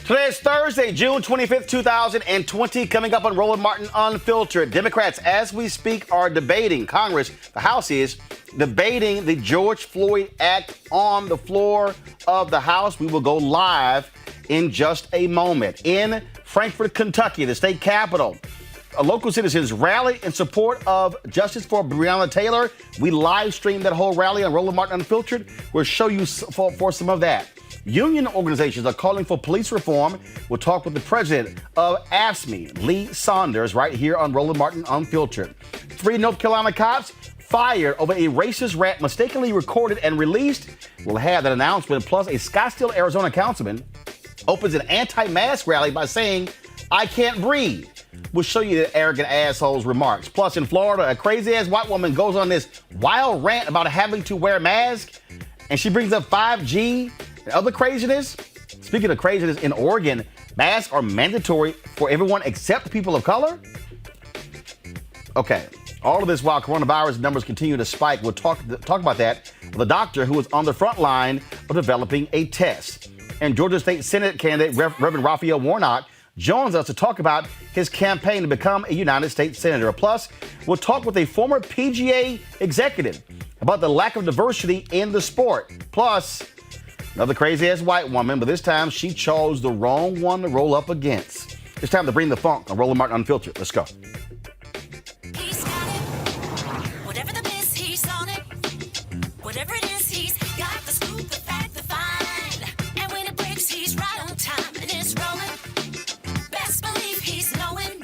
Today is Thursday, June 25th, 2020. Coming up on Roland Martin Unfiltered. Democrats, as we speak, are debating, Congress, the House is, debating the George Floyd Act on the floor of the House. We will go live in just a moment. In Frankfort, Kentucky, the state capitol, local citizens rally in support of justice for Breonna Taylor. We live streamed that whole rally on Roland Martin Unfiltered. We'll show you for some of that. Union organizations are calling for police reform. We'll talk with the president of AFSCME, Lee Saunders, right here on Roland Martin Unfiltered. 3 North Carolina cops fired over a racist rant mistakenly recorded and released. We'll have that announcement. Plus, a Scottsdale, Arizona councilman opens an anti-mask rally by saying, "I can't breathe." We'll show you the arrogant asshole's remarks. Plus, in Florida, a crazy-ass white woman goes on this wild rant about having to wear a mask, and she brings up 5G and other craziness. Speaking of craziness, in Oregon, masks are mandatory for everyone except people of color. Okay, all of this while coronavirus numbers continue to spike. We'll talk about that with a doctor who is on the front line of developing a test. And Georgia State Senate Candidate Rev Raphael Warnock joins us to talk about his campaign to become a United States Senator. Plus, we'll talk with a former PGA executive about the lack of diversity in the sport. Plus, another crazy-ass white woman, but this time she chose the wrong one to roll up against. It's time to bring the funk on Roland Martin Unfiltered. Let's go. He's got it. Whatever the miss, he's on it. Whatever it is, he's got the scoop, the fact, the find. And when it breaks, he's right on time and it's rolling. Best believe he's knowing.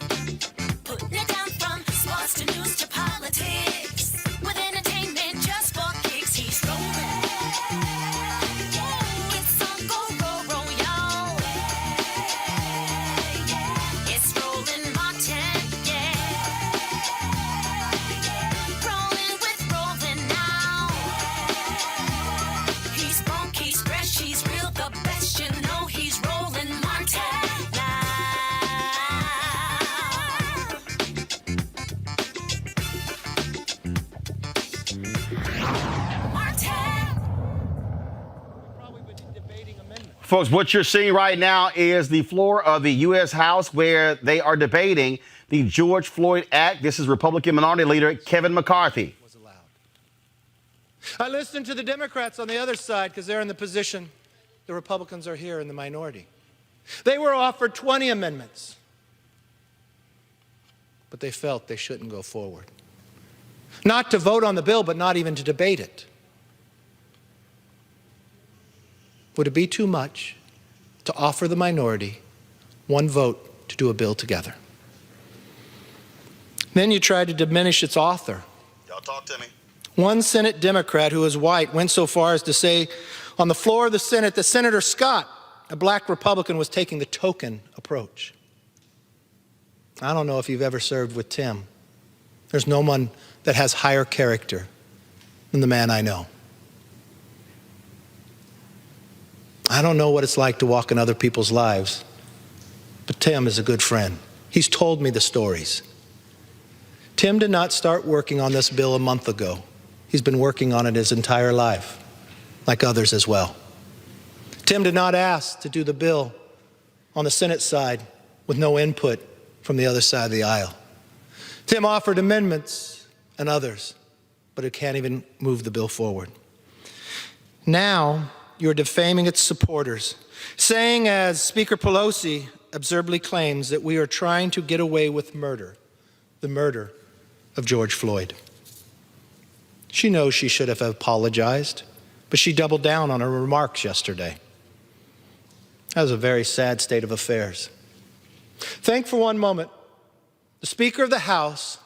Putting it down from sports to news to politics. With entertainment just for kicks, he's rolling. Folks, what you're seeing right now is the floor of the U.S. House where they are debating the George Floyd Act. This is Republican Minority Leader Kevin McCarthy. Was allowed. I listened to the Democrats on the other side because they're in the position the Republicans are here in the minority. They were offered 20 amendments, but they felt they shouldn't go forward. Not to vote on the bill, but not even to debate it. Would it be too much to offer the minority one vote to do a bill together? Then you tried to diminish its author. Y'all talk to me. One Senate Democrat who is white went so far as to say on the floor of the Senate that Senator Scott, a black Republican, was taking the token approach. I don't know if you've ever served with Tim. There's no one that has higher character than the man I know. I don't know what it's like to walk in other people's lives, but Tim is a good friend. He's told me the stories. Tim did not start working on this bill a month ago. He's been working on it his entire life, like others as well. Tim did not ask to do the bill on the Senate side with no input from the other side of the aisle. Tim offered amendments and others, but it can't even move the bill forward. Now, you're defaming its supporters, saying, as Speaker Pelosi absurdly claims, that we are trying to get away with murder, the murder of George Floyd. She knows she should have apologized, but she doubled down on her remarks yesterday. That was a very sad state of affairs. Think for one moment, the Speaker of the House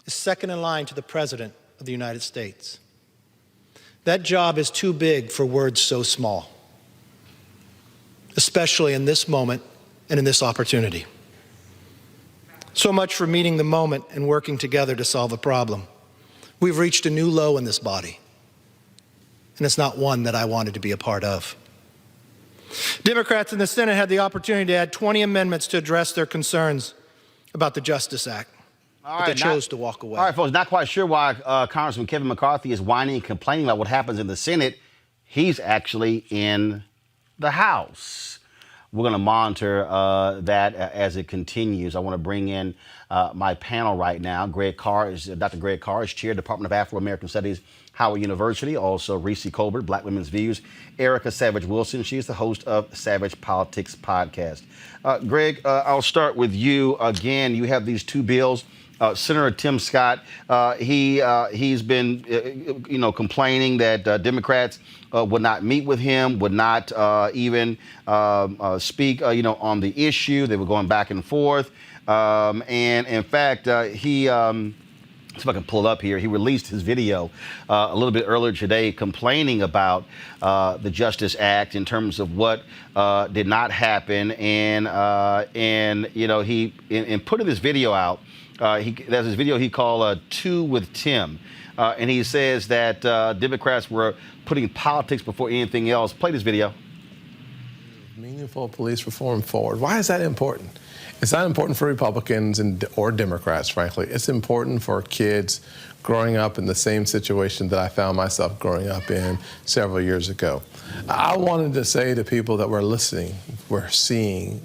is second in line to the President of the United States. That job is too big for words so small, especially in this moment and in this opportunity. So much for meeting the moment and working together to solve a problem. We've reached a new low in this body, and it's not one that I wanted to be a part of. Democrats in the Senate had the opportunity to add 20 amendments to address their concerns about the Justice Act. But they chose to walk away. All right, folks, not quite sure why Congressman Kevin McCarthy is whining and complaining about what happens in the Senate. He's actually in the House. we're going to monitor that as it continues. I want to bring in my panel right now. Dr. Greg Carr is chair, Department of Afro-American Studies, Howard University. Also, Reese Colbert, Black Women's Views. Erica Savage Wilson, she is the host of Savage Politics Podcast. Greg, I'll start with you. Again, you have these two bills. Senator Tim Scott, he's been, complaining that Democrats would not meet with him, would not even speak, on the issue. They were going back and forth. And in fact, see if I can pull it up here. He released his video a little bit earlier today complaining about the Justice Act in terms of what did not happen. And he putting this video out, there's this video he called Two with Tim. And he says that Democrats were putting politics before anything else. Play this video. Meaningful police reform forward. Why is that important? It's not important for Republicans or Democrats, frankly. It's important for kids growing up in the same situation that I found myself growing up in several years ago. I wanted to say to people that we're listening, we're seeing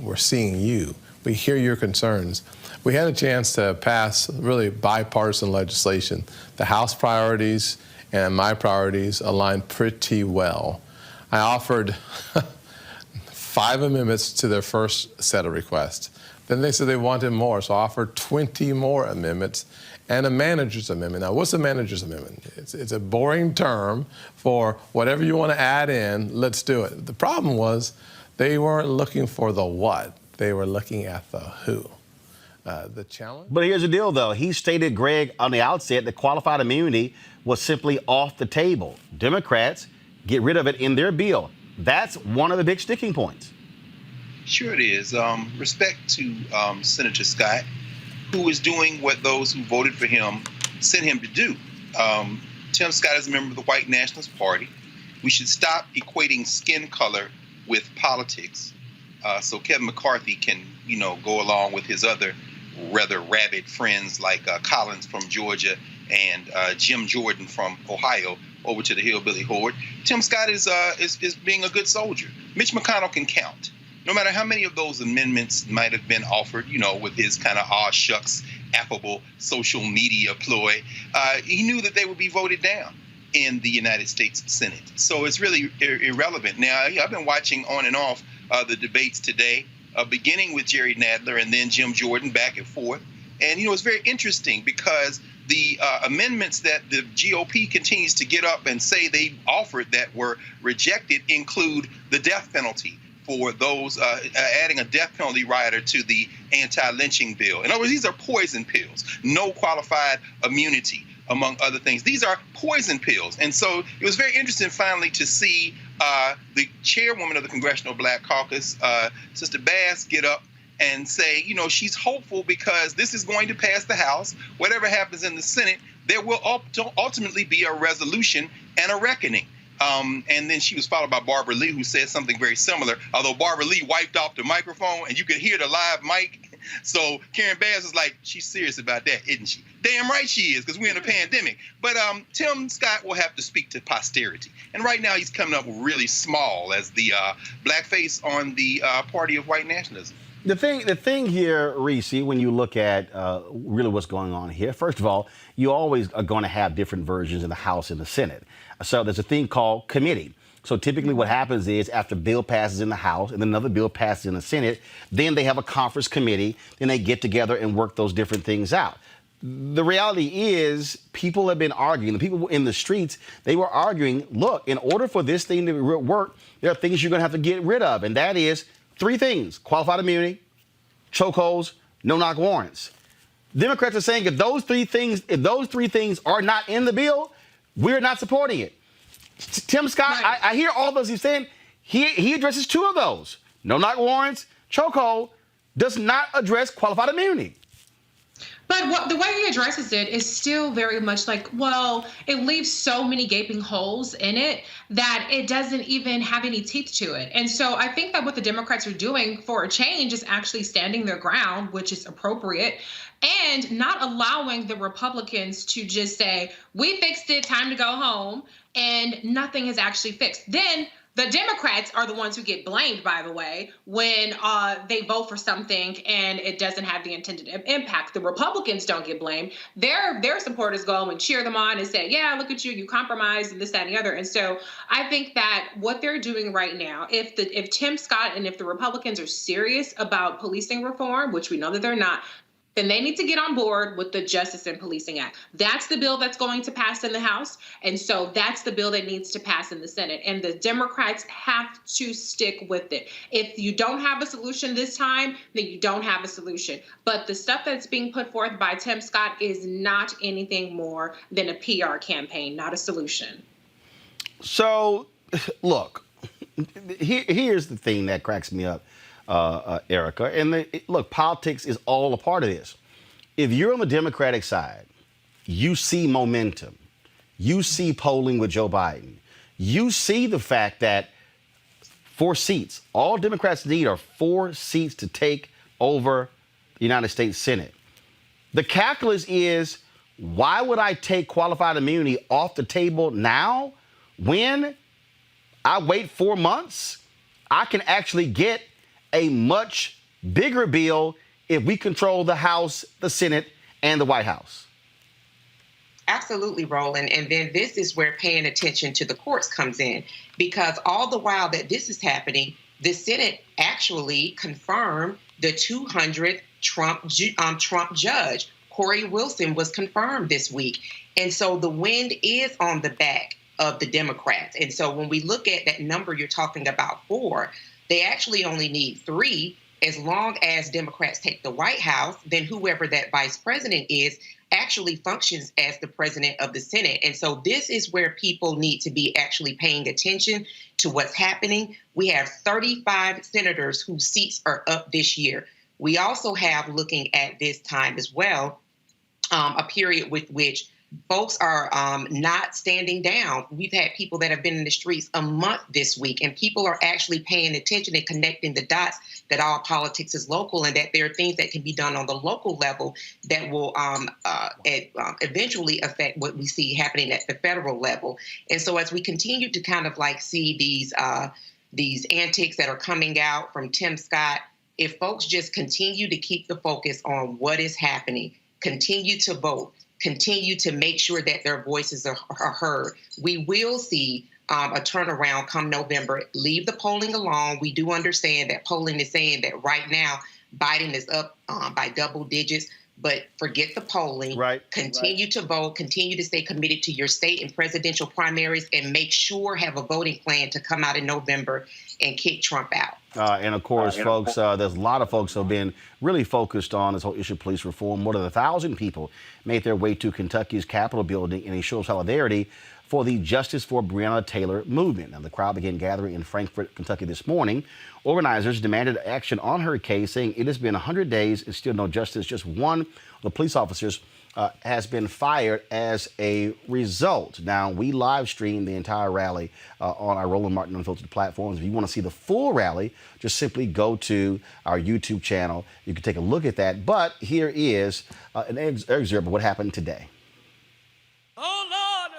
you. We hear your concerns. We had a chance to pass really bipartisan legislation. The House priorities and my priorities aligned pretty well. I offered 5 amendments to their first set of requests. Then they said they wanted more, so I offered 20 more amendments and a manager's amendment. Now, what's a manager's amendment? It's a boring term for whatever you want to add in, let's do it. The problem was they weren't looking for the what. They were looking at the who. The challenge? But here's the deal, though. He stated, Greg, on the outset that qualified immunity was simply off the table. Democrats get rid of it in their bill. That's one of the big sticking points. Sure it is. Respect to Senator Scott, who is doing what those who voted for him sent him to do. Tim Scott is a member of the White Nationalist Party. We should stop equating skin color with politics so Kevin McCarthy can, go along with his other rather rabid friends like Collins from Georgia and Jim Jordan from Ohio over to the hillbilly horde. Tim Scott is being a good soldier. Mitch McConnell can count. No matter how many of those amendments might have been offered, with his kind of aw shucks, affable social media ploy, he knew that they would be voted down in the United States Senate. So it's really irrelevant. Now, I've been watching on and off the debates today, beginning with Jerry Nadler and then Jim Jordan back and forth. And, it's very interesting because the amendments that the GOP continues to get up and say they offered that were rejected include the death penalty for those adding a death penalty rider to the anti-lynching bill. In other words, these are poison pills, no qualified immunity, among other things. These are poison pills. And so it was very interesting finally to see the chairwoman of the Congressional Black Caucus, Sister Bass, get up and say, she's hopeful because this is going to pass the House. Whatever happens in the Senate, there will ultimately be a resolution and a reckoning. And then she was followed by Barbara Lee, who said something very similar, although Barbara Lee wiped off the microphone and you could hear the live mic. So Karen Bass was like, she's serious about that, isn't she? Damn right she is, because we're in a pandemic. But Tim Scott will have to speak to posterity. And right now he's coming up really small as the blackface on the party of white nationalism. The thing here, Reese, when you look at really what's going on here, first of all, you always are going to have different versions in the House and the Senate. So there's a thing called committee. So typically what happens is after a bill passes in the House and then another bill passes in the Senate, then they have a conference committee, then they get together and work those different things out. The reality is people have been arguing, the people in the streets, they were arguing, look, in order for this thing to work, there are things you're going to have to get rid of. And that is 3 things: qualified immunity, chokeholds, no-knock warrants. Democrats are saying if those three things are not in the bill, we're not supporting it. Tim Scott, right. I hear all those he's saying. He addresses 2 of those. No-knock warrants, chokehold, does not address qualified immunity. But the way he addresses it is still very much like, well, it leaves so many gaping holes in it that it doesn't even have any teeth to it. And so I think that what the Democrats are doing for a change is actually standing their ground, which is appropriate, and not allowing the Republicans to just say, we fixed it, time to go home, and nothing is actually fixed. Then The Democrats are the ones who get blamed, by the way, when they vote for something and it doesn't have the intended impact. The Republicans don't get blamed. Their supporters go and cheer them on and say, yeah, look at you, you compromised and this, that, and the other. And so I think that what they're doing right now, if Tim Scott and if the Republicans are serious about policing reform, which we know that they're not, then they need to get on board with the Justice and Policing Act. That's the bill that's going to pass in the House. And so that's the bill that needs to pass in the Senate. And the Democrats have to stick with it. If you don't have a solution this time, then you don't have a solution. But the stuff that's being put forth by Tim Scott is not anything more than a PR campaign, not a solution. So, look, here's the thing that cracks me up. Erica. And look, politics is all a part of this. If you're on the Democratic side, you see momentum. You see polling with Joe Biden. You see the fact that 4 seats, all Democrats need are 4 seats to take over the United States Senate. The calculus is, why would I take qualified immunity off the table now when I wait 4 months? I can actually get a much bigger bill if we control the House, the Senate, and the White House. Absolutely, Roland. And then this is where paying attention to the courts comes in, because all the while that this is happening, the Senate actually confirmed the 200th Trump judge. Corey Wilson was confirmed this week. And so the wind is on the back of the Democrats. And so when we look at that number you're talking about, 4, they actually only need 3. As long as Democrats take the White House, then whoever that vice president is actually functions as the president of the Senate. And so this is where people need to be actually paying attention to what's happening. We have 35 senators whose seats are up this year. We also have, looking at this time as well, a period with which folks are not standing down. We've had people that have been in the streets a month this week, and people are actually paying attention and connecting the dots that all politics is local, and that there are things that can be done on the local level that will eventually affect what we see happening at the federal level. And so as we continue to kind of like see these antics that are coming out from Tim Scott, if folks just continue to keep the focus on what is happening, continue to vote, continue to make sure that their voices are heard, we will see a turnaround come November. Leave the polling alone. We do understand that polling is saying that right now Biden is up by double digits, but forget the polling. Right. Continue to vote. Continue to stay committed to your state and presidential primaries, and make sure have a voting plan to come out in November and kick Trump out. And of course, folks, there's a lot of folks who have been really focused on this whole issue of police reform. More than 1,000 people made their way to Kentucky's Capitol building in a show of solidarity for the Justice for Breonna Taylor movement. And the crowd began gathering in Frankfort, Kentucky this morning. Organizers demanded action on her case, saying it has been 100 days and still no justice. Just one of the police officers has been fired as a result. Now, we live stream the entire rally on our Roland Martin Unfiltered platforms. If you want to see the full rally, just simply go to our YouTube channel. You can take a look at that. But here is an excerpt of what happened today. Oh, Lord,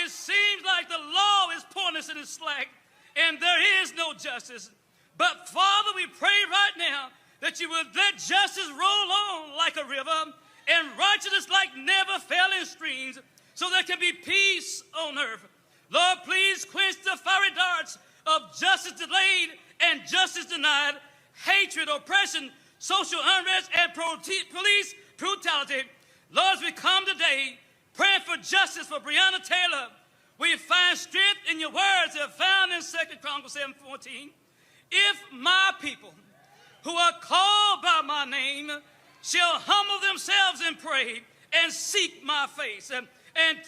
it seems like the law is pointing us in its slack, and there is no justice. But, Father, we pray right now that you would let justice roll on like a river and righteousness like never failing streams, so there can be peace on earth. Lord, please quench the fiery darts of justice delayed and justice denied, hatred, oppression, social unrest, and police brutality. Lord, as we come today praying for justice for Breonna Taylor, we find strength in your words that are found in 2 Chronicles 7:14. If my people who are called by my name shall humble themselves and pray and seek my face and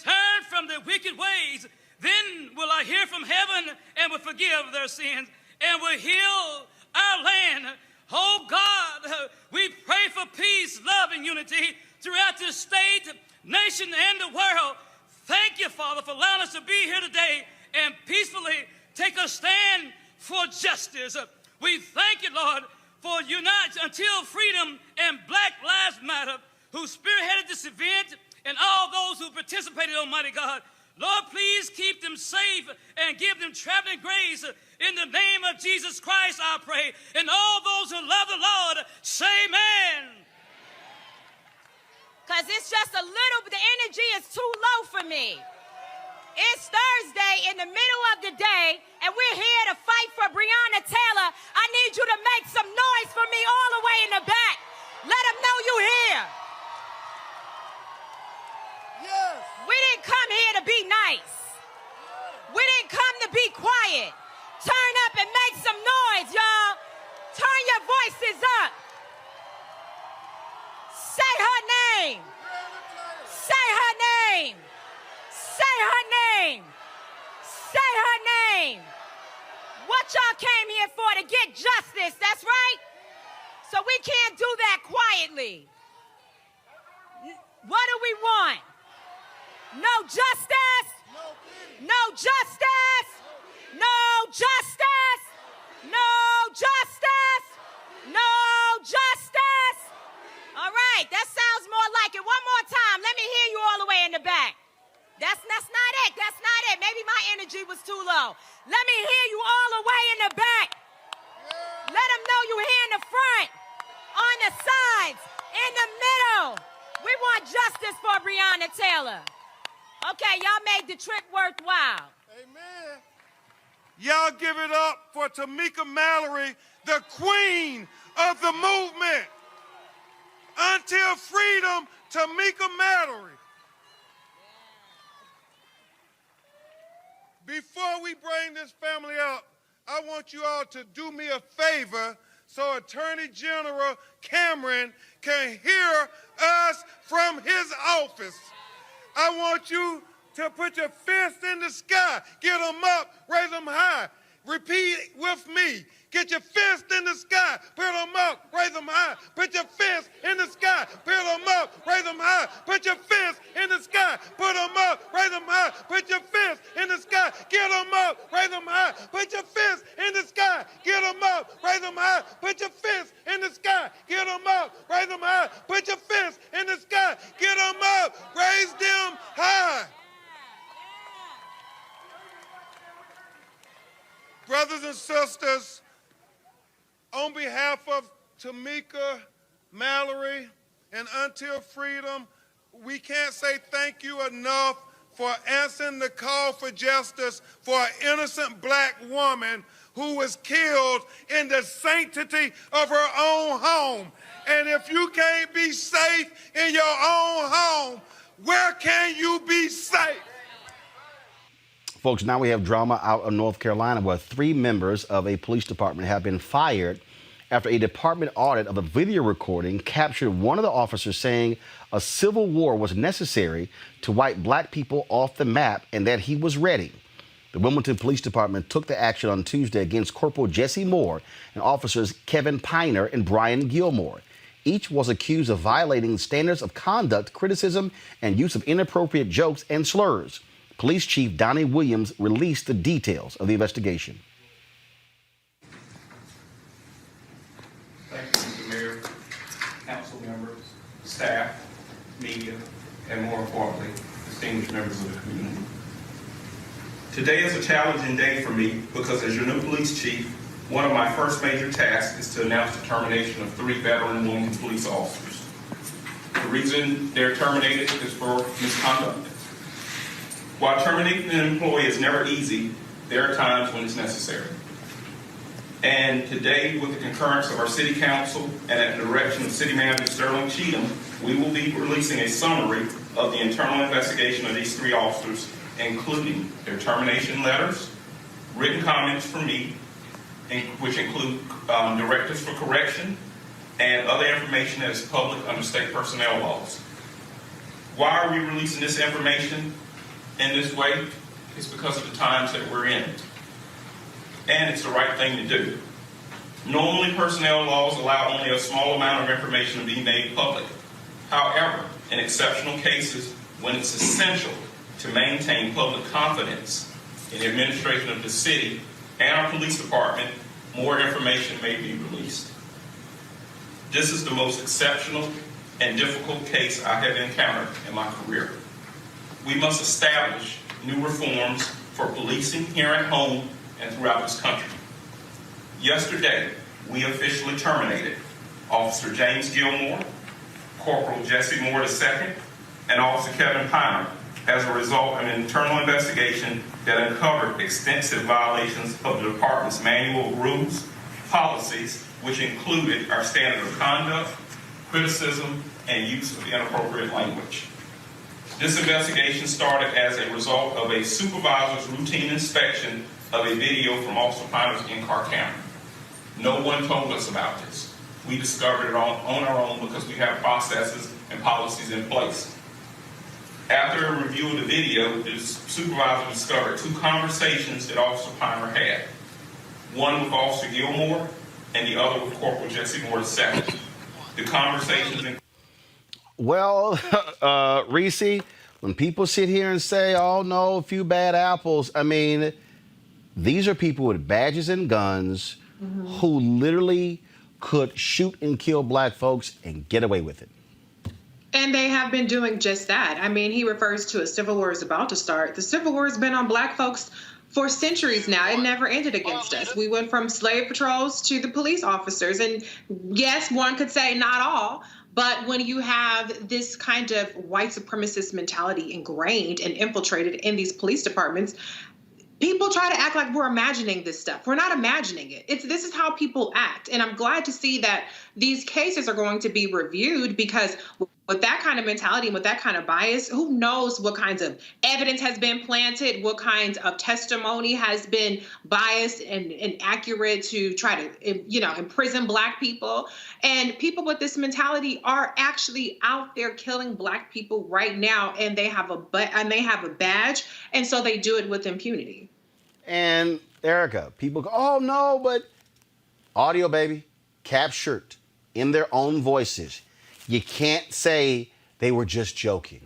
turn from their wicked ways, then will I hear from heaven and will forgive their sins and will heal our land. Oh God, we pray for peace, love, and unity throughout this state, nation, and the world. Thank you, Father, for allowing us to be here today and peacefully take a stand for justice. We thank you, Lord, for Unite Until Freedom and Black Lives Matter, who spearheaded this event, and all those who participated, Almighty God. Lord, please keep them safe and give them traveling grace In the name of Jesus Christ, I pray. And all those who love the Lord, say amen. Because it's just a little, the energy is too low for me. It's Thursday in the middle of the day, and we're here to fight for Breonna Taylor. I need you to make some noise for me all the way in the back. Let them know you're here. Yes. We didn't come here to be nice. We didn't come to be quiet. Turn up and make some noise, y'all. Turn your voices up. Say her name. Say her name. Say her name. Say her name. What y'all came here for, to get justice, that's right? So we can't do that quietly. What do we want? No justice? No justice? No justice? No justice? No justice? All right, that sounds more like it. One more time. Let me hear you all the way in the back. That's not it. That's not it. Maybe my energy was too low. Let me hear you all the way in the back. Let them know you're here in the front, on the sides, in the middle. We want justice for Breonna Taylor. Okay, y'all made the trip worthwhile. Amen. Y'all give it up for Tamika Mallory, the queen of the movement. Until freedom, Tamika Mallory. Before we bring this family up, I want you all to do me a favor so Attorney General Cameron can hear us from his office. I want you to put your fist in the sky. Get them up, raise them high. Repeat with me. Get your fist in the sky. Put them up, raise them high. Put your fist in the sky. Put them up, raise them high. Put your fist in the sky. Put them up, raise them high. Put your fist in the sky. Get them up, raise them high. Put your fist in the sky. Get them up, raise them high. Put your fist in the sky. Get them up, raise them high. Put your fist in the sky. Get them up, raise them high. Brothers and sisters, on behalf of Tamika Mallory and Until Freedom, we can't say thank you enough for answering the call for justice for an innocent black woman who was killed in the sanctity of her own home. And if you can't be safe in your own home, where can you be safe? Folks, now we have drama out of North Carolina where 3 members of a police department have been fired after a department audit of a video recording captured one of the officers saying a civil war was necessary to wipe black people off the map and that he was ready. The Wilmington Police Department took the action on Tuesday against Corporal Jesse Moore and officers Kevin Piner and Brian Gilmore. Each was accused of violating standards of conduct, criticism, and use of inappropriate jokes and slurs. Police Chief Donnie Williams released the details of the investigation. Thank you, Mr. Mayor, council members, staff, media, and more importantly, distinguished members of the community. Today is a challenging day for me because as your new police chief, one of my first major tasks is to announce the termination of 3 veteran Wilmington police officers. The reason they're terminated is for misconduct. While terminating an employee is never easy, there are times when it's necessary. And today, with the concurrence of our City Council and at the direction of City Manager Sterling Cheatham, we will be releasing a summary of the internal investigation of these 3 officers, including their termination letters, written comments from me, which include directives for correction, and other information that is public under state personnel laws. Why are we releasing this information in this way? It's because of the times that we're in. And it's the right thing to do. Normally, personnel laws allow only a small amount of information to be made public. However, in exceptional cases, when it's essential to maintain public confidence in the administration of the city and our police department, more information may be released. This is the most exceptional and difficult case I have encountered in my career. We must establish new reforms for policing here at home and throughout this country. Yesterday, we officially terminated Officer James Gilmore, Corporal Jesse Moore II, and Officer Kevin Piner as a result of an internal investigation that uncovered extensive violations of the department's manual of rules, policies, which included our standard of conduct, criticism, and use of inappropriate language. This investigation started as a result of a supervisor's routine inspection of a video from Officer Piner's in-car camera. No one told us about this. We discovered it on our own because we have processes and policies in place. After a review of the video, the supervisor discovered 2 conversations that Officer Piner had. One with Officer Gilmore and the other with Corporal Jesse Moore II. The conversations... Well, Reese, when people sit here and say, oh, no, a few bad apples, I mean, these are people with badges and guns who literally could shoot and kill black folks and get away with it. And they have been doing just that. I mean, he refers to a civil war is about to start. The civil war has been on black folks for centuries now. It never ended against us. We went from slave patrols to the police officers. And yes, one could say not all, but when you have this kind of white supremacist mentality ingrained and infiltrated in these police departments, people try to act like we're imagining this stuff. We're not imagining it. This is how people act. And I'm glad to see that these cases are going to be reviewed, because with that kind of mentality and with that kind of bias, who knows what kinds of evidence has been planted, what kinds of testimony has been biased and inaccurate to try to, imprison black people. And people with this mentality are actually out there killing black people right now, and they have a badge, and so they do it with impunity. And Erica, people go, oh no, but audio, baby, captured in their own voices. You can't say they were just joking.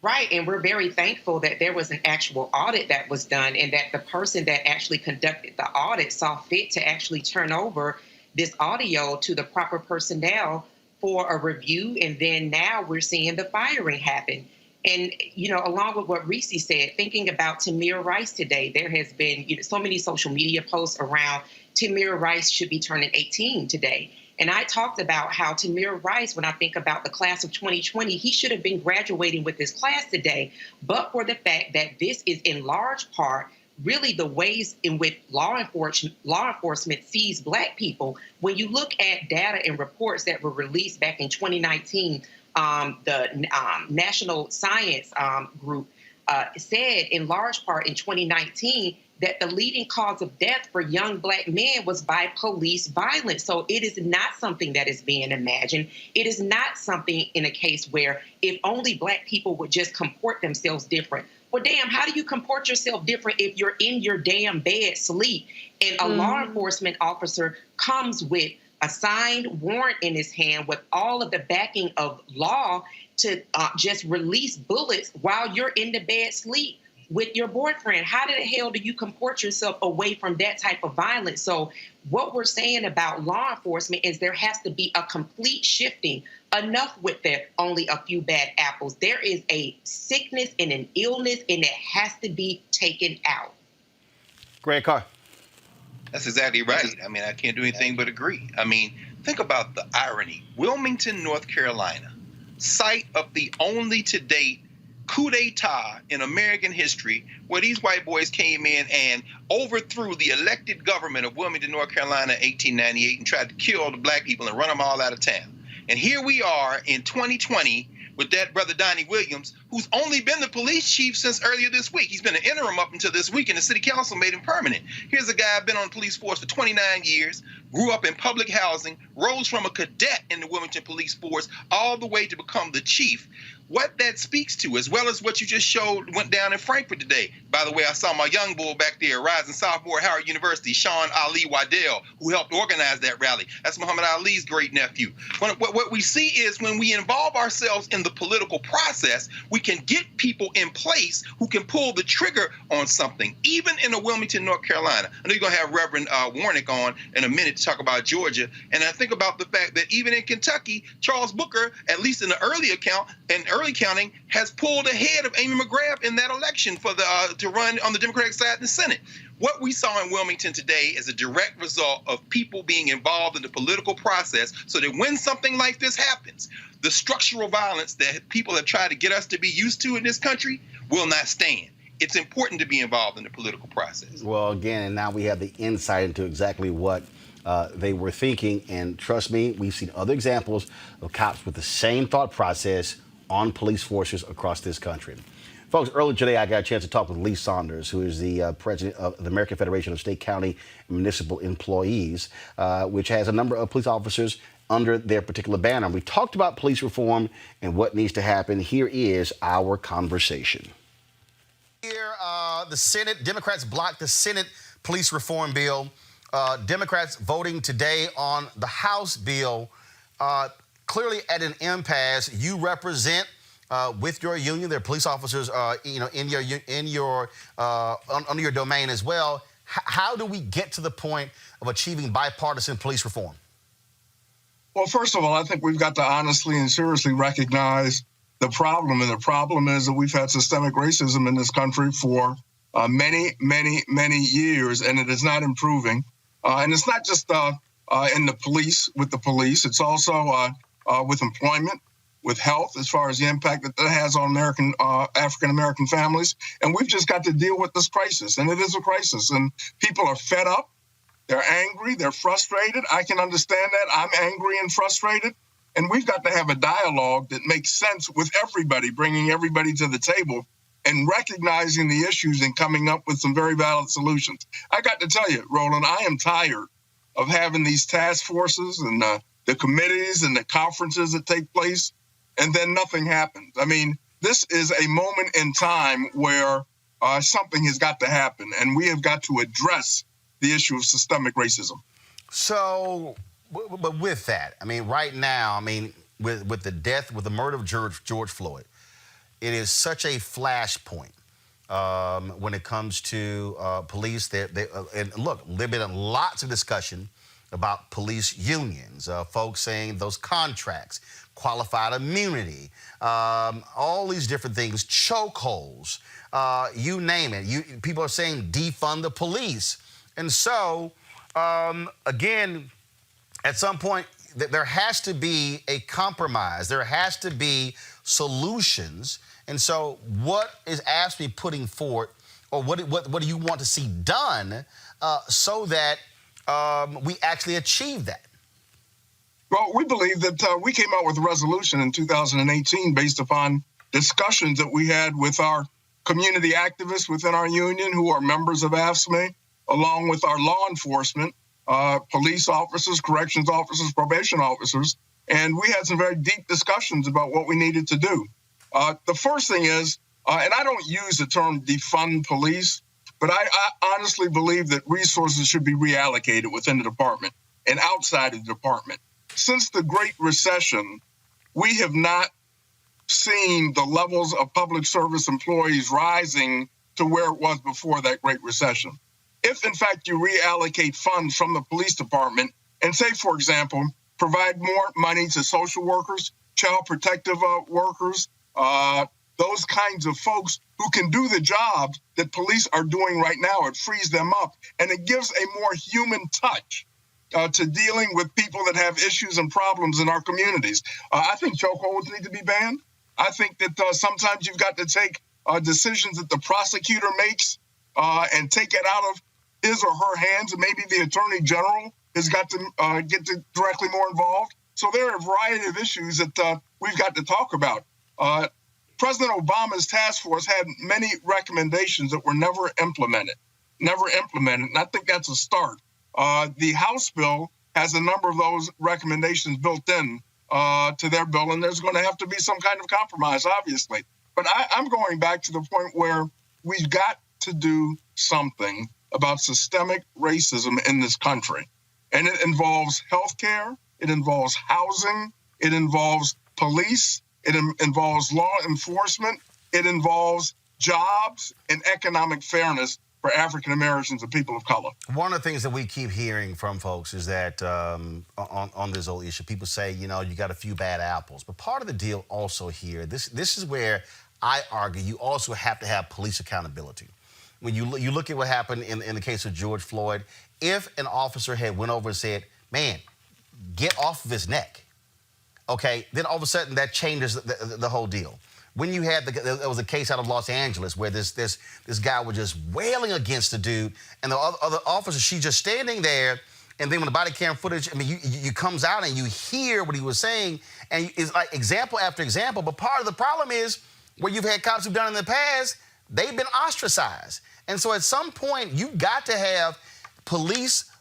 Right, and we're very thankful that there was an actual audit that was done, and that the person that actually conducted the audit saw fit to actually turn over this audio to the proper personnel for a review, and then now we're seeing the firing happen. And, along with what Reese said, thinking about Tamir Rice today, there has been so many social media posts around Tamir Rice should be turning 18 today. And I talked about how Tamir Rice, when I think about the class of 2020, he should have been graduating with his class today, but for the fact that this is in large part really the ways in which law enforcement sees black people. When you look at data and reports that were released back in 2019, the National Science Group said in large part in 2019 that the leading cause of death for young black men was by police violence. So it is not something that is being imagined. It is not something in a case where if only black people would just comport themselves different. Well, damn, how do you comport yourself different if you're in your damn bed sleep and a law enforcement officer comes with a signed warrant in his hand with all of the backing of law to just release bullets while you're in the bed sleep with your boyfriend? How the hell do you comport yourself away from that type of violence? So what we're saying about law enforcement is there has to be a complete shifting. Enough with that only a few bad apples. There is a sickness and an illness, and it has to be taken out. Greg Carr. That's exactly right. I mean, I can't do anything but agree. I mean, think about the irony. Wilmington, North Carolina, site of the only to date coup d'etat in American history, where these white boys came in and overthrew the elected government of Wilmington, North Carolina in 1898 and tried to kill the black people and run them all out of town. And here we are in 2020 with that brother Donnie Williams, who's only been the police chief since earlier this week. He's been an interim up until this week, and the city council made him permanent. Here's a guy been on the police force for 29 years, grew up in public housing, rose from a cadet in the Wilmington Police Force all the way to become the chief. What that speaks to, as well as what you just showed, went down in Frankfurt today. By the way, I saw my young bull back there, rising sophomore at Howard University, Sean Ali Waddell, who helped organize that rally. That's Muhammad Ali's great nephew. What we see is when we involve ourselves in the political process, we can get people in place who can pull the trigger on something, even in a Wilmington, North Carolina. I know you're going to have Reverend Warnock on in a minute to talk about Georgia. And I think about the fact that even in Kentucky, Charles Booker, at least in the early account and early counting has pulled ahead of Amy McGrath in that election for to run on the Democratic side in the Senate. What we saw in Wilmington today is a direct result of people being involved in the political process so that when something like this happens, the structural violence that people have tried to get us to be used to in this country will not stand. It's important to be involved in the political process. Well, again, and now we have the insight into exactly what they were thinking. And trust me, we've seen other examples of cops with the same thought process on police forces across this country. Folks, earlier today, I got a chance to talk with Lee Saunders, who is the president of the American Federation of State, County, and Municipal Employees, which has a number of police officers under their particular banner. We talked about police reform and what needs to happen. Here is our conversation. Here, the Senate, Democrats blocked the Senate police reform bill. Democrats voting today on the House bill, clearly at an impasse. You represent with your union, there are police officers, under your domain as well. How do we get to the point of achieving bipartisan police reform? Well, first of all, I think we've got to honestly and seriously recognize the problem. And the problem is that we've had systemic racism in this country for many, many, many years, and it is not improving. And it's not just in the police, with the police. It's also with employment, with health, as far as the impact that that has on African-American families. And we've just got to deal with this crisis. And it is a crisis. And people are fed up. They're angry. They're frustrated. I can understand that. I'm angry and frustrated. And we've got to have a dialogue that makes sense with everybody, bringing everybody to the table and recognizing the issues and coming up with some very valid solutions. I got to tell you, Roland, I am tired of having these task forces and the committees and the conferences that take place, and then nothing happens. I mean, this is a moment in time where something has got to happen, and we have got to address the issue of systemic racism. So, but with that, I mean, right now, I mean, with the murder of George Floyd, it is such a flashpoint when it comes to police. And look, there've been lots of discussion about police unions, folks saying those contracts, qualified immunity, all these different things, chokeholds, you name it. People are saying defund the police. And so, again, at some point, there has to be a compromise. There has to be solutions. And so what is AFSCME putting forth, or what do you want to see done so that we actually achieve that? Well, we believe that we came out with a resolution in 2018 based upon discussions that we had with our community activists within our union who are members of AFSCME, along with our law enforcement, police officers, corrections officers, probation officers. And we had some very deep discussions about what we needed to do. The first thing is, and I don't use the term defund police, but I honestly believe that resources should be reallocated within the department and outside of the department. Since the Great Recession, we have not seen the levels of public service employees rising to where it was before that Great Recession. If, in fact, you reallocate funds from the police department and say, for example, provide more money to social workers, child protective workers, those kinds of folks who can do the jobs that police are doing right now, it frees them up. And it gives a more human touch to dealing with people that have issues and problems in our communities. I think chokeholds need to be banned. I think that sometimes you've got to take decisions that the prosecutor makes and take it out of his or her hands, and maybe the attorney general has got to get directly more involved. So there are a variety of issues that we've got to talk about. President Obama's task force had many recommendations that were never implemented. And I think that's a start. The House bill has a number of those recommendations built in to their bill, and there's going to have to be some kind of compromise, obviously. But I'm going back to the point where we've got to do something about systemic racism in this country. And it involves healthcare, it involves housing, it involves police, it involves law enforcement, it involves jobs and economic fairness for African Americans and people of color. One of the things that we keep hearing from folks is that on this whole issue, people say, you got a few bad apples. But part of the deal also here, this is where I argue you also have to have police accountability. When you look at what happened in the case of George Floyd, if an officer had went over and said, man, get off of his neck, okay, then all of a sudden that changes the whole deal. When you had there was a case out of Los Angeles where this guy was just wailing against the dude, and the other officer, she's just standing there, and then when the body cam footage, I mean, you comes out and you hear what he was saying, and it's like example after example. But part of the problem is where you've had cops who've done in the past, they've been ostracized, and so at some point you got to have police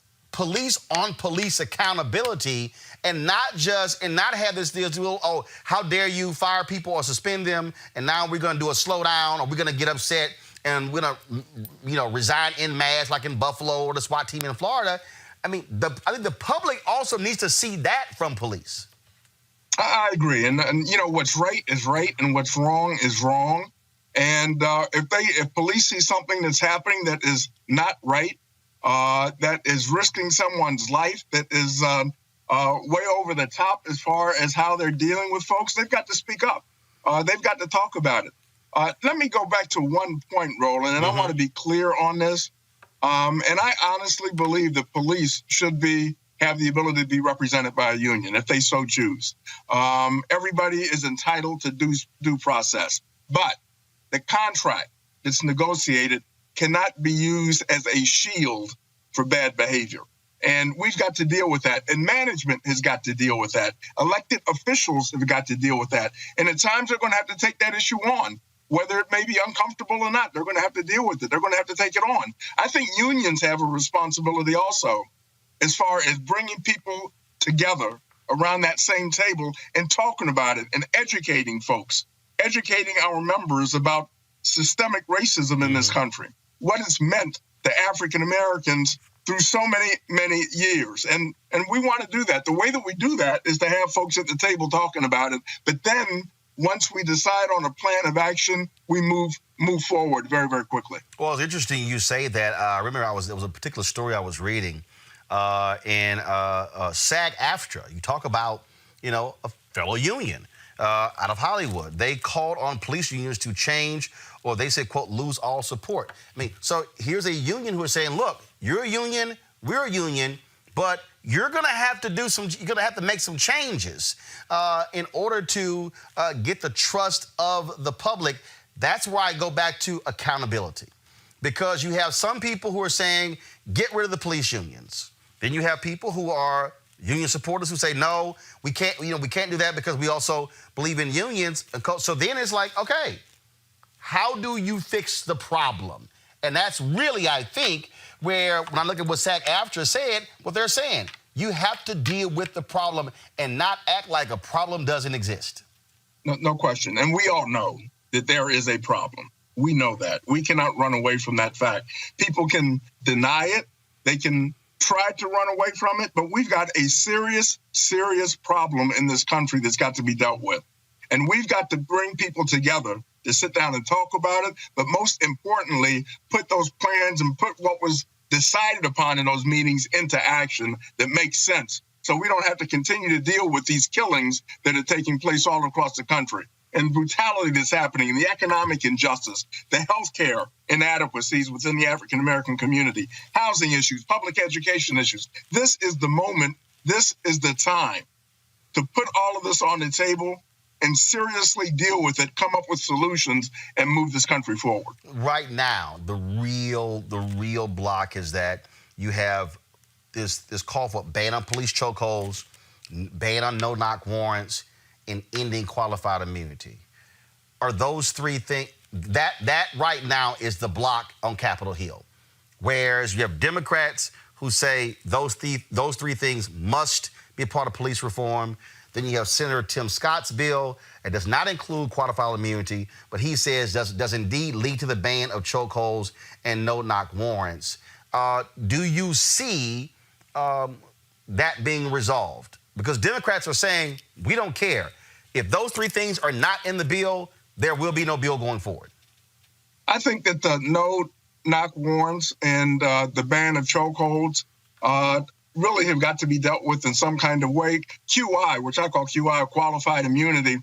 on police accountability, and not have this deal to, oh, how dare you fire people or suspend them, and now we're going to do a slowdown, or we're going to get upset and we're going to resign en masse like in Buffalo or the SWAT team in Florida. I mean, I think the public also needs to see that from police. I agree, and what's right is right, and what's wrong is wrong. And if police see something that's happening that is not right, that is risking someone's life, that is way over the top as far as how they're dealing with folks, they've got to speak up. They've got to talk about it. Let me go back to one point, Roland, and I want to be clear on this. And I honestly believe that police should have the ability to be represented by a union if they so choose. Everybody is entitled to due process, but the contract that's negotiated cannot be used as a shield for bad behavior. And we've got to deal with that. And management has got to deal with that. Elected officials have got to deal with that. And at times they're going to have to take that issue on, whether it may be uncomfortable or not. They're going to have to deal with it. They're going to have to take it on. I think unions have a responsibility also as far as bringing people together around that same table and talking about it and educating folks, educating our members about systemic racism in this country, what it's meant to African Americans through so many years. And we want to do that. The way that we do that is to have folks at the table talking about it. But then once we decide on a plan of action, we move forward very, very quickly. Well, it's interesting you say that. I remember there was a particular story I was reading in SAG-AFTRA. You talk about, a fellow union out of Hollywood. They called on police unions to change, or they said, quote, lose all support. I mean, so here's a union who is saying, look, you're a union, we're a union, but you're going to have to make some changes in order to get the trust of the public. That's where I go back to accountability, because you have some people who are saying, get rid of the police unions. Then you have people who are union supporters who say, no, we can't do that because we also believe in unions. So then it's like, okay, how do you fix the problem? And that's really, I think, where when I look at what SAG-AFTRA said, what they're saying, you have to deal with the problem and not act like a problem doesn't exist. No question. And we all know that there is a problem. We know that. We cannot run away from that fact. People can deny it. They can try to run away from it, but we've got a serious, serious problem in this country that's got to be dealt with. And we've got to bring people together to sit down and talk about it, but most importantly, put those plans and put what was decided upon in those meetings into action that makes sense, so we don't have to continue to deal with these killings that are taking place all across the country, and brutality that's happening, the economic injustice, the healthcare inadequacies within the African American community, housing issues, public education issues. This is the moment, this is the time to put all of this on the table and seriously deal with it, come up with solutions, and move this country forward. Right now, the real block is that you have this call for ban on police chokeholds, ban on no-knock warrants, and ending qualified immunity. Are those three things, that right now is the block on Capitol Hill. Whereas you have Democrats who say those three things must be a part of police reform. Then you have Senator Tim Scott's bill. It does not include qualified immunity, but he says does indeed lead to the ban of chokeholds and no-knock warrants. Do you see that being resolved? Because Democrats are saying, we don't care. If those three things are not in the bill, there will be no bill going forward. I think that the knock warrants and the ban of chokeholds really have got to be dealt with in some kind of way. QI, which I call QI, qualified immunity,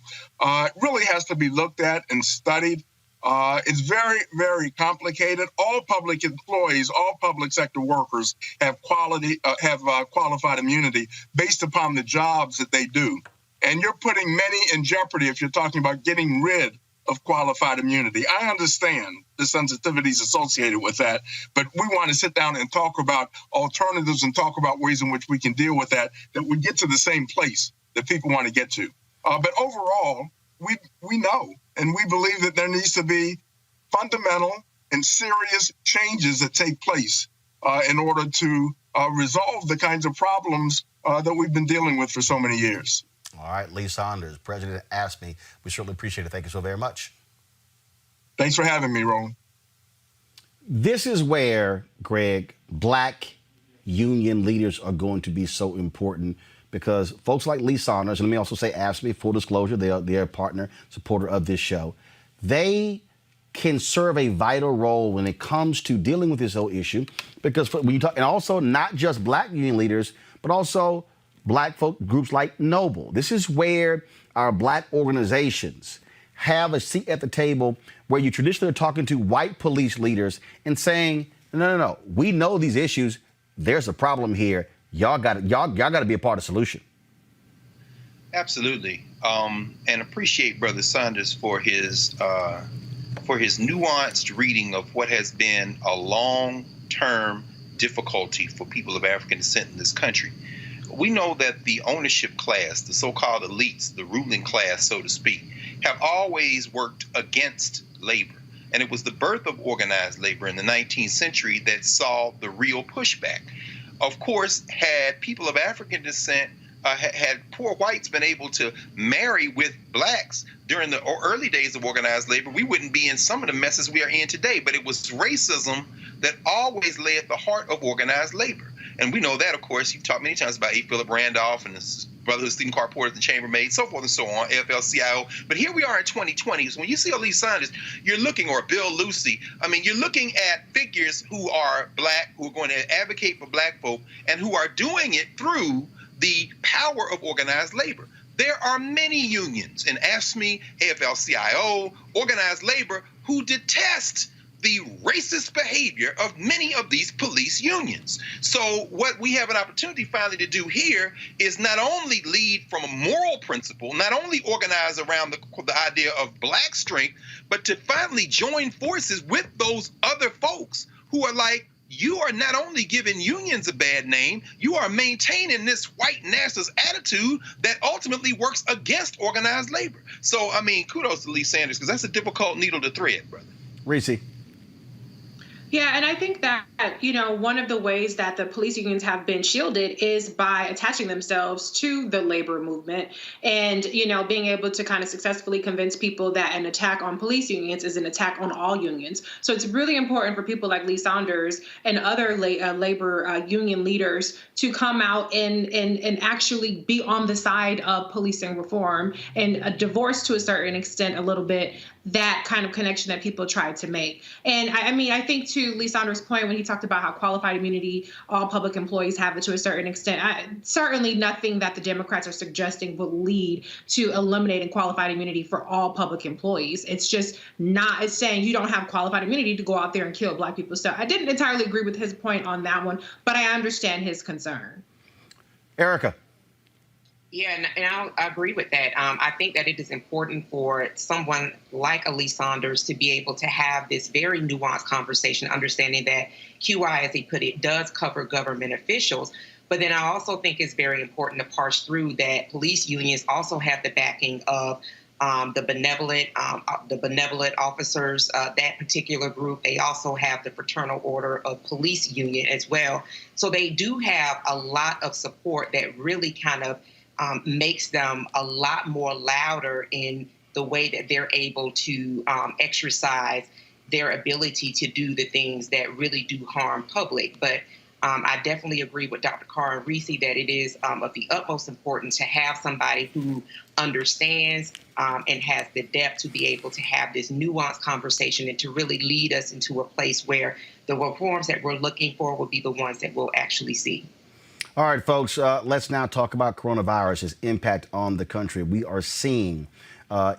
really has to be looked at and studied. It's very, very complicated. All public employees, all public sector workers have qualified immunity based upon the jobs that they do. And you're putting many in jeopardy if you're talking about getting rid of qualified immunity. I understand the sensitivities associated with that, but we want to sit down and talk about alternatives and talk about ways in which we can deal with that we get to the same place that people want to get to. But overall, we know and we believe that there needs to be fundamental and serious changes that take place in order to resolve the kinds of problems that we've been dealing with for so many years. All right, Lee Saunders, President of AFSCME. We certainly appreciate it. Thank you so very much. Thanks for having me, Roland. This is where, Greg, black union leaders are going to be so important because folks like Lee Saunders, and let me also say AFSCME, full disclosure, they're a partner, supporter of this show. They can serve a vital role when it comes to dealing with this whole issue because when you talk, and also not just black union leaders, but also black folk groups like Noble. This is where our black organizations have a seat at the table where you traditionally are talking to white police leaders and saying, no, we know these issues. There's a problem here. Y'all got to be a part of the solution. Absolutely. And appreciate Brother Saunders for his nuanced reading of what has been a long-term difficulty for people of African descent in this country. We know that the ownership class, the so-called elites, the ruling class, so to speak, have always worked against labor. And it was the birth of organized labor in the 19th century that saw the real pushback. Of course, had people of African descent, had poor whites been able to marry with blacks during the early days of organized labor, we wouldn't be in some of the messes we are in today. But it was racism that always lay at the heart of organized labor. And we know that, of course, you've talked many times about A. Philip Randolph and his Brotherhood Student Car Porters and Chambermaids, so forth and so on, AFL-CIO. But here we are in 2020. So when you see a Lee Saunders, you're looking, or Bill Lucy, you're looking at figures who are black, who are going to advocate for black folk, and who are doing it through the power of organized labor. There are many unions in AFSCME, AFL-CIO, organized labor, who detest the racist behavior of many of these police unions. So what we have an opportunity finally to do here is not only lead from a moral principle, not only organize around the idea of black strength, but to finally join forces with those other folks who are like, you are not only giving unions a bad name, you are maintaining this white nationalist attitude that ultimately works against organized labor. So, kudos to Lee Saunders, because that's a difficult needle to thread, brother. Reese. Yeah, and I think that, one of the ways that the police unions have been shielded is by attaching themselves to the labor movement and, being able to kind of successfully convince people that an attack on police unions is an attack on all unions. So it's really important for people like Lee Saunders and other labor union leaders to come out and actually be on the side of policing reform and divorce to a certain extent a little bit that kind of connection that people tried to make. And I think to Lee Saunders' point when he talked about how qualified immunity all public employees have it to a certain extent, certainly nothing that the Democrats are suggesting will lead to eliminating qualified immunity for all public employees. It's just not, it's saying you don't have qualified immunity to go out there and kill black people. So I didn't entirely agree with his point on that one, but I understand his concern. Erica. Yeah, and I agree with that. I think that it is important for someone like Lee Saunders to be able to have this very nuanced conversation, understanding that QI, as he put it, does cover government officials. But then I also think it's very important to parse through that police unions also have the backing of the benevolent officers, that particular group. They also have the Fraternal Order of Police Union as well. So they do have a lot of support that really kind of makes them a lot more louder in the way that they're able to exercise their ability to do the things that really do harm public. But I definitely agree with Dr. Carr and Reese that it is of the utmost importance to have somebody who understands and has the depth to be able to have this nuanced conversation and to really lead us into a place where the reforms that we're looking for will be the ones that we'll actually see. All right, folks, let's now talk about coronavirus's impact on the country. We are seeing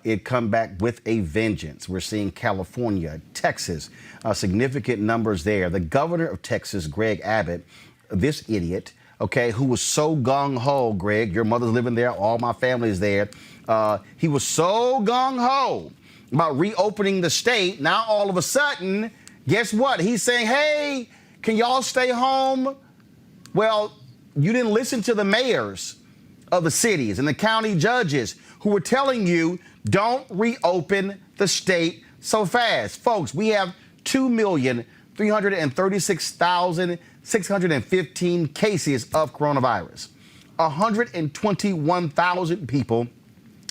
it come back with a vengeance. We're seeing California, Texas, significant numbers there. The governor of Texas, Greg Abbott, this idiot, okay, who was so gung-ho, Greg, your mother's living there, all my family is there. He was so gung-ho about reopening the state. Now, all of a sudden, guess what? He's saying, hey, can y'all stay home? Well, you didn't listen to the mayors of the cities and the county judges who were telling you don't reopen the state so fast. Folks, we have 2,336,615 cases of coronavirus. 121,000 people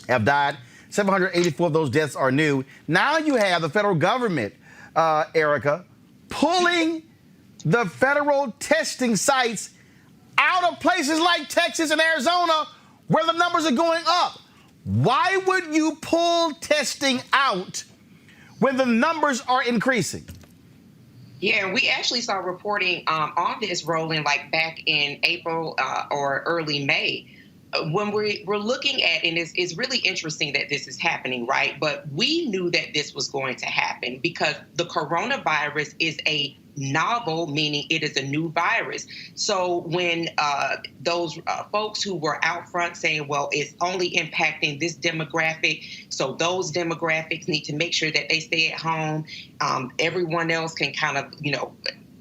have died. 784 of those deaths are new. Now you have the federal government, Erica, pulling the federal testing sites out of places like Texas and Arizona where the numbers are going up. Why would you pull testing out when the numbers are increasing? Yeah, we actually saw reporting on this, Roland, like back in April or early May. When we're looking at, and it's really interesting that this is happening, right? But we knew that this was going to happen because the coronavirus is a novel, meaning it is a new virus. So when those folks who were out front saying, well, it's only impacting this demographic, so those demographics need to make sure that they stay at home, everyone else can kind of,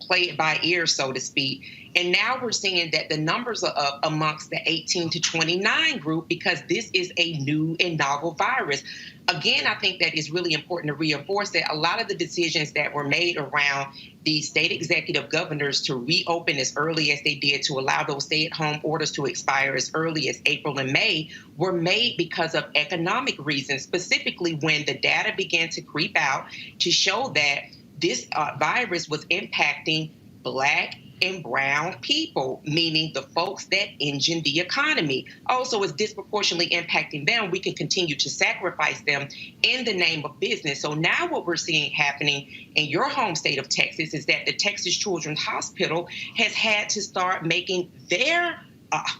play it by ear, so to speak. And now we're seeing that the numbers are up amongst the 18 to 29 group because this is a new and novel virus. Again, I think that it's really important to reinforce that a lot of the decisions that were made around the state executive governors to reopen as early as they did, to allow those stay-at-home orders to expire as early as April and May, were made because of economic reasons, specifically when the data began to creep out to show that this virus was impacting Black and brown people, meaning the folks that engine the economy. Also, is disproportionately impacting them. We can continue to sacrifice them in the name of business. So now what we're seeing happening in your home state of Texas is that the Texas Children's Hospital has had to start making their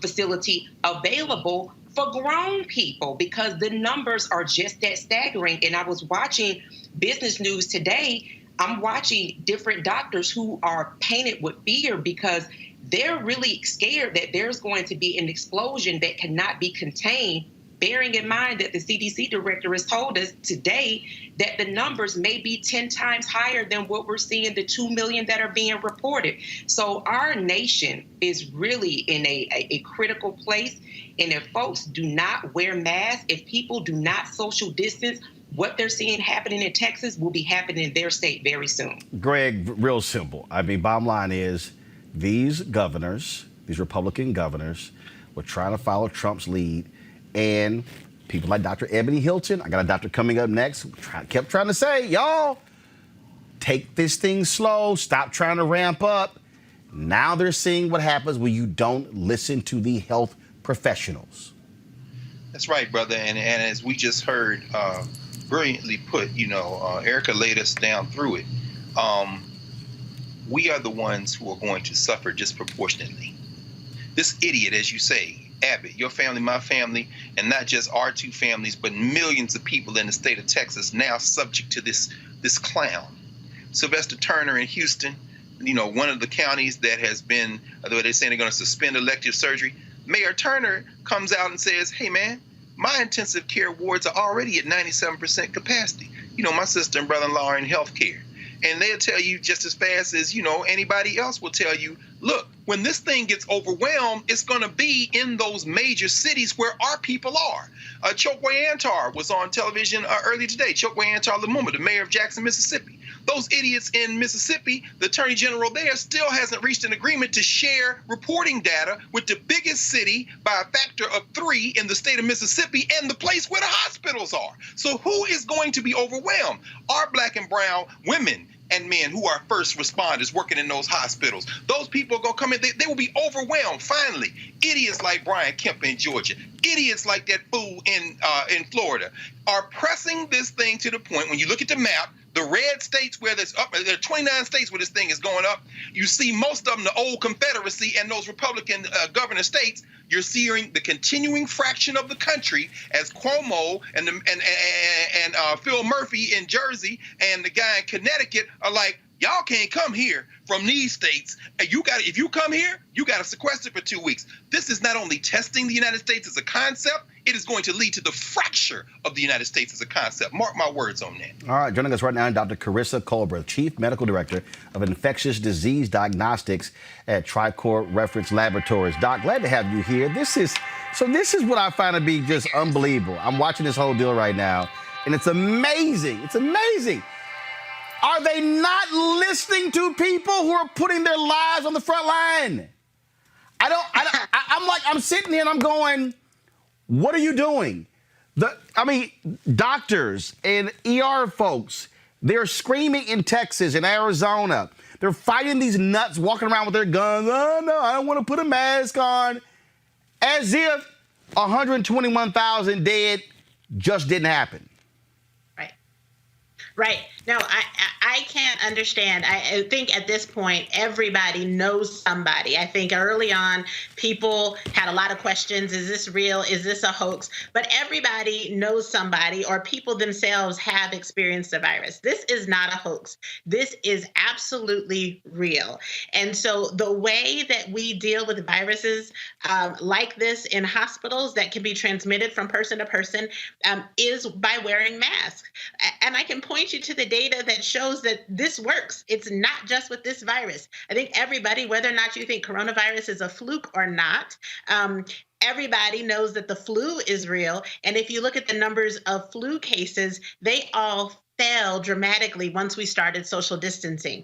facility available for grown people because the numbers are just that staggering. And I was watching Business News today. I'm watching different doctors who are painted with fear because they're really scared that there's going to be an explosion that cannot be contained, bearing in mind that the CDC director has told us today that the numbers may be 10 times higher than what we're seeing, the 2 million that are being reported. So our nation is really in a critical place. And if folks do not wear masks, if people do not social distance, what they're seeing happening in Texas will be happening in their state very soon. Greg, real simple. I mean, bottom line is these governors, these Republican governors, were trying to follow Trump's lead. And people like Dr. Ebony Hilton, I got a doctor coming up next, kept trying to say, y'all, take this thing slow, stop trying to ramp up. Now they're seeing what happens when you don't listen to the health professionals. That's right, brother. And as we just heard, brilliantly put, Erica laid us down through it. We are the ones who are going to suffer disproportionately. This idiot, as you say, Abbott, your family, my family, and not just our two families, but millions of people in the state of Texas now subject to this clown. Sylvester Turner in Houston, one of the counties that has been, they're saying they're going to suspend elective surgery. Mayor Turner comes out and says, hey, man, my intensive care wards are already at 97% capacity. My sister and brother-in-law are in health care. And they'll tell you just as fast as, anybody else will tell you, look, when this thing gets overwhelmed, it's going to be in those major cities where our people are. Chokwe Antar was on television earlier today. Chokwe Antar Lumumba, the mayor of Jackson, Mississippi. Those idiots in Mississippi, the attorney general there, still hasn't reached an agreement to share reporting data with the biggest city by a factor of 3 in the state of Mississippi and the place where the hospitals are. So who is going to be overwhelmed? Our Black and brown women, and men who are first responders working in those hospitals. Those people are going to come in. They will be overwhelmed, finally. Idiots like Brian Kemp in Georgia, idiots like that fool in Florida are pressing this thing to the point, when you look at the map, the red states where there's up, there are 29 states where this thing is going up. You see most of them, the old Confederacy and those Republican governor states. You're seeing the continuing fraction of the country as Cuomo and Phil Murphy in Jersey and the guy in Connecticut are like, y'all can't come here from these states. And if you come here, you got to sequester for 2 weeks. This is not only testing the United States as a concept, it is going to lead to the fracture of the United States as a concept. Mark my words on that. All right, joining us right now, Dr. Carissa Colbert, Chief Medical Director of Infectious Disease Diagnostics at Tricor Reference Laboratories. Doc, glad to have you here. This is what I find to be just unbelievable. I'm watching this whole deal right now, and it's amazing. It's amazing. Are they not listening to people who are putting their lives on the front line? I'm sitting here and I'm going, what are you doing? Doctors and ER folks, they're screaming in Texas and Arizona. They're fighting these nuts walking around with their guns. Oh, no, I don't want to put a mask on. As if 121,000 dead just didn't happen. Right. No, I can't understand. I think at this point, everybody knows somebody. I think early on, people had a lot of questions. Is this real? Is this a hoax? But everybody knows somebody, or people themselves have experienced the virus. This is not a hoax. This is absolutely real. And so the way that we deal with viruses like this in hospitals that can be transmitted from person to person is by wearing masks. And I can point you to the data that shows that this works. It's not just with this virus. I think everybody, whether or not you think coronavirus is a fluke or not, everybody knows that the flu is real. And if you look at the numbers of flu cases, they all fell dramatically once we started social distancing.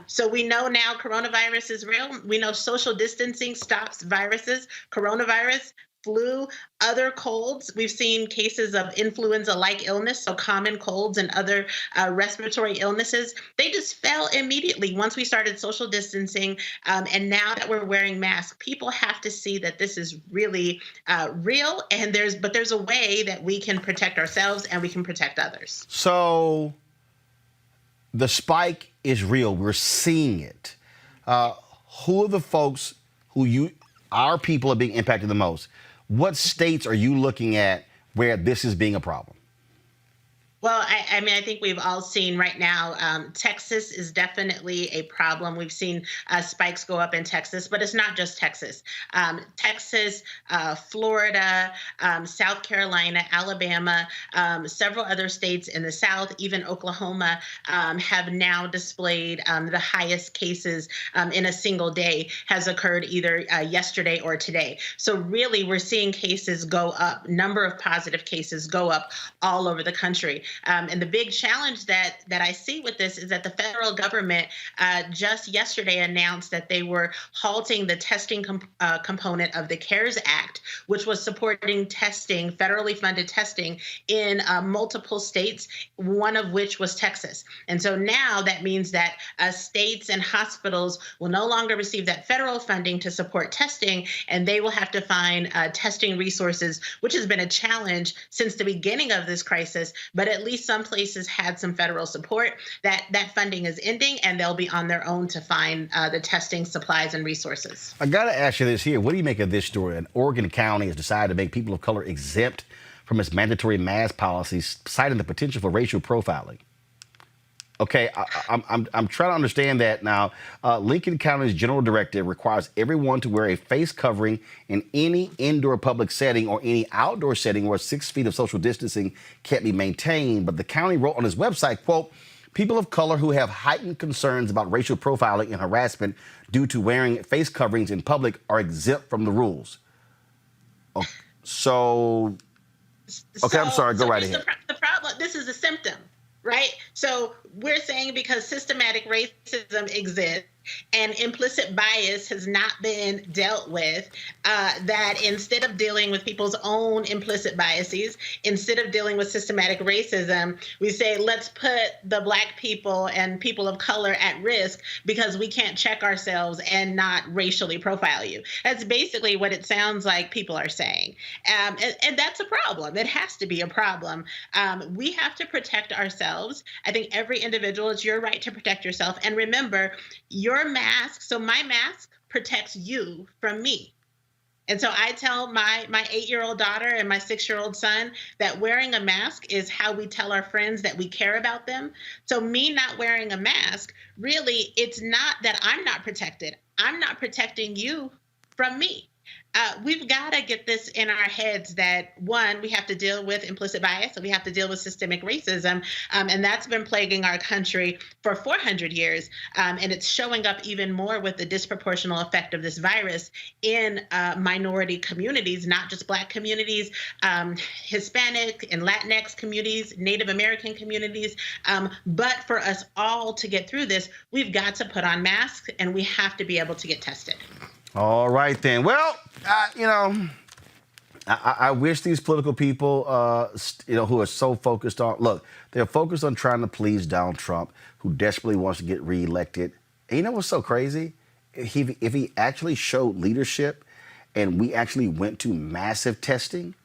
So we know now coronavirus is real. We know social distancing stops viruses. Coronavirus, flu, other colds. We've seen cases of influenza-like illness, so common colds and other respiratory illnesses. They just fell immediately once we started social distancing. And now that we're wearing masks, people have to see that this is really real. And there's a way that we can protect ourselves and we can protect others. So the spike is real. We're seeing it. Who are the folks our people are being impacted the most? What states are you looking at where this is being a problem? Well, I think we've all seen right now, Texas is definitely a problem. We've seen spikes go up in Texas, but it's not just Texas. Texas, Florida, South Carolina, Alabama, several other states in the South, even Oklahoma, have now displayed the highest cases in a single day has occurred either yesterday or today. So really, we're seeing cases go up, number of positive cases go up all over the country. And the big challenge that I see with this is that the federal government just yesterday announced that they were halting the testing component of the CARES Act, which was supporting testing, federally funded testing in multiple states, one of which was Texas. And so now that means that states and hospitals will no longer receive that federal funding to support testing, and they will have to find testing resources, which has been a challenge since the beginning of this crisis. But at least some places had some federal support. That funding is ending, and they'll be on their own to find the testing supplies and resources. I got to ask you this here. What do you make of this story? An Oregon County has decided to make people of color exempt from its mandatory mask policies, citing the potential for racial profiling. Okay, I'm trying to understand that now. Lincoln County's general directive requires everyone to wear a face covering in any indoor public setting or any outdoor setting where 6 feet of social distancing can't be maintained. But the county wrote on its website, quote, people of color who have heightened concerns about racial profiling and harassment due to wearing face coverings in public are exempt from the rules. Okay, I'm sorry, go right ahead. The problem, this is a symptom. Right? So we're saying because systematic racism exists, and implicit bias has not been dealt with, that instead of dealing with people's own implicit biases, instead of dealing with systematic racism, we say, let's put the Black people and people of color at risk because we can't check ourselves and not racially profile you. That's basically what it sounds like people are saying. And that's a problem. It has to be a problem. We have to protect ourselves. I think every individual, it's your right to protect yourself. And remember, your mask, so my mask protects you from me. And so I tell my 8-year-old daughter and my 6-year-old son that wearing a mask is how we tell our friends that we care about them. So me not wearing a mask, really, it's not that I'm not protected. I'm not protecting you from me. We've got to get this in our heads that, one, we have to deal with implicit bias and we have to deal with systemic racism. And that's been plaguing our country for 400 years. And it's showing up even more with the disproportional effect of this virus in minority communities, not just Black communities, Hispanic and Latinx communities, Native American communities. But for us all to get through this, we've got to put on masks and we have to be able to get tested. All right, then. Well, I wish these political people, who are so focused on, look, they're focused on trying to please Donald Trump, who desperately wants to get reelected. And you know what's so crazy? If he actually showed leadership and we actually went to massive testing,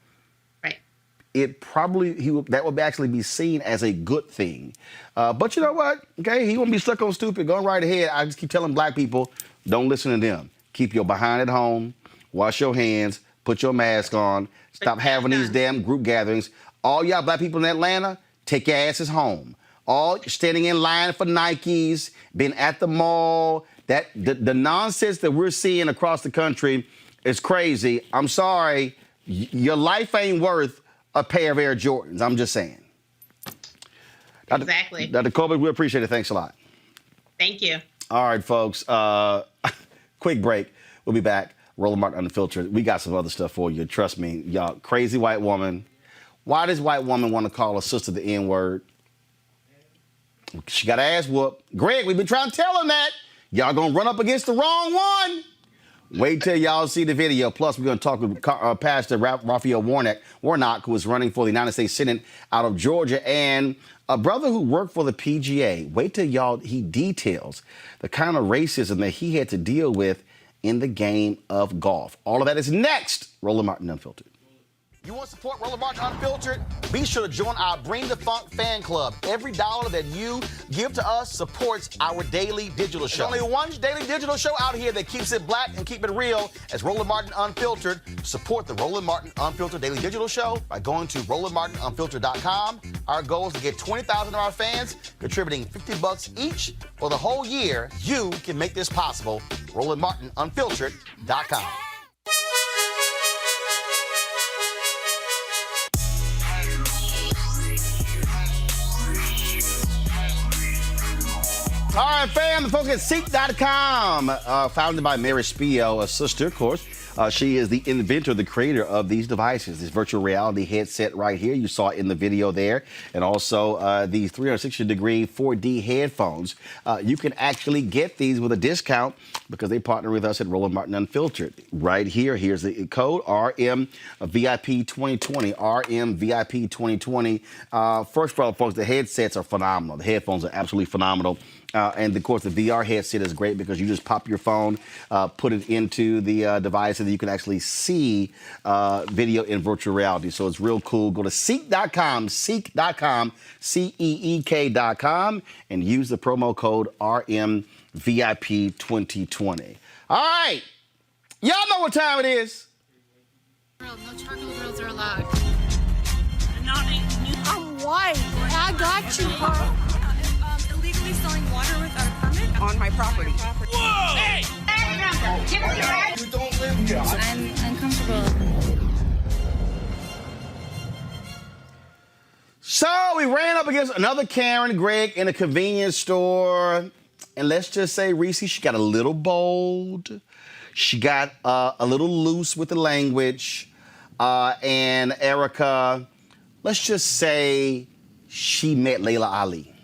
right, it probably, that would actually be seen as a good thing. But you know what? Okay, he won't be stuck on stupid. Go right ahead. I just keep telling Black people, don't listen to them. Keep your behind at home, wash your hands, put your mask on, stop having these damn group gatherings. All y'all Black people in Atlanta, take your asses home. All standing in line for Nikes, been at the mall, the nonsense that we're seeing across the country is crazy. I'm sorry, your life ain't worth a pair of Air Jordans. I'm just saying. Exactly. Dr. Colbert, we appreciate it. Thanks a lot. Thank you. All right, folks. Quick break. We'll be back. Roland Martin Unfiltered. We got some other stuff for you. Trust me, y'all. Crazy white woman. Why does white woman want to call her sister the N-word? She got her ass whooped. Greg, we've been trying to tell him that. Y'all gonna run up against the wrong one. Wait till y'all see the video. Plus, we're gonna talk with Pastor Raphael Warnock, who is running for the United States Senate out of Georgia, and a brother who worked for the PGA. Wait till he details the kind of racism that he had to deal with in the game of golf. All of that is next. Roland Martin Unfiltered. You want to support Roland Martin Unfiltered? Be sure to join our Bring the Funk fan club. Every dollar that you give to us supports our daily digital show. There's only one daily digital show out here that keeps it Black and keep it real as Roland Martin Unfiltered. Support the Roland Martin Unfiltered daily digital show by going to RolandMartinUnfiltered.com. Our goal is to get 20,000 of our fans contributing $50 each for the whole year. You can make this possible. RolandMartinUnfiltered.com. All right, fam, the folks at Ceek.com, founded by Mary Spio, a sister, of course. She is the inventor, the creator of these devices, this virtual reality headset right here. You saw it in the video there. And also the 360-degree 4D headphones. You can actually get these with a discount because they partner with us at Roland Martin Unfiltered. Right here, here's the code, RMVIP2020, RMVIP2020. First of all, folks, the headsets are phenomenal. The headphones are absolutely phenomenal. And, of course, the VR headset is great because you just pop your phone, put it into the device, and you can actually see video in virtual reality. So it's real cool. Go to Ceek.com, Ceek.com, CEEK.com, and use the promo code RMVIP2020. All right. Y'all know what time it is. No charcoal grills are allowed. I'm white. I got you, Carl. Illegally selling water without a permit on my property. Whoa! Hey! You don't live here. I'm uncomfortable. So we ran up against another Karen Greg in a convenience store. And let's just say, Reese, she got a little bold. She got a little loose with the language. And Erica, let's just say she met Layla Ali.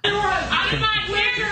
I'm not here to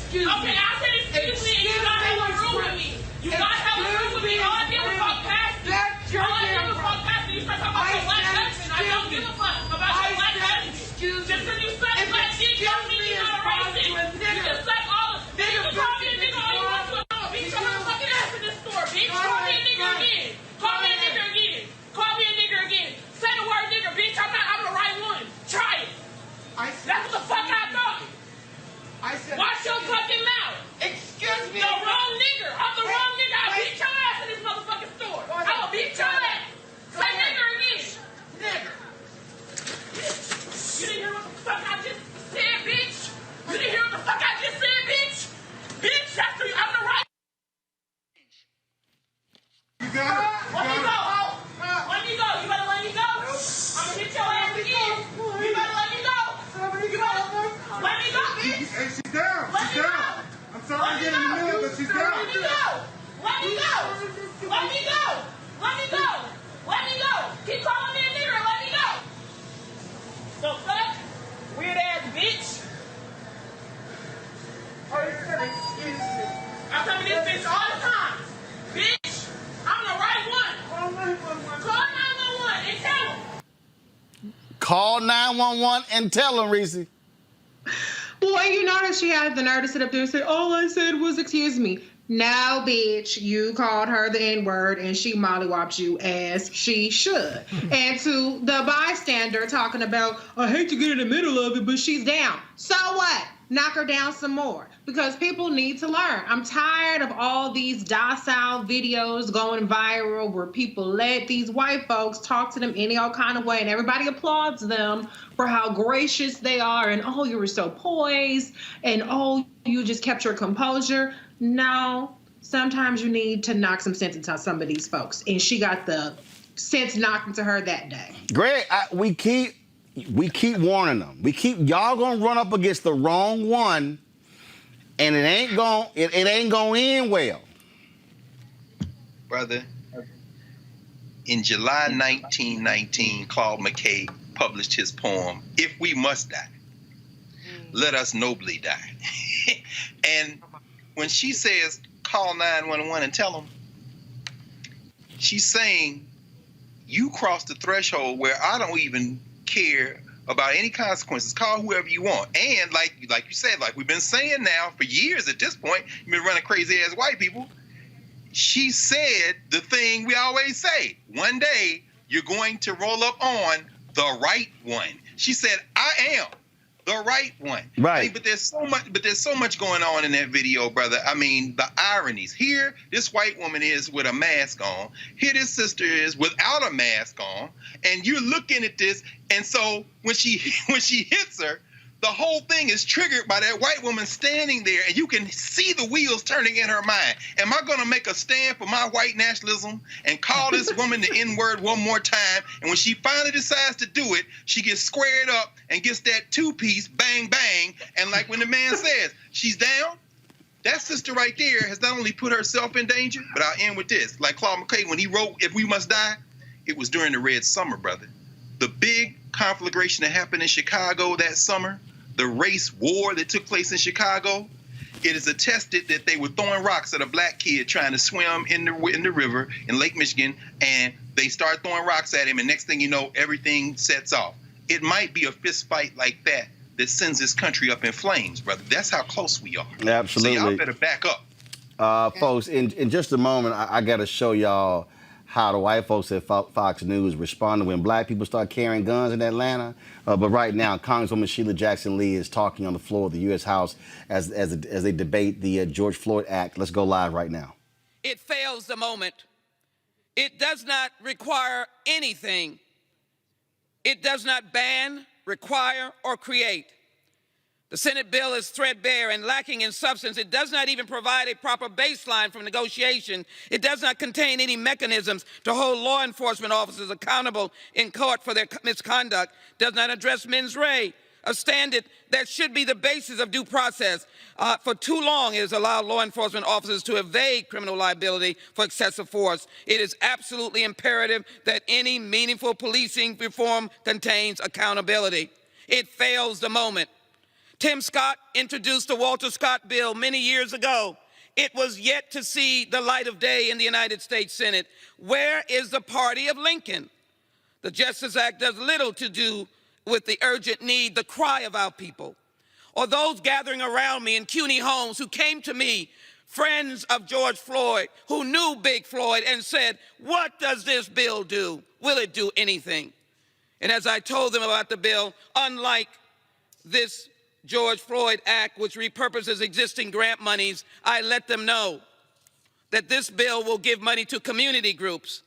Okay, I said excuse me, and you got hella room with me. You got hella room with me. All I give a fuck past you. All I give a fuck past you. You start talking about your black husband. I don't give a fuck about your black husband. Just because you suck black dick don't mean you're not a racist. You can suck all of it. You can call me a nigga all you want to. I'm gonna beat your motherfucking ass in this store, bitch. Call me a nigga again. Call me a nigga again. Call me a nigga again. Say the word nigga, bitch. I'm the right one. Try it. That's what the fuck I thought. Watch your fucking mouth. Excuse me. The wrong nigga. I'm the wrong nigga. I'll beat your ass in this motherfucking store. I will beat your ass. Say nigger again. Nigger. You didn't hear what the fuck I just said, bitch? You didn't hear what the fuck I just said, bitch? Bitch, that's who I'm the right. You got it. Let me go. Let me go. You better let me go. I'm gonna hit your ass again. You better let me go. You better let me go, bitch. Hey, she's down. Let me She's down. go. I'm sorry to get in the middle, but she's down. Let me go. Let me go. Let me go. Let me go. Let me go. Keep calling me a nigger and let me go. The fuck? Weird ass bitch. I come to this bitch all the time. Bitch, I'm the right one. Call 911 and tell them. Call 911 and tell them, Reese. Boy, you notice she had the nerve to sit up there and say, all I said was, excuse me. No, bitch, you called her the N-word and she mollywopped you as she should. And to the bystander talking about, I hate to get in the middle of it, but she's down. So what? Knock her down some more. Because people need to learn. I'm tired of all these docile videos going viral where people let these white folks talk to them any old kind of way and everybody applauds them for how gracious they are and, oh, you were so poised and, oh, you just kept your composure. No, sometimes you need to knock some sense into some of these folks. And she got the sense knocked into her that day. Greg, we keep warning them. Y'all gonna run up against the wrong one, and it ain't gonna end well. Brother, in July 1919, Claude McKay published his poem, If We Must Die, Let Us Nobly Die. And when she says, call 911 and tell them, she's saying, you crossed the threshold where I don't even care about any consequences. Call whoever you want. And like you said, like we've been saying now for years at this point, you've been running crazy ass white people. She said the thing we always say, one day you're going to roll up on the right one. She said, I am the right one. Right. I mean, but there's so much going on in that video, brother. I mean, the ironies. Here, this white woman is with a mask on. Here, this sister is without a mask on. And you're looking at this, and so when she hits her, the whole thing is triggered by that white woman standing there, and you can see the wheels turning in her mind. Am I going to make a stand for my white nationalism and call this woman the N-word one more time? And when she finally decides to do it, she gets squared up and gets that two-piece, bang, bang. And like when the man says, she's down, that sister right there has not only put herself in danger, but I'll end with this. Like Claude McKay, when he wrote If We Must Die, it was during the Red Summer, brother. The big conflagration that happened in Chicago that summer, the race war that took place in Chicago, it is attested that they were throwing rocks at a black kid trying to swim in the river in Lake Michigan, and they start throwing rocks at him, and next thing you know, everything sets off. It might be a fist fight like that that sends this country up in flames, brother. That's how close we are. Absolutely. So y'all better back up. Folks, in just a moment, I got to show y'all how the white folks at Fox News responded when black people start carrying guns in Atlanta. But right now, Congresswoman Sheila Jackson Lee is talking on the floor of the U.S. House as they debate the George Floyd Act. Let's go live right now. It fails the moment. It does not require anything. It does not ban, require, or create. The Senate bill is threadbare and lacking in substance. It does not even provide a proper baseline for negotiation. It does not contain any mechanisms to hold law enforcement officers accountable in court for their misconduct. Does not address mens rea, a standard that should be the basis of due process. For too long, it has allowed law enforcement officers to evade criminal liability for excessive force. It is absolutely imperative that any meaningful policing reform contains accountability. It fails the moment. Tim Scott introduced the Walter Scott bill many years ago. It was yet to see the light of day in the United States Senate. Where is the party of Lincoln? The Justice Act does little to do with the urgent need, the cry of our people, or those gathering around me in CUNY homes who came to me, friends of George Floyd, who knew Big Floyd, and said, what does this bill do? Will it do anything? And as I told them about the bill, unlike this George Floyd Act, which repurposes existing grant monies, I let them know that this bill will give money to community groups,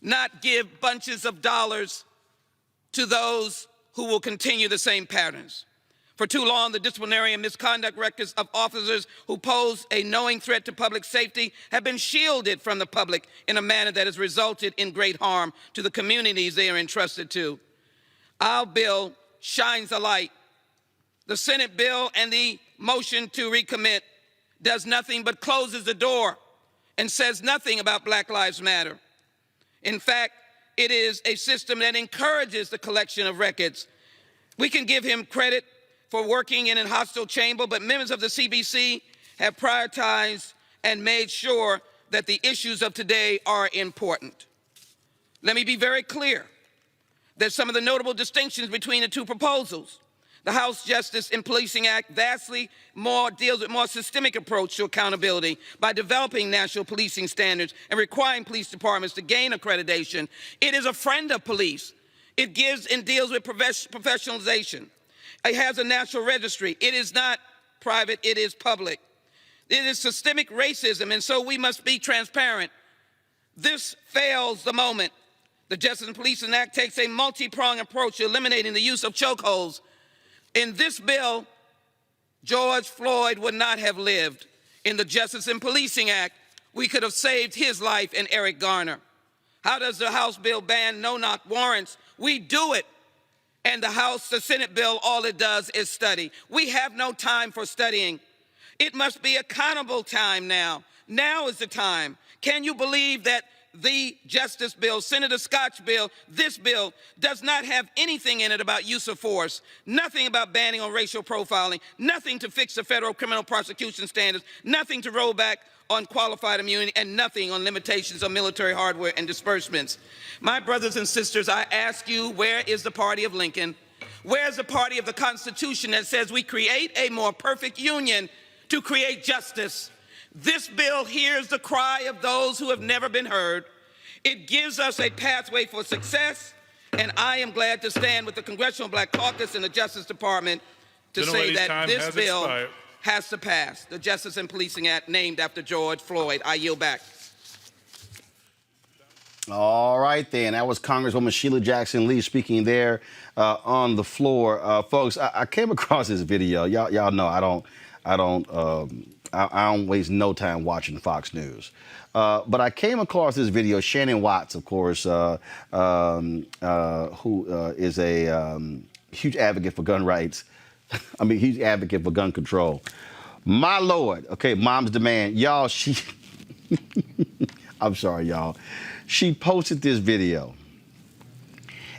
not give bunches of dollars to those who will continue the same patterns. For too long, the disciplinary and misconduct records of officers who pose a knowing threat to public safety have been shielded from the public in a manner that has resulted in great harm to the communities they are entrusted to. Our bill shines a light. The Senate bill and the motion to recommit does nothing but closes the door and says nothing about Black Lives Matter. In fact, it is a system that encourages the collection of records. We can give him credit for working in a hostile chamber, but members of the CBC have prioritized and made sure that the issues of today are important. Let me be very clear. There's some of the notable distinctions between the two proposals. The House Justice and Policing Act vastly more deals with more systemic approach to accountability by developing national policing standards and requiring police departments to gain accreditation. It is a friend of police. It gives and deals with professionalization. It has a national registry. It is not private, it is public. It is systemic racism, and so we must be transparent. This fails the moment. The Justice and Policing Act takes a multi-pronged approach to eliminating the use of chokeholds. In this bill, George Floyd would not have lived. In the Justice and Policing Act, we could have saved his life and Eric Garner. How does the House bill ban no-knock warrants? We do it. And the Senate bill, all it does is study. We have no time for studying. It must be accountable time now. Now is the time. Can you believe that the Justice bill, Senator Scott's bill, this bill does not have anything in it about use of force, nothing about banning on racial profiling, nothing to fix the federal criminal prosecution standards, nothing to roll back on qualified immunity, and nothing on limitations on military hardware and disbursements. My brothers and sisters, I ask you, where is the party of Lincoln? Where's the party of the Constitution that says we create a more perfect union to create justice? This bill hears the cry of those who have never been heard. It gives us a pathway for success, and I am glad to stand with the Congressional Black Caucus and the Justice Department to say that this bill has to pass. The Justice and Policing Act named after George Floyd. I yield back. All right, then. That was Congresswoman Sheila Jackson Lee speaking there on the floor. Folks, I came across this video. Y'all know I don't waste no time watching Fox News. But I came across this video. Shannon Watts, of course, who is a huge advocate for gun rights. I mean, huge advocate for gun control. My Lord. Okay, Mom's Demand. Y'all, I'm sorry, y'all. She posted this video.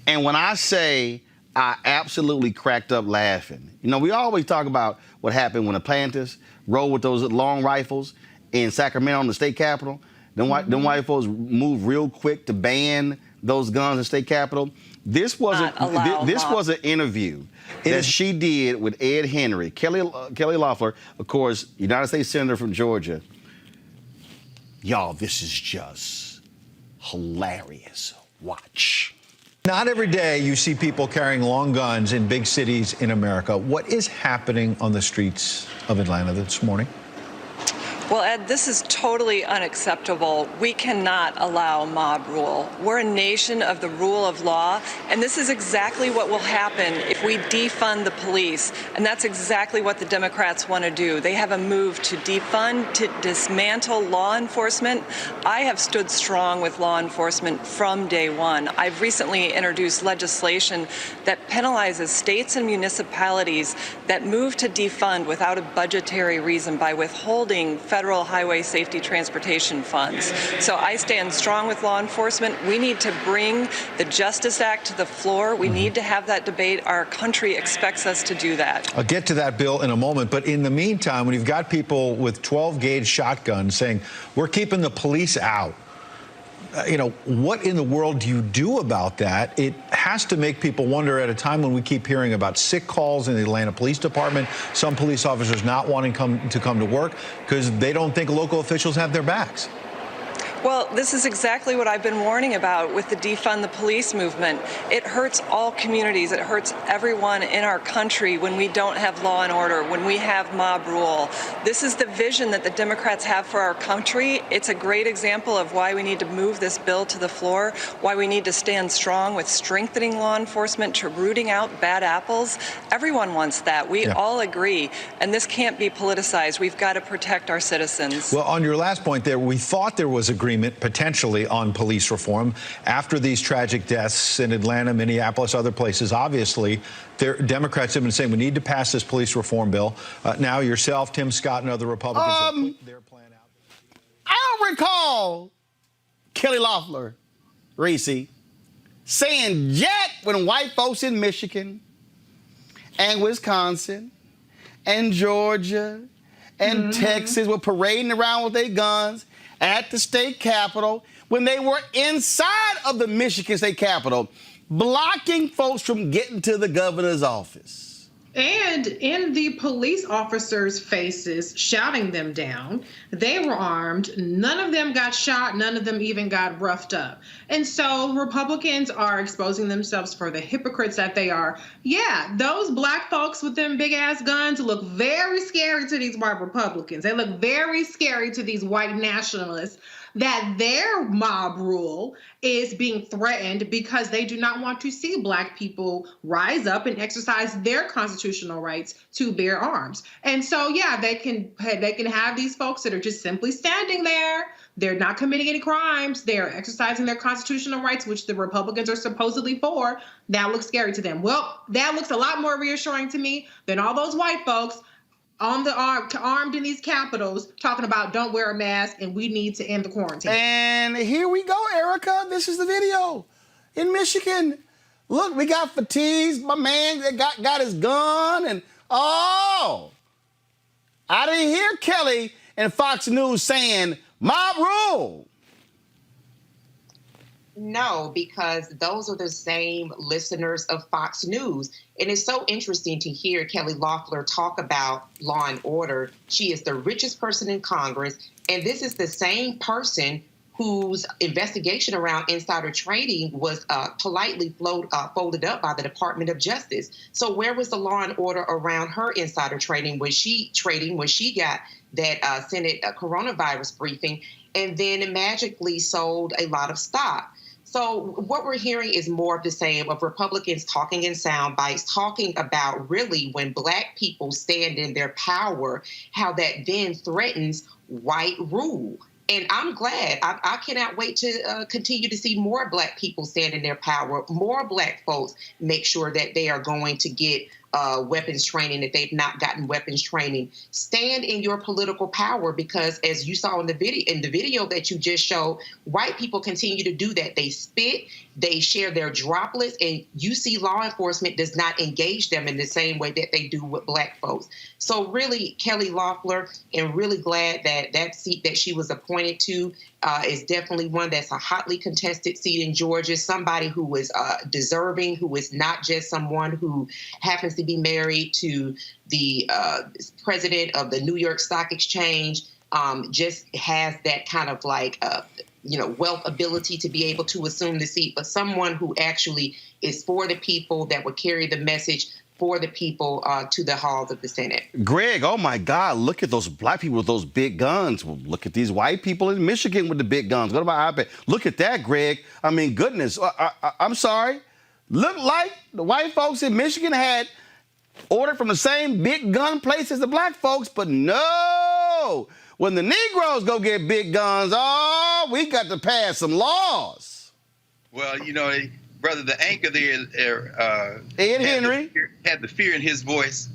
And when I say I absolutely cracked up laughing, you know, we always talk about what happened when the planters rode with those long rifles in Sacramento in the state capitol. Them white folks moved real quick to ban those guns in the state capitol. This was an interview that she did with Ed Henry, Kelly Loeffler, of course, United States Senator from Georgia. Y'all, this is just hilarious. Watch. Not every day you see people carrying long guns in big cities in America. What is happening on the streets of Atlanta this morning? Well, Ed, this is totally unacceptable. We cannot allow mob rule. We're a nation of the rule of law, and this is exactly what will happen if we defund the police. And that's exactly what the Democrats want to do. They have a move to defund, to dismantle law enforcement. I have stood strong with law enforcement from day one. I've recently introduced legislation that penalizes states and municipalities that move to defund without a budgetary reason by withholding federal federal highway safety transportation funds. So I stand strong with law enforcement. We need to bring the Justice Act to the floor. We need to have that debate. Our country expects us to do that. I'll get to that bill in a moment, but in the meantime, when you've got people with 12-gauge shotguns saying, we're keeping the police out, what in the world do you do about that? It has to make people wonder at a time when we keep hearing about sick calls in the Atlanta Police Department, some police officers not wanting to come to work because they don't think local officials have their backs. Well, this is exactly what I've been warning about with the defund the police movement. It hurts all communities. It hurts everyone in our country when we don't have law and order, when we have mob rule. This is the vision that the Democrats have for our country. It's a great example of why we need to move this bill to the floor, why we need to stand strong with strengthening law enforcement, to rooting out bad apples. Everyone wants that. We all agree. And this can't be politicized. We've got to protect our citizens. Well, on your last point there, we thought there was agreement potentially on police reform after these tragic deaths in Atlanta, Minneapolis, other places. Obviously, Democrats have been saying we need to pass this police reform bill. Now yourself, Tim Scott, and other Republicans have put their plan out. I don't recall Kelly Loeffler, Reese, saying yet when white folks in Michigan and Wisconsin and Georgia and Texas were parading around with their guns at the state capitol, when they were inside of the Michigan State Capitol, blocking folks from getting to the governor's office. And in the police officers' faces, shouting them down. They were armed. None of them got shot. None of them even got roughed up. And so Republicans are exposing themselves for the hypocrites that they are. Yeah, those black folks with them big-ass guns look very scary to these white Republicans. They look very scary to these white nationalists, that their mob rule is being threatened because they do not want to see black people rise up and exercise their constitutional rights to bear arms. And so, yeah, they can have these folks that are just simply standing there. They're not committing any crimes. They're exercising their constitutional rights, which the Republicans are supposedly for. That looks scary to them. Well, that looks a lot more reassuring to me than all those white folks on the armed in these capitals talking about don't wear a mask and we need to end the quarantine. And here we go, Erica. This is the video in Michigan. Look, we got fatigues. My man that got his gun and I didn't hear Kelly and Fox News saying mob rule. No, because those are the same listeners of Fox News. And it's so interesting to hear Kelly Loeffler talk about law and order. She is the richest person in Congress. And this is the same person whose investigation around insider trading was politely folded up by the Department of Justice. So where was the law and order around her insider trading when she got that Senate coronavirus briefing and then magically sold a lot of stock? So what we're hearing is more of the same of Republicans talking in sound bites, talking about really when black people stand in their power, how that then threatens white rule. And I'm glad. I cannot wait to continue to see more black people stand in their power, more black folks make sure that they are going to get weapons training if they've not gotten weapons training. Stand in your political power because, as you saw in the video that you just showed, white people continue to do that. They spit, they share their droplets, and you see law enforcement does not engage them in the same way that they do with black folks. So really, Kelly Loeffler, and really glad that seat that she was appointed to is definitely one that's a hotly contested seat in Georgia, somebody who is deserving, who is not just someone who happens to be married to the president of the New York Stock Exchange, just has that kind of like, wealth ability to be able to assume the seat, but someone who actually is for the people, that would carry the message for the people to the halls of the Senate. Greg, oh my God, look at those black people with those big guns. Well, look at these white people in Michigan with the big guns. What about iPad? Look at that, Greg. I mean, goodness. I'm sorry. Looked like the white folks in Michigan had ordered from the same big gun place as the black folks, but no. When the Negroes go get big guns, we got to pass some laws. Well, brother, the anchor there, Ed Henry, had the fear in his voice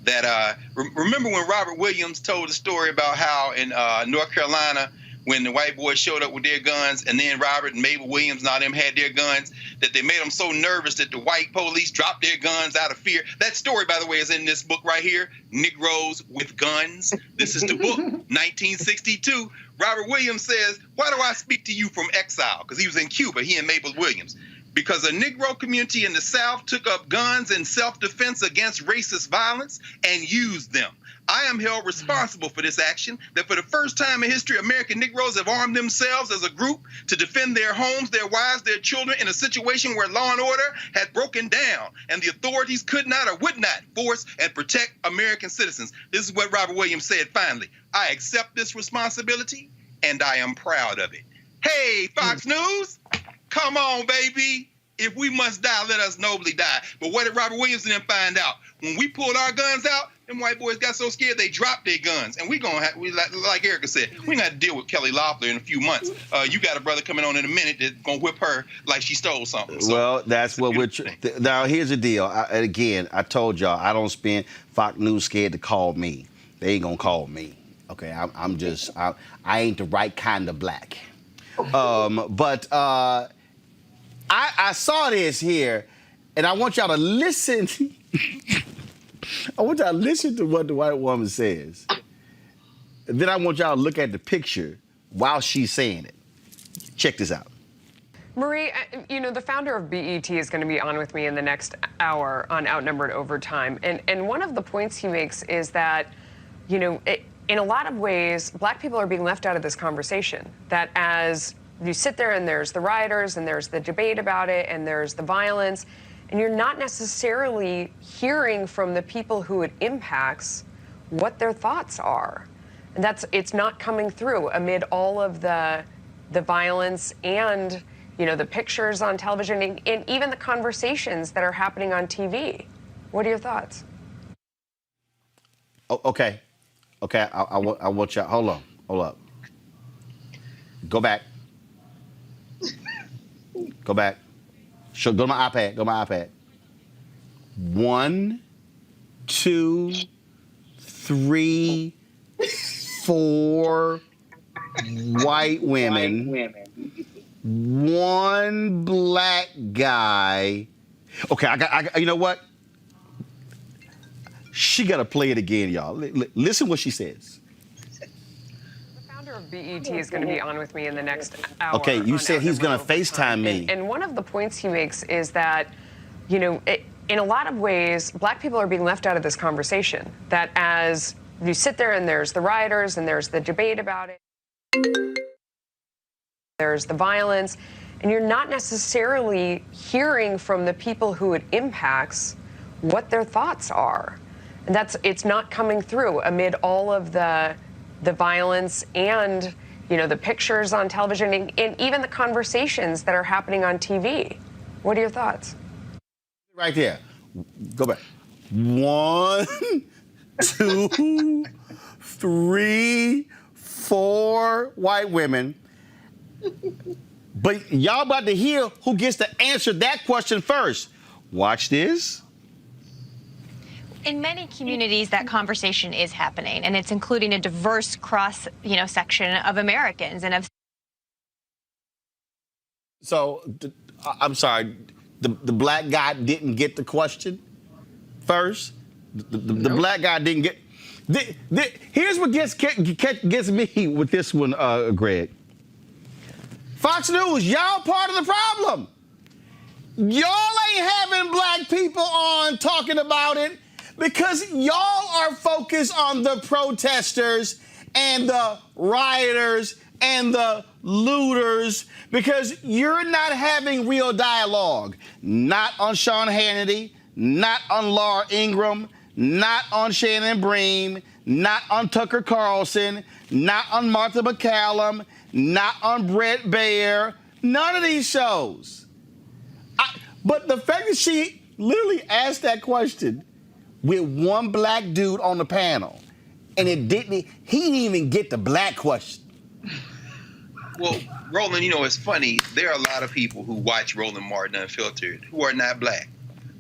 that remember when Robert Williams told the story about how in North Carolina, when the white boys showed up with their guns, and then Robert and Mabel Williams and all them had their guns, that they made them so nervous that the white police dropped their guns out of fear. That story, by the way, is in this book right here, Negroes with Guns. This is the book, 1962. Robert Williams says, "Why do I speak to you from exile?" Because he was in Cuba, he and Mabel Williams. Because a Negro community in the South took up guns in self-defense against racist violence and used them. I am held responsible for this action, that for the first time in history, American Negroes have armed themselves as a group to defend their homes, their wives, their children in a situation where law and order had broken down and the authorities could not or would not force and protect American citizens. This is what Robert Williams said finally. I accept this responsibility and I am proud of it. Hey, Fox News, come on, baby. If we must die, let us nobly die. But what did Robert Williams and them find out? When we pulled our guns out, them white boys got so scared they dropped their guns. And we like Erica said, we're going to have to deal with Kelly Loeffler in a few months. You got a brother coming on in a minute that's going to whip her like she stole something. So, well, that's what we're... Now, here's the deal. Again, I told y'all, I don't spend Fox News scared to call me. They ain't going to call me. Okay, I ain't the right kind of black. But I saw this here, and I want y'all to listen. I want y'all to listen to what the white woman says. And then I want y'all to look at the picture while she's saying it. Check this out. Marie, you know, the founder of BET is going to be on with me in the next hour on Outnumbered Overtime. And one of the points he makes is that, you know, in a lot of ways, black people are being left out of this conversation. That as you sit there and there's the rioters and there's the debate about it and there's the violence, and you're not necessarily hearing from the people who it impacts what their thoughts are. And it's not coming through amid all of the violence and, you know, the pictures on television and even the conversations that are happening on TV. What are your thoughts? Oh, okay. Okay, I want y'all, hold up. Go back. Go back. Go to my iPad. 1, 2, 3, 4 white women. 1 black guy. Okay, I you know what? She got to play it again, y'all. Listen what she says. The founder of BET is going to be on with me in the next hour. Okay, you said he's going to FaceTime me. And one of the points he makes is that, you know, in a lot of ways, black people are being left out of this conversation. That as you sit there and there's the rioters and there's the debate about it, there's the violence, and you're not necessarily hearing from the people who it impacts what their thoughts are. And it's not coming through amid all of the violence and, you know, the pictures on television and even the conversations that are happening on TV. What are your thoughts? Right there. Go back. 1, 2, 3, 4 white women. But y'all about to hear who gets to answer that question first. Watch this. In many communities, that conversation is happening, and it's including a diverse cross, section of Americans and of. So, I'm sorry, the black guy didn't get the question first. The black guy didn't get. Here's what gets me with this one, Greg. Fox News, y'all part of the problem. Y'all ain't having black people on talking about it because y'all are focused on the protesters and the rioters and the looters because you're not having real dialogue. Not on Sean Hannity, not on Laura Ingraham, not on Shannon Bream, not on Tucker Carlson, not on Martha McCallum, not on Brett Baier, none of these shows. But the fact that she literally asked that question with one black dude on the panel, and he didn't even get the black question. Well, Roland, it's funny. There are a lot of people who watch Roland Martin Unfiltered who are not black.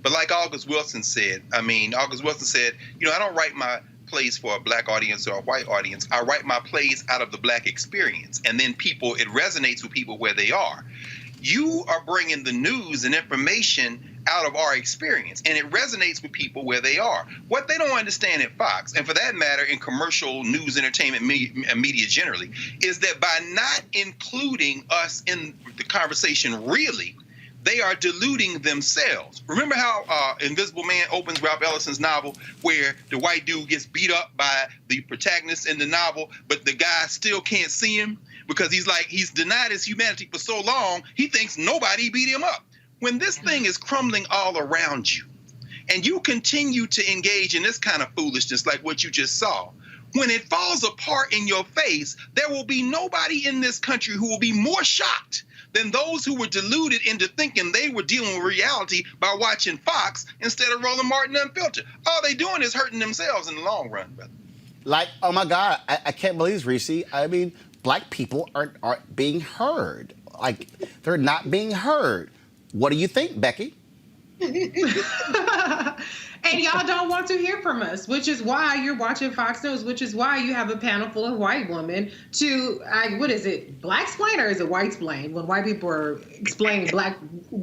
But like August Wilson said, I don't write my plays for a black audience or a white audience. I write my plays out of the black experience, and then it resonates with people where they are. You are bringing the news and information out of our experience, and it resonates with people where they are. What they don't understand at Fox, and for that matter in commercial news, entertainment, media generally, is that by not including us in the conversation really, they are deluding themselves. Remember how Invisible Man opens Ralph Ellison's novel, where the white dude gets beat up by the protagonist in the novel, but the guy still can't see him because he's denied his humanity for so long, he thinks nobody beat him up. When this thing is crumbling all around you, and you continue to engage in this kind of foolishness like what you just saw, when it falls apart in your face, there will be nobody in this country who will be more shocked than those who were deluded into thinking they were dealing with reality by watching Fox instead of Roland Martin Unfiltered. All they doing is hurting themselves in the long run, brother. Like, oh my God, I can't believe this, Reese. I mean, black people aren't being heard. Like, they're not being heard. What do you think, Becky? And y'all don't want to hear from us, which is why you're watching Fox News, which is why you have a panel full of white women to, what is it, black-splain or is it white-splain? When white people are explaining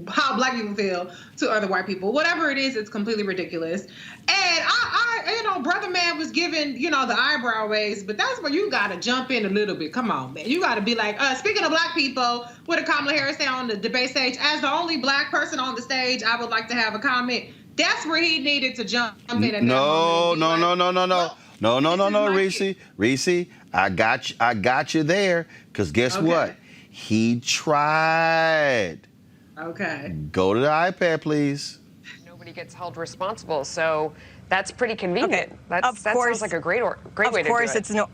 how black people feel to other white people. Whatever it is, it's completely ridiculous. And Brother Man was giving, the eyebrow raise, but that's where you got to jump in a little bit. Come on, man. You got to be like, speaking of black people, what did Kamala Harris say on the debate stage? As the only black person on the stage, I would like to have a comment. That's where he needed to jump in. And No, Reese, I got you there. Because guess what? He tried. Okay. Go to the iPad, please. Nobody gets held responsible, so that's pretty convenient. Okay. That sounds like a great way to do it.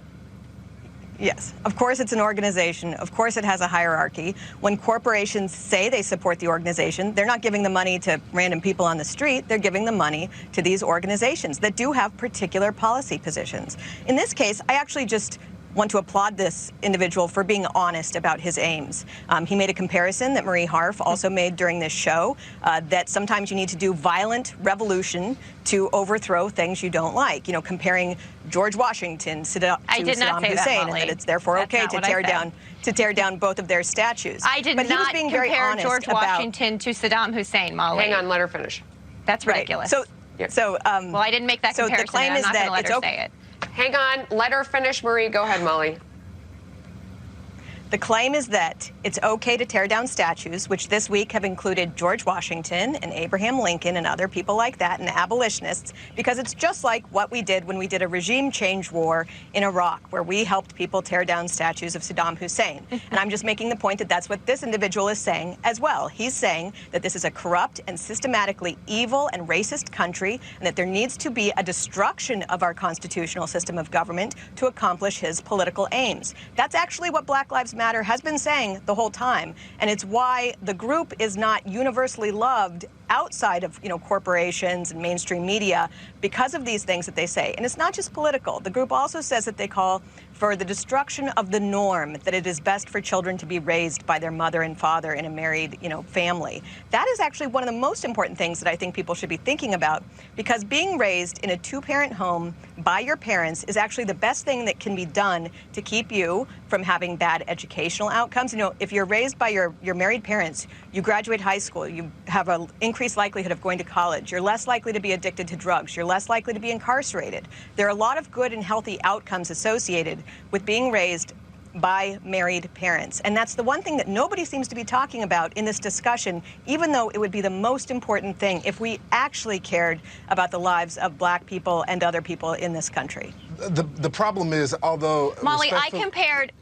Yes, of course it's an organization. Of course it has a hierarchy. When corporations say they support the organization, they're not giving the money to random people on the street. They're giving the money to these organizations that do have particular policy positions. In this case, I actually just want to applaud this individual for being honest about his aims. He made a comparison that Marie Harf also made during this show, that sometimes you need to do violent revolution to overthrow things you don't like. Comparing George Washington to Saddam Hussein, and that it's therefore okay to tear down both of their statues. I did not compare George Washington to Saddam Hussein, Molly. Hang on, let her finish. That's ridiculous. Well, I didn't make that comparison. The claim and I'm is not going to let her okay. say it. Hang on, let her finish, Marie. Go ahead, Molly. The claim is that it's okay to tear down statues, which this week have included George Washington and Abraham Lincoln and other people like that, and abolitionists, because it's just like what we did when we did a regime change war in Iraq, where we helped people tear down statues of Saddam Hussein. And I'm just making the point that that's what this individual is saying as well. He's saying that this is a corrupt and systematically evil and racist country, and that there needs to be a destruction of our constitutional system of government to accomplish his political aims. That's actually what Black Lives Matter has been saying the whole time, and it's why the group is not universally loved outside of corporations and mainstream media because of these things that they say. And it's not just political. The group also says that they call for the destruction of the norm, that it is best for children to be raised by their mother and father in a married, family. That is actually one of the most important things that I think people should be thinking about, because being raised in a two-parent home by your parents is actually the best thing that can be done to keep you from having bad educational outcomes. If you're raised by your married parents, you graduate high school, you have an increased likelihood of going to college, you're less likely to be addicted to drugs, you're less likely to be incarcerated. There are a lot of good and healthy outcomes associated with being raised by married parents. And that's the one thing that nobody seems to be talking about in this discussion, even though it would be the most important thing if we actually cared about the lives of black people and other people in this country. The problem is, although Molly, I compared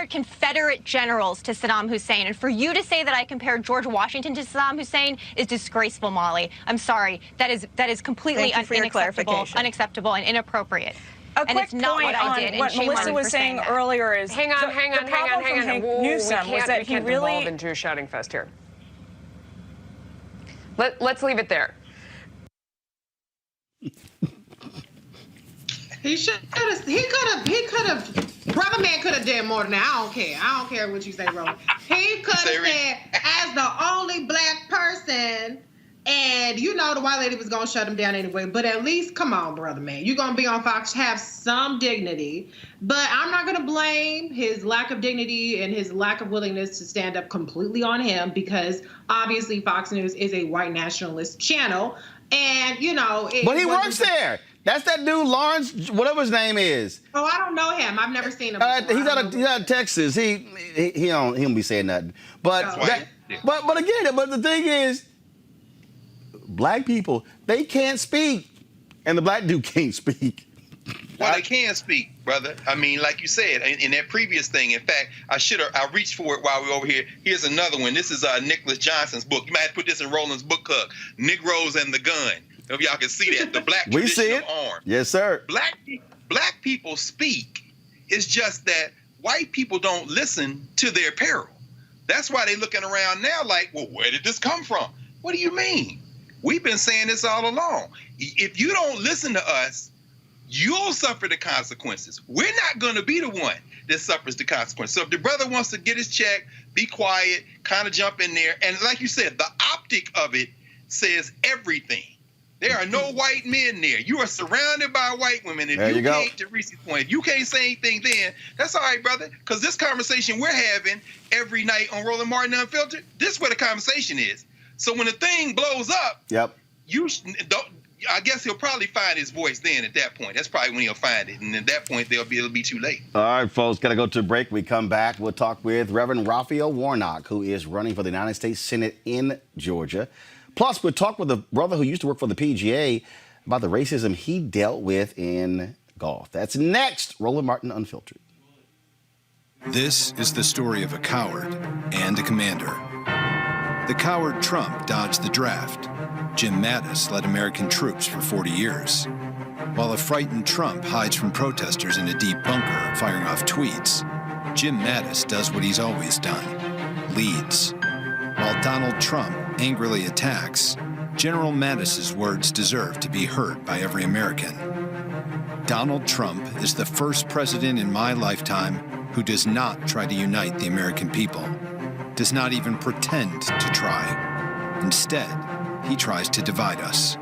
Confederate generals to Saddam Hussein, and for you to say that I compared George Washington to Saddam Hussein is disgraceful, Molly. I'm sorry. That is completely unacceptable and inappropriate. And it's not what I did. What Melissa was saying earlier is hang on. Newsom was that he really devolve into a shouting fest here. Let's leave it there. He could have. Brother Man could have done more than that. I don't care what you say, Roland. He could have said, as the only black person And you know the white lady was going to shut him down anyway. But at least, come on, brother, man. You're going to be on Fox, have some dignity. But I'm not going to blame his lack of dignity and his lack of willingness to stand up completely on him, because obviously Fox News is a white nationalist channel. And, you know. But he works there. That's that dude, Lawrence, whatever his name is. Oh, I don't know him. I've never seen him. He's out of Texas. He don't be saying nothing. But but again, but the thing is, black people, they can't speak, and the black dude can't speak. Well, they can speak, brother. I mean, like you said, in that previous thing. In fact, I reached for it while we were over here. Here's another one. This is Nicholas Johnson's book. You might have to put this in Roland's book club. Negroes and the Gun. If y'all can see that, the black tradition of arms. Yes, sir. Black people speak. It's just that white people don't listen to their peril. That's why they're looking around now like, well, where did this come from? What do you mean? We've been saying this all along. If you don't listen to us, you'll suffer the consequences. We're not going to be the one that suffers the consequences. So if the brother wants to get his check, be quiet, kind of jump in there. And like you said, the optic of it says everything. There are no white men there. You are surrounded by white women. If you can't, to Reese's point, if you can't say anything then, that's all right, brother. Because this conversation we're having every night on Roland Martin Unfiltered, this is where the conversation is. So when the thing blows up, I guess he'll probably find his voice then at that point. That's probably when he'll find it. And at that point, it'll be too late. All right, folks, got to go to a break. We come back. We'll talk with Reverend Raphael Warnock, who is running for the United States Senate in Georgia. Plus, we'll talk with a brother who used to work for the PGA about the racism he dealt with in golf. That's next. Roland Martin Unfiltered. This is the story of a coward and a commander. The coward Trump dodged the draft. Jim Mattis led American troops for 40 years. While a frightened Trump hides from protesters in a deep bunker firing off tweets, Jim Mattis does what he's always done, leads. While Donald Trump angrily attacks, General Mattis's words deserve to be heard by every American. Donald Trump is the first president in my lifetime who does not try to unite the American people, does not even pretend to try. Instead, he tries to divide us.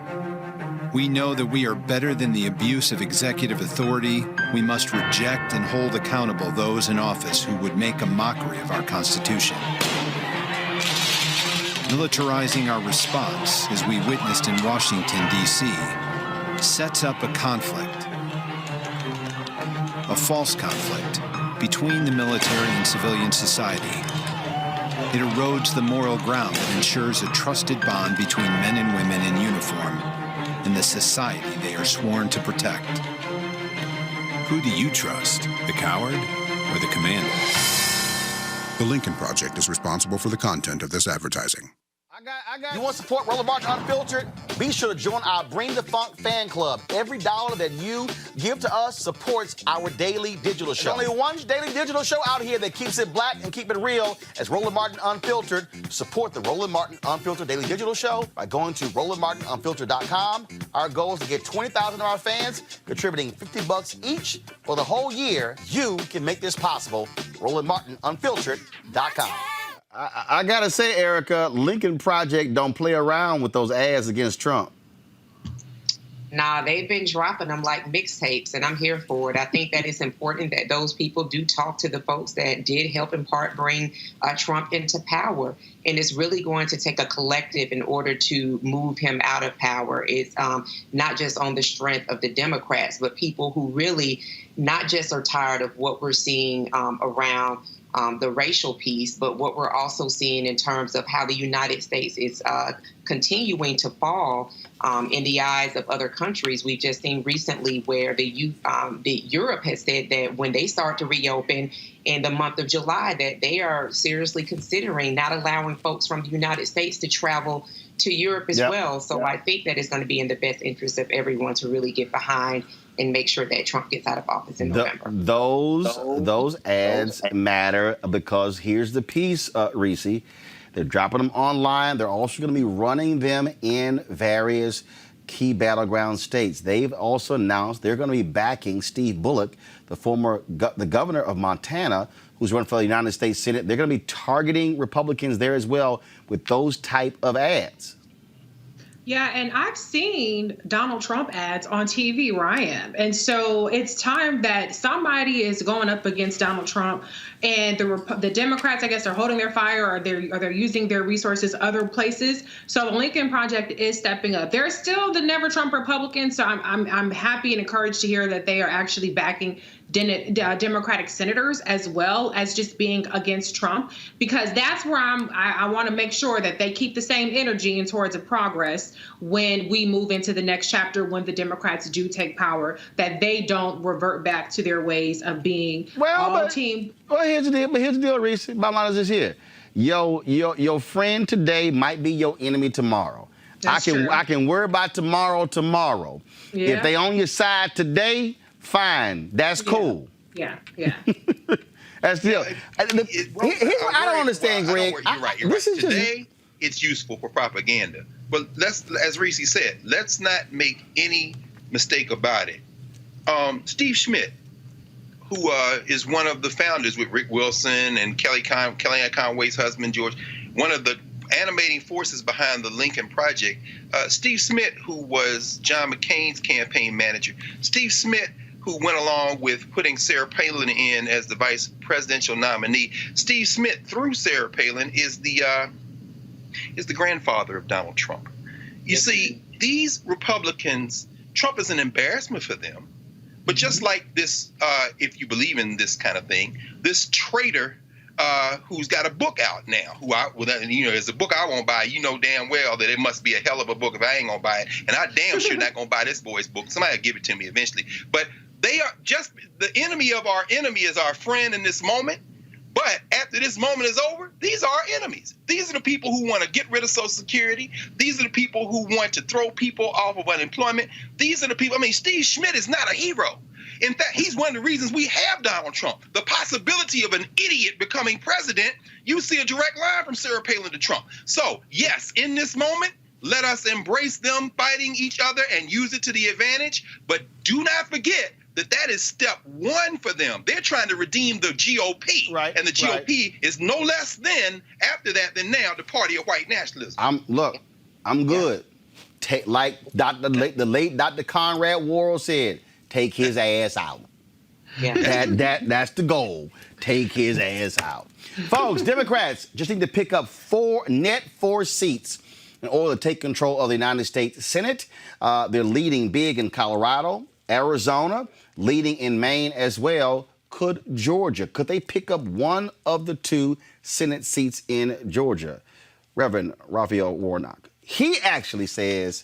We know that we are better than the abuse of executive authority. We must reject and hold accountable those in office who would make a mockery of our Constitution. Militarizing our response, as we witnessed in Washington, D.C., sets up a conflict, a false conflict, between the military and civilian society. It erodes the moral ground that ensures a trusted bond between men and women in uniform and the society they are sworn to protect. Who do you trust, the coward or the commander? The Lincoln Project is responsible for the content of this advertising. You want to support Roland Martin Unfiltered? Be sure to join our Bring the Funk fan club. Every dollar that you give to us supports our daily digital show. There's only one daily digital show out here that keeps it black and keep it real as Roland Martin Unfiltered. Support the Roland Martin Unfiltered daily digital show by going to RolandMartinUnfiltered.com. Our goal is to get 20,000 of our fans contributing $50 each for the whole year. You can make this possible. RolandMartinUnfiltered.com. I gotta say, Erica, Lincoln Project don't play around with those ads against Trump. Nah, they've been dropping them like mixtapes, and I'm here for it. I think that it's important that those people do talk to the folks that did help in part bring Trump into power. And it's really going to take a collective in order to move him out of power. It's not just on the strength of the Democrats, but people who really not just are tired of what we're seeing around the racial piece, but what we're also seeing in terms of how the United States is continuing to fall in the eyes of other countries. We've just seen recently where Europe has said that when they start to reopen in the month of July, that they are seriously considering not allowing folks from the United States to travel to Europe as well. So I think that it's going to be in the best interest of everyone to really get behind and make sure that Trump gets out of office in November. Those ads matter because here's the piece, Reese. They're dropping them online. They're also going to be running them in various key battleground states. They've also announced they're going to be backing Steve Bullock, the governor of Montana, who's running for the United States Senate. They're going to be targeting Republicans there as well with those type of ads. Yeah, and I've seen Donald Trump ads on TV where I am. And so it's time that somebody is going up against Donald Trump, and the Democrats, I guess, are holding their fire, or they're using their resources other places. So the Lincoln Project is stepping up. They're still the Never Trump Republicans, so I'm happy and encouraged to hear that they are actually backing Democratic senators as well as just being against Trump, because that's where I want to make sure that they keep the same energy and towards a progress when we move into the next chapter, when the Democrats do take power, that they don't revert back to their ways of being team. Well, here's the deal, Reese. Bottom line is this here. Your friend today might be your enemy tomorrow. That's true. I can worry about tomorrow. Yeah. If they on your side today, fine. That's cool. Yeah. That's the deal. Here's what I don't understand, Greg. You're right. Today, it's useful for propaganda. But as Reese said, let's not make any mistake about it. Steve Schmidt, who is one of the founders with Rick Wilson and Kellyanne Conway's husband, George, one of the animating forces behind the Lincoln Project. Steve Schmidt, who was John McCain's campaign manager. Steve Schmidt, who went along with putting Sarah Palin in as the vice presidential nominee. Steve Schmidt, through Sarah Palin, is the grandfather of Donald Trump. You see, these Republicans, Trump is an embarrassment for them. But just like this, if you believe in this kind of thing, this traitor who's got a book out now, is a book I won't buy. You know damn well that it must be a hell of a book if I ain't gonna buy it. And I damn sure not gonna buy this boy's book. Somebody will give it to me eventually. But they are just the enemy of our enemy is our friend in this moment. But after this moment is over, these are our enemies. These are the people who want to get rid of Social Security. These are the people who want to throw people off of unemployment. These are the people. I mean, Steve Schmidt is not a hero. In fact, he's one of the reasons we have Donald Trump. The possibility of an idiot becoming president, you see a direct line from Sarah Palin to Trump. So, yes, in this moment, let us embrace them fighting each other and use it to the advantage. But do not forget that is step one for them. They're trying to redeem the GOP. Right. And the GOP is no less than, after that, than now, the party of white nationalism. I'm good. Like the late Dr. Conrad Worrell said, take his ass out. Yeah. That's the goal. Take his ass out. Folks, Democrats just need to pick up 4 seats in order to take control of the United States Senate. They're leading big in Colorado, Arizona, leading in Maine as well. Could they pick up one of the 2 Senate seats in Georgia? Reverend Raphael Warnock. He actually says,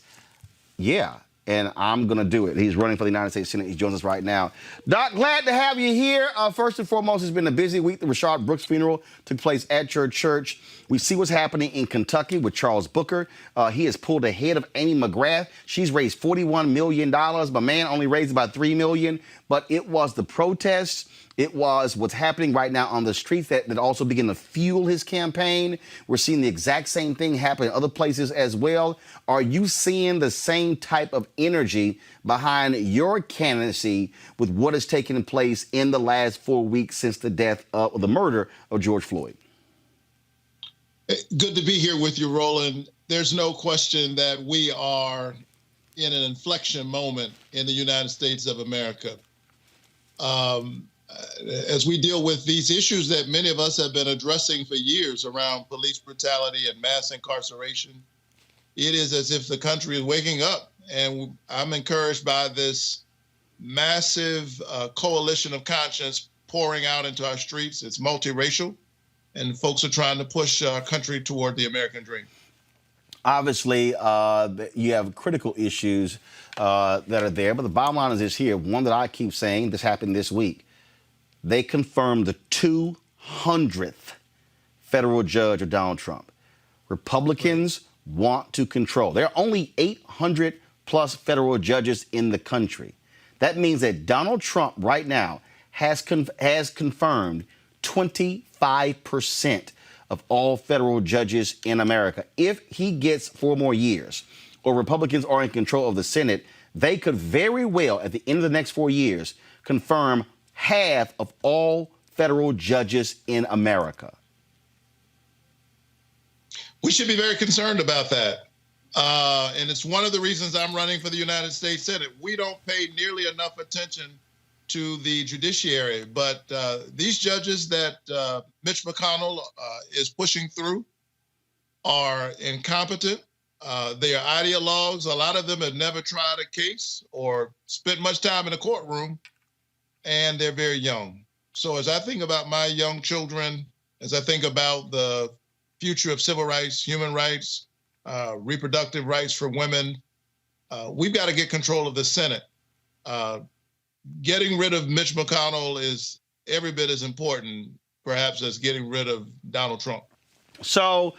yeah, and I'm going to do it. He's running for the United States Senate. He joins us right now. Doc, glad to have you here. First and foremost, it's been a busy week. The Rayshard Brooks funeral took place at your church. We see what's happening in Kentucky with Charles Booker. He has pulled ahead of Amy McGrath. She's raised $41 million. My man only raised about $3 million. But it was the protests. It was what's happening right now on the streets that also begin to fuel his campaign. We're seeing the exact same thing happen in other places as well. Are you seeing the same type of energy behind your candidacy with what has taken place in the last 4 weeks since the death of the murder of George Floyd? Good to be here with you, Roland. There's no question that we are in an inflection moment in the United States of America. As we deal with these issues that many of us have been addressing for years around police brutality and mass incarceration, it is as if the country is waking up. And I'm encouraged by this massive coalition of conscience pouring out into our streets. It's multiracial, and folks are trying to push our country toward the American dream. Obviously, you have critical issues that are there, but the bottom line is this here. One that I keep saying, this happened this week. They confirmed the 200th federal judge of Donald Trump. Republicans want to control. There are only 800 plus federal judges in the country. That means that Donald Trump right now has confirmed 25% of all federal judges in America. If he gets 4 more years, or Republicans are in control of the Senate, they could very well, at the end of the next 4 years, confirm half of all federal judges in America. We should be very concerned about that. And it's one of the reasons I'm running for the United States Senate. We don't pay nearly enough attention to the judiciary, but these judges that Mitch McConnell is pushing through are incompetent. They are ideologues. A lot of them have never tried a case or spent much time in a courtroom, and they're very young. So as I think about my young children, as I think about the future of civil rights, human rights, reproductive rights for women, we've got to get control of the Senate. Getting rid of Mitch McConnell is every bit as important, perhaps, as getting rid of Donald Trump. So,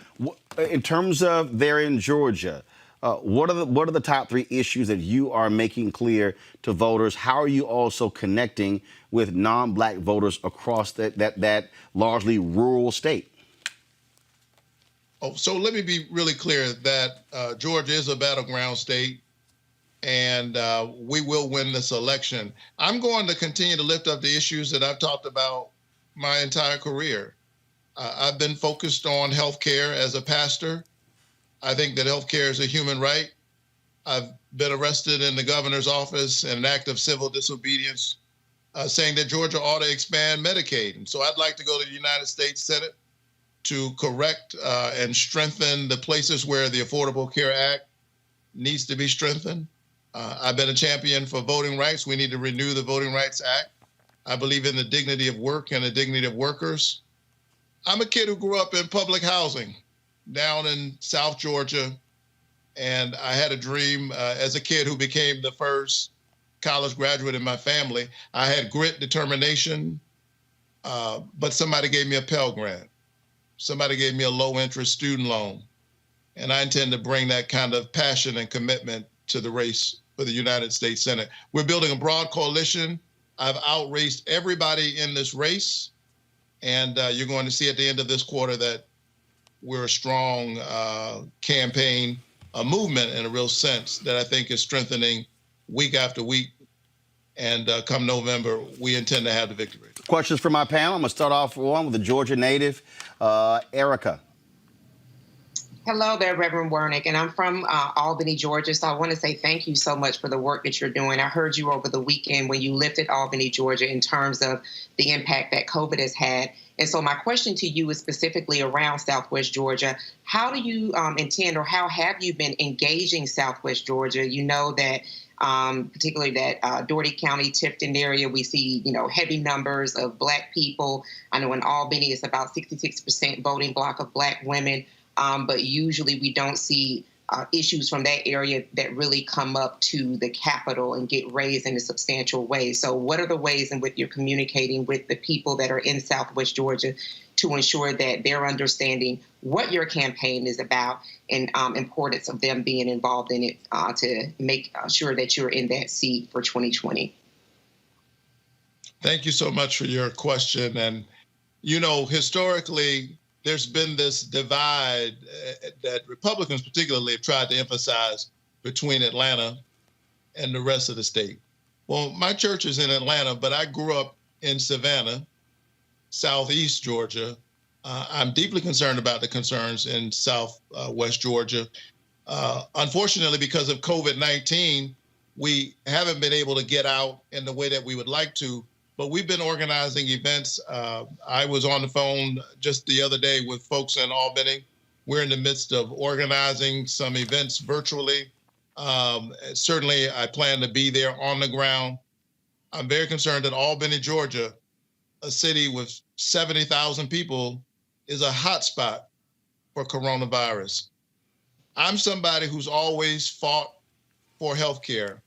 in terms of there in Georgia, what are the top three issues that you are making clear to voters? How are you also connecting with non-black voters across that largely rural state? Oh, so let me be really clear that Georgia is a battleground state, and we will win this election. I'm going to continue to lift up the issues that I've talked about my entire career. I've been focused on health care as a pastor. I think that health care is a human right. I've been arrested in the governor's office in an act of civil disobedience, saying that Georgia ought to expand Medicaid. And so I'd like to go to the United States Senate to correct and strengthen the places where the Affordable Care Act needs to be strengthened. I've been a champion for voting rights. We need to renew the Voting Rights Act. I believe in the dignity of work and the dignity of workers. I'm a kid who grew up in public housing down in South Georgia, and I had a dream as a kid who became the first college graduate in my family. I had grit, determination, but somebody gave me a Pell Grant. Somebody gave me a low-interest student loan, and I intend to bring that kind of passion and commitment to the race for the United States Senate. We're building a broad coalition. I've outraced everybody in this race. And you're going to see at the end of this quarter that we're a strong campaign, a movement in a real sense that I think is strengthening week after week. And come November, we intend to have the victory. Questions for my panel. I'm going to start off with the Georgia native, Erica. Hello there, Reverend Warnock, and I'm from Albany, Georgia, so I want to say thank you so much for the work that you're doing. I heard you over the weekend when you lifted Albany, Georgia, in terms of the impact that COVID has had. And so my question to you is specifically around Southwest Georgia. How do you intend, or how have you been engaging Southwest Georgia? You know that particularly that Dougherty County, Tifton area, we see, heavy numbers of Black people. I know in Albany it's about 66% voting block of Black women. But usually we don't see issues from that area that really come up to the Capitol and get raised in a substantial way. So what are the ways in which you're communicating with the people that are in Southwest Georgia to ensure that they're understanding what your campaign is about and importance of them being involved in it to make sure that you're in that seat for 2020? Thank you so much for your question. And, historically, there's been this divide that Republicans particularly have tried to emphasize between Atlanta and the rest of the state. Well, my church is in Atlanta, but I grew up in Savannah, Southeast Georgia. I'm deeply concerned about the concerns in Southwest Georgia. Unfortunately, because of COVID-19, we haven't been able to get out in the way that we would like to. But we've been organizing events. I was on the phone just the other day with folks in Albany. We're in the midst of organizing some events virtually. Certainly, I plan to be there on the ground. I'm very concerned that Albany, Georgia, a city with 70,000 people, is a hotspot for coronavirus. I'm somebody who's always fought for health care.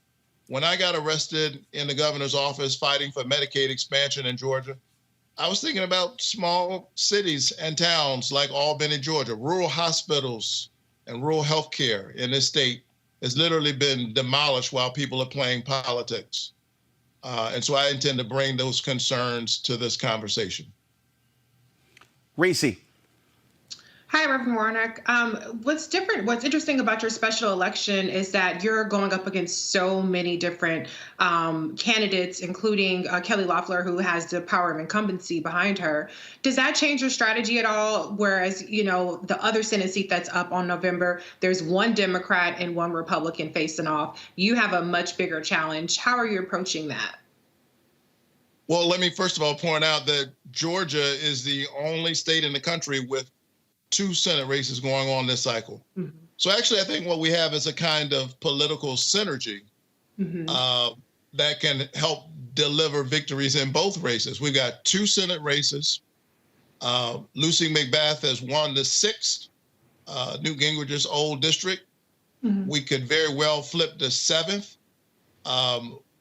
When I got arrested in the governor's office fighting for Medicaid expansion in Georgia, I was thinking about small cities and towns like Albany, Georgia. Rural hospitals and rural health care in this state has literally been demolished while people are playing politics. And so I intend to bring those concerns to this conversation. Reese. Hi, Reverend Warnock. What's interesting about your special election is that you're going up against so many different candidates, including Kelly Loeffler, who has the power of incumbency behind her. Does that change your strategy at all? Whereas, the other Senate seat that's up on November, there's one Democrat and one Republican facing off. You have a much bigger challenge. How are you approaching that? Well, let me first of all point out that Georgia is the only state in the country with 2 Senate races going on this cycle. Mm-hmm. So actually, I think what we have is a kind of political synergy that can help deliver victories in both races. We've got 2 Senate races. Lucy McBath has won the 6th, Newt Gingrich's old district. Mm-hmm. We could very well flip the 7th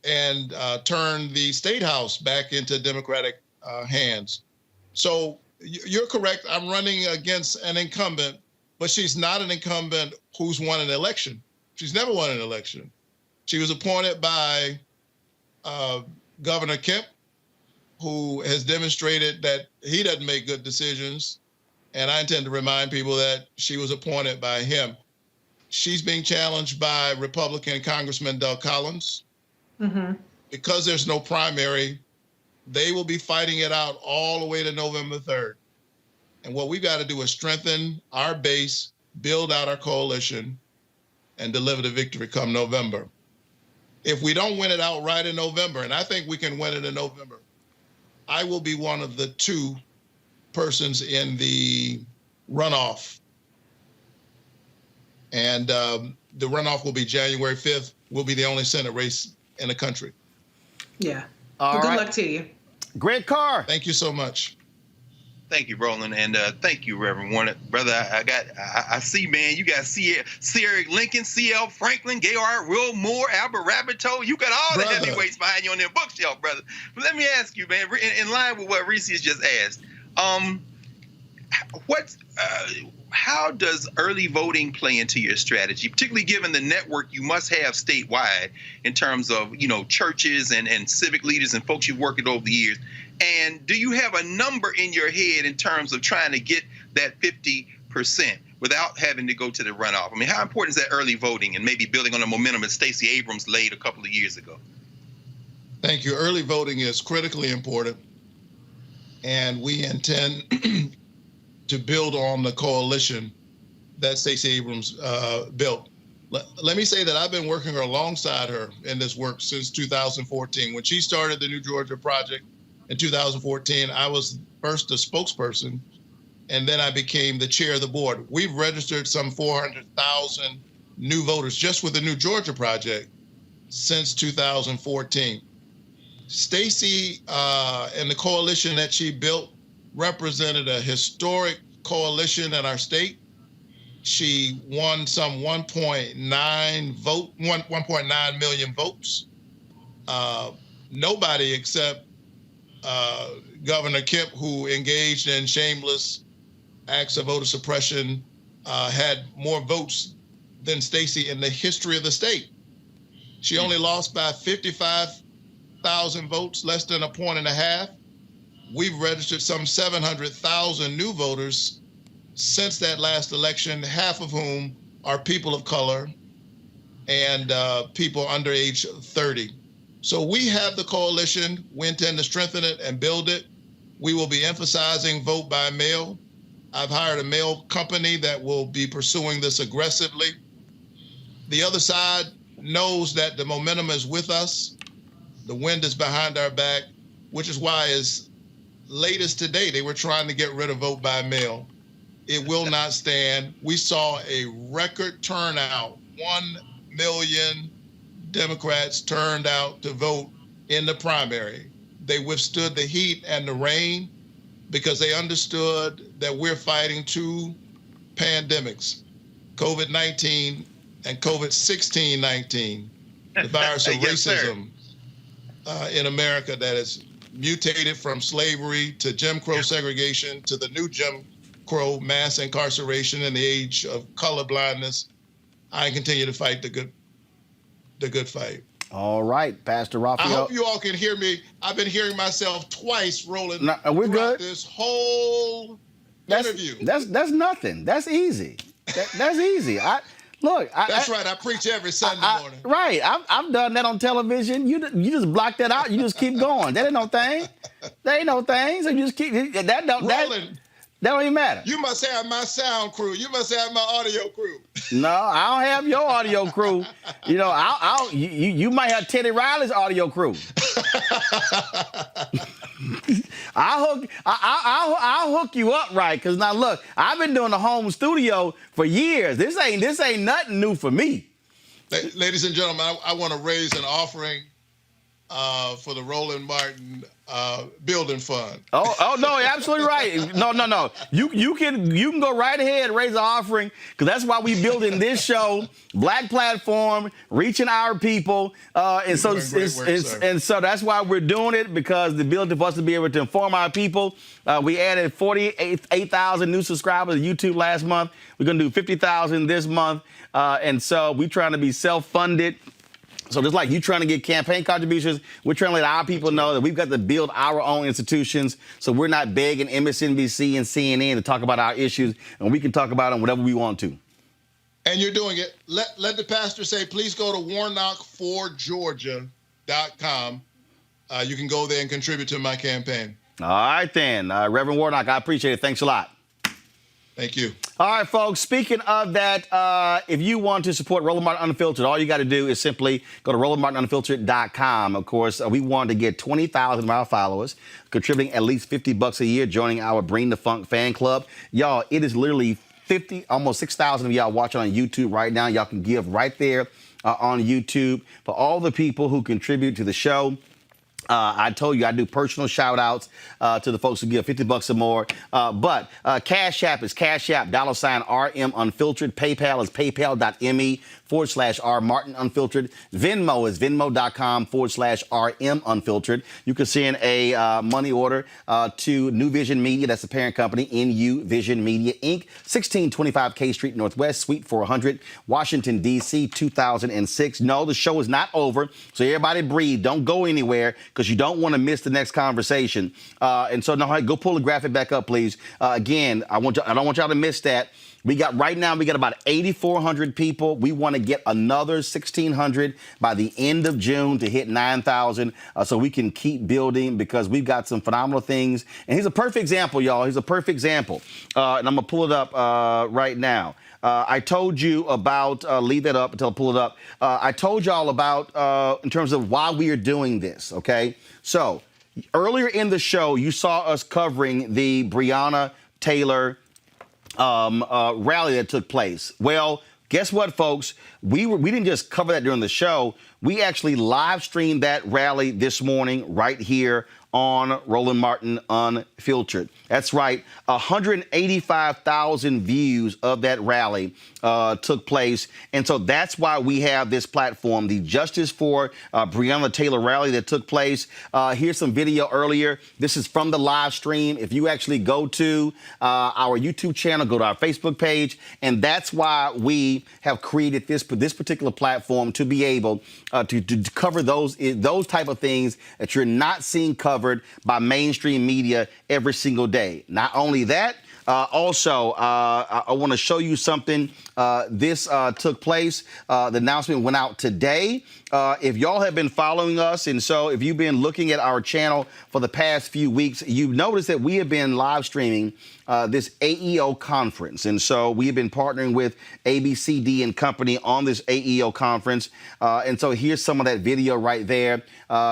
and turn the state house back into Democratic hands. So you're correct. I'm running against an incumbent, but she's not an incumbent who's won an election. She's never won an election. She was appointed by Governor Kemp, who has demonstrated that he doesn't make good decisions. And I intend to remind people that she was appointed by him. She's being challenged by Republican Congressman Doug Collins. Mm-hmm. Because there's no primary, they will be fighting it out all the way to November 3rd. And what we've got to do is strengthen our base, build out our coalition, and deliver the victory come November. If we don't win it outright in November, and I think we can win it in November, I will be one of the 2 persons in the runoff. And the runoff will be January 5th. We'll be the only Senate race in the country. Yeah. Well, good luck to you. Greg Carr. Thank you so much. Thank you, Roland, and thank you, Reverend Warnock. Brother, I see, man, you got Sierra Lincoln, C.L. Franklin, Gaylord, Will Moore, Albert Rabbitoe. You got all the heavyweights behind you on their bookshelf, brother. But let me ask you, man, in line with what Reese has just asked, how does early voting play into your strategy, particularly given the network you must have statewide in terms of, churches and civic leaders and folks you've worked with over the years? And do you have a number in your head in terms of trying to get that 50% without having to go to the runoff? I mean, how important is that early voting and maybe building on the momentum that Stacey Abrams laid a couple of years ago? Thank you. Early voting is critically important, and we intend to build on the coalition that Stacey Abrams built. Let me say that I've been working alongside her in this work since 2014. When she started the New Georgia Project in 2014, I was first a spokesperson, and then I became the chair of the board. We've registered some 400,000 new voters just with the New Georgia Project since 2014. Stacey and the coalition that she built represented a historic coalition in our state. She won some 1.9 million votes. Nobody except Governor Kemp, who engaged in shameless acts of voter suppression, had more votes than Stacey in the history of the state. She only lost by 55,000 votes, less than a point and a half. We've registered some 700,000 new voters since that last election, half of whom are people of color and people under age 30. So we have the coalition. We intend to strengthen it and build it. We will be emphasizing vote by mail. I've hired a mail company that will be pursuing this aggressively. The other side knows that the momentum is with us. The wind is behind our back, which is why as late as today, they were trying to get rid of vote by mail. It will not stand. We saw a record turnout. 1 million Democrats turned out to vote in the primary. They withstood the heat and the rain because they understood that we're fighting 2 pandemics, COVID-19 and COVID-16-19, the virus of racism in America that has mutated from slavery to Jim Crow segregation to the new Jim Crow mass incarceration in the age of colorblindness. I continue to fight the good fight. All right, Pastor Raphael. I hope you all can hear me. I've been hearing myself twice, Roland. No, we're good. This whole interview. That's nothing. That's easy. That's easy. That's right. I preach every Sunday morning. Right. I've done that on television. You just block that out. You just keep going. That ain't no thing. That ain't no thing. So you just keep Roland, that don't even matter. You must have my sound crew. You must have my audio crew. No, I don't have your audio crew. You know, you might have Teddy Riley's audio crew. I'll hook you up right, because now look, I've been doing the home studio for years. This ain't nothing new for me. Ladies and gentlemen, I want to raise an offering for the Roland Martin building fund. Oh no, you're absolutely right. No. You can go right ahead and raise an offering, because that's why we building this show, Black Platform, reaching our people, and so that's why we're doing it, because the ability for us to be able to inform our people. We added 48,000 new subscribers to YouTube last month. We're gonna do 50,000 this month, and so we're trying to be self-funded. So just like you trying to get campaign contributions, we're trying to let our people know that we've got to build our own institutions, so we're not begging MSNBC and CNN to talk about our issues, and we can talk about them whatever we want to. And you're doing it. Let the pastor say, please go to warnock4georgia.com. You can go there and contribute to my campaign. All right, then. Reverend Warnock, I appreciate it. Thanks a lot. Thank you. All right, folks. Speaking of that, if you want to support Roland Martin Unfiltered, all you got to do is simply go to RolandMartinUnfiltered.com. Of course, we want to get 20,000 of our followers contributing at least $50 a year, joining our Bring the Funk fan club. Y'all, it is literally 50, almost 6,000 of y'all watching on YouTube right now. Y'all can give right there on YouTube. For all the people who contribute to the show, I told you I do personal shout outs to the folks who give $50 or more. But Cash App is Cash App, $RM Unfiltered. PayPal is paypal.me/R Martin Unfiltered. Venmo is venmo.com/RM Unfiltered. You can send a money order to New Vision Media. That's the parent company, NU Vision Media, Inc., 1625 K Street Northwest, Suite 400, Washington, D.C., 2006. No, the show is not over. So everybody breathe. Don't go anywhere, because you don't want to miss the next conversation. And so, no, go pull the graphic back up, please. Again, I don't want y'all to miss that. Right now, we got about 8,400 people. We want to get another 1,600 by the end of June to hit 9,000, so we can keep building, because we've got some phenomenal things. And here's a perfect example, y'all. Here's a perfect example. And I'm going to pull it up right now. I told you about, leave that up until I pull it up. I told y'all about, in terms of why we are doing this, okay? So earlier in the show, you saw us covering the Breonna Taylor rally that took place. Well, guess what, folks? We didn't just cover that during the show. We actually live streamed that rally this morning right here on Roland Martin Unfiltered. That's right, 185,000 views of that rally took place. And so that's why we have this platform, the Justice for Breonna Taylor rally that took place. Here's some video earlier. This is from the live stream. If you actually go to our YouTube channel, go to our Facebook page, and that's why we have created this particular platform, to be able to cover those type of things that you're not seeing covered by mainstream media every single day. Not only that, also, I want to show you something. This took place. The announcement went out today. If y'all have been following us, and so if you've been looking at our channel for the past few weeks, you've noticed that we have been live streaming this AEO conference. And so we've been partnering with ABCD and Company on this AEO conference. And so here's some of that video right there.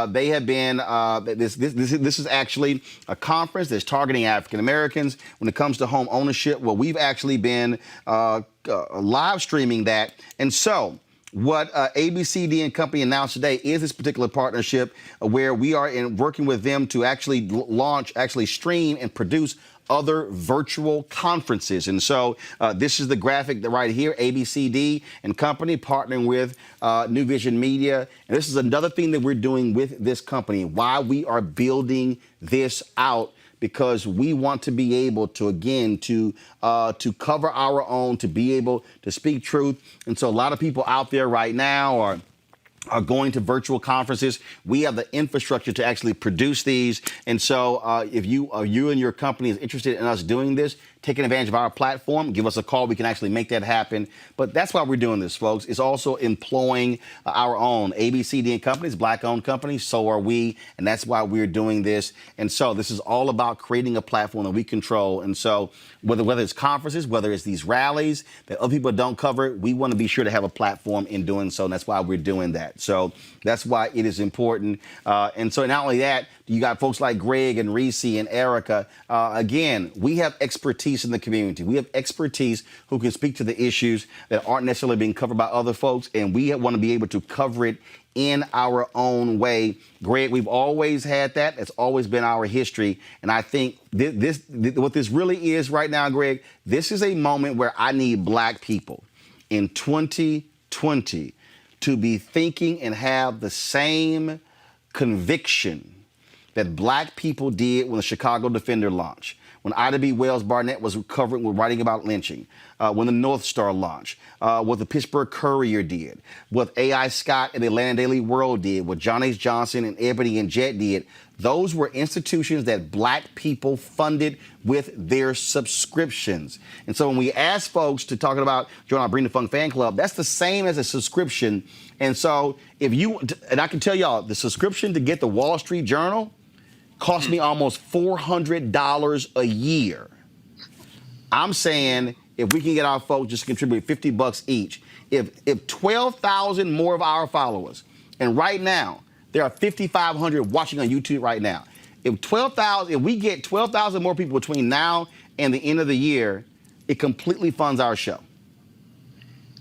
They have been, this is actually a conference that's targeting African Americans when it comes to home ownership. Well, we've actually been live streaming that. And so what ABCD and Company announced today is this particular partnership where we are working with them to actually stream and produce other virtual conferences. And so this is the graphic right here, ABCD and Company partnering with New Vision Media. And this is another thing that we're doing with this company, why we are building this out, because we want to be able to, again, to cover our own, to be able to speak truth. And so a lot of people out there right now are going to virtual conferences. We have the infrastructure to actually produce these. And so if you and your company is interested in us doing this, taking advantage of our platform, give us a call. We can actually make that happen. But that's why we're doing this, folks. It's also employing our own ABCD companies, Black-owned companies. So are we. And that's why we're doing this. And so this is all about creating a platform that we control. And so whether it's conferences, whether it's these rallies that other people don't cover, we want to be sure to have a platform in doing so. And that's why we're doing that. So that's why it is important. And so not only that, you got folks like Greg and Reese and Erica. Again, we have expertise in the community. We have expertise who can speak to the issues that aren't necessarily being covered by other folks. And we want to be able to cover it in our own way. Greg, we've always had that. That's always been our history. And I think what this really is right now, Greg, this is a moment where I need Black people in 2020 to be thinking and have the same conviction that Black people did when the Chicago Defender launched, when Ida B. Wells Barnett was writing about lynching, when the North Star launched, what the Pittsburgh Courier did, what A.I. Scott and the Atlanta Daily World did, what John H. Johnson and Ebony and Jet did. Those were institutions that Black people funded with their subscriptions. And so when we ask folks to talk about join our Bring the Fun fan club, that's the same as a subscription. And so and I can tell y'all, the subscription to get the Wall Street Journal cost me almost $400 a year. I'm saying if we can get our folks just contribute $50 each, if 12,000 more of our followers, and right now there are 5,500 watching on YouTube right now. If we get 12,000 more people between now and the end of the year, it completely funds our show.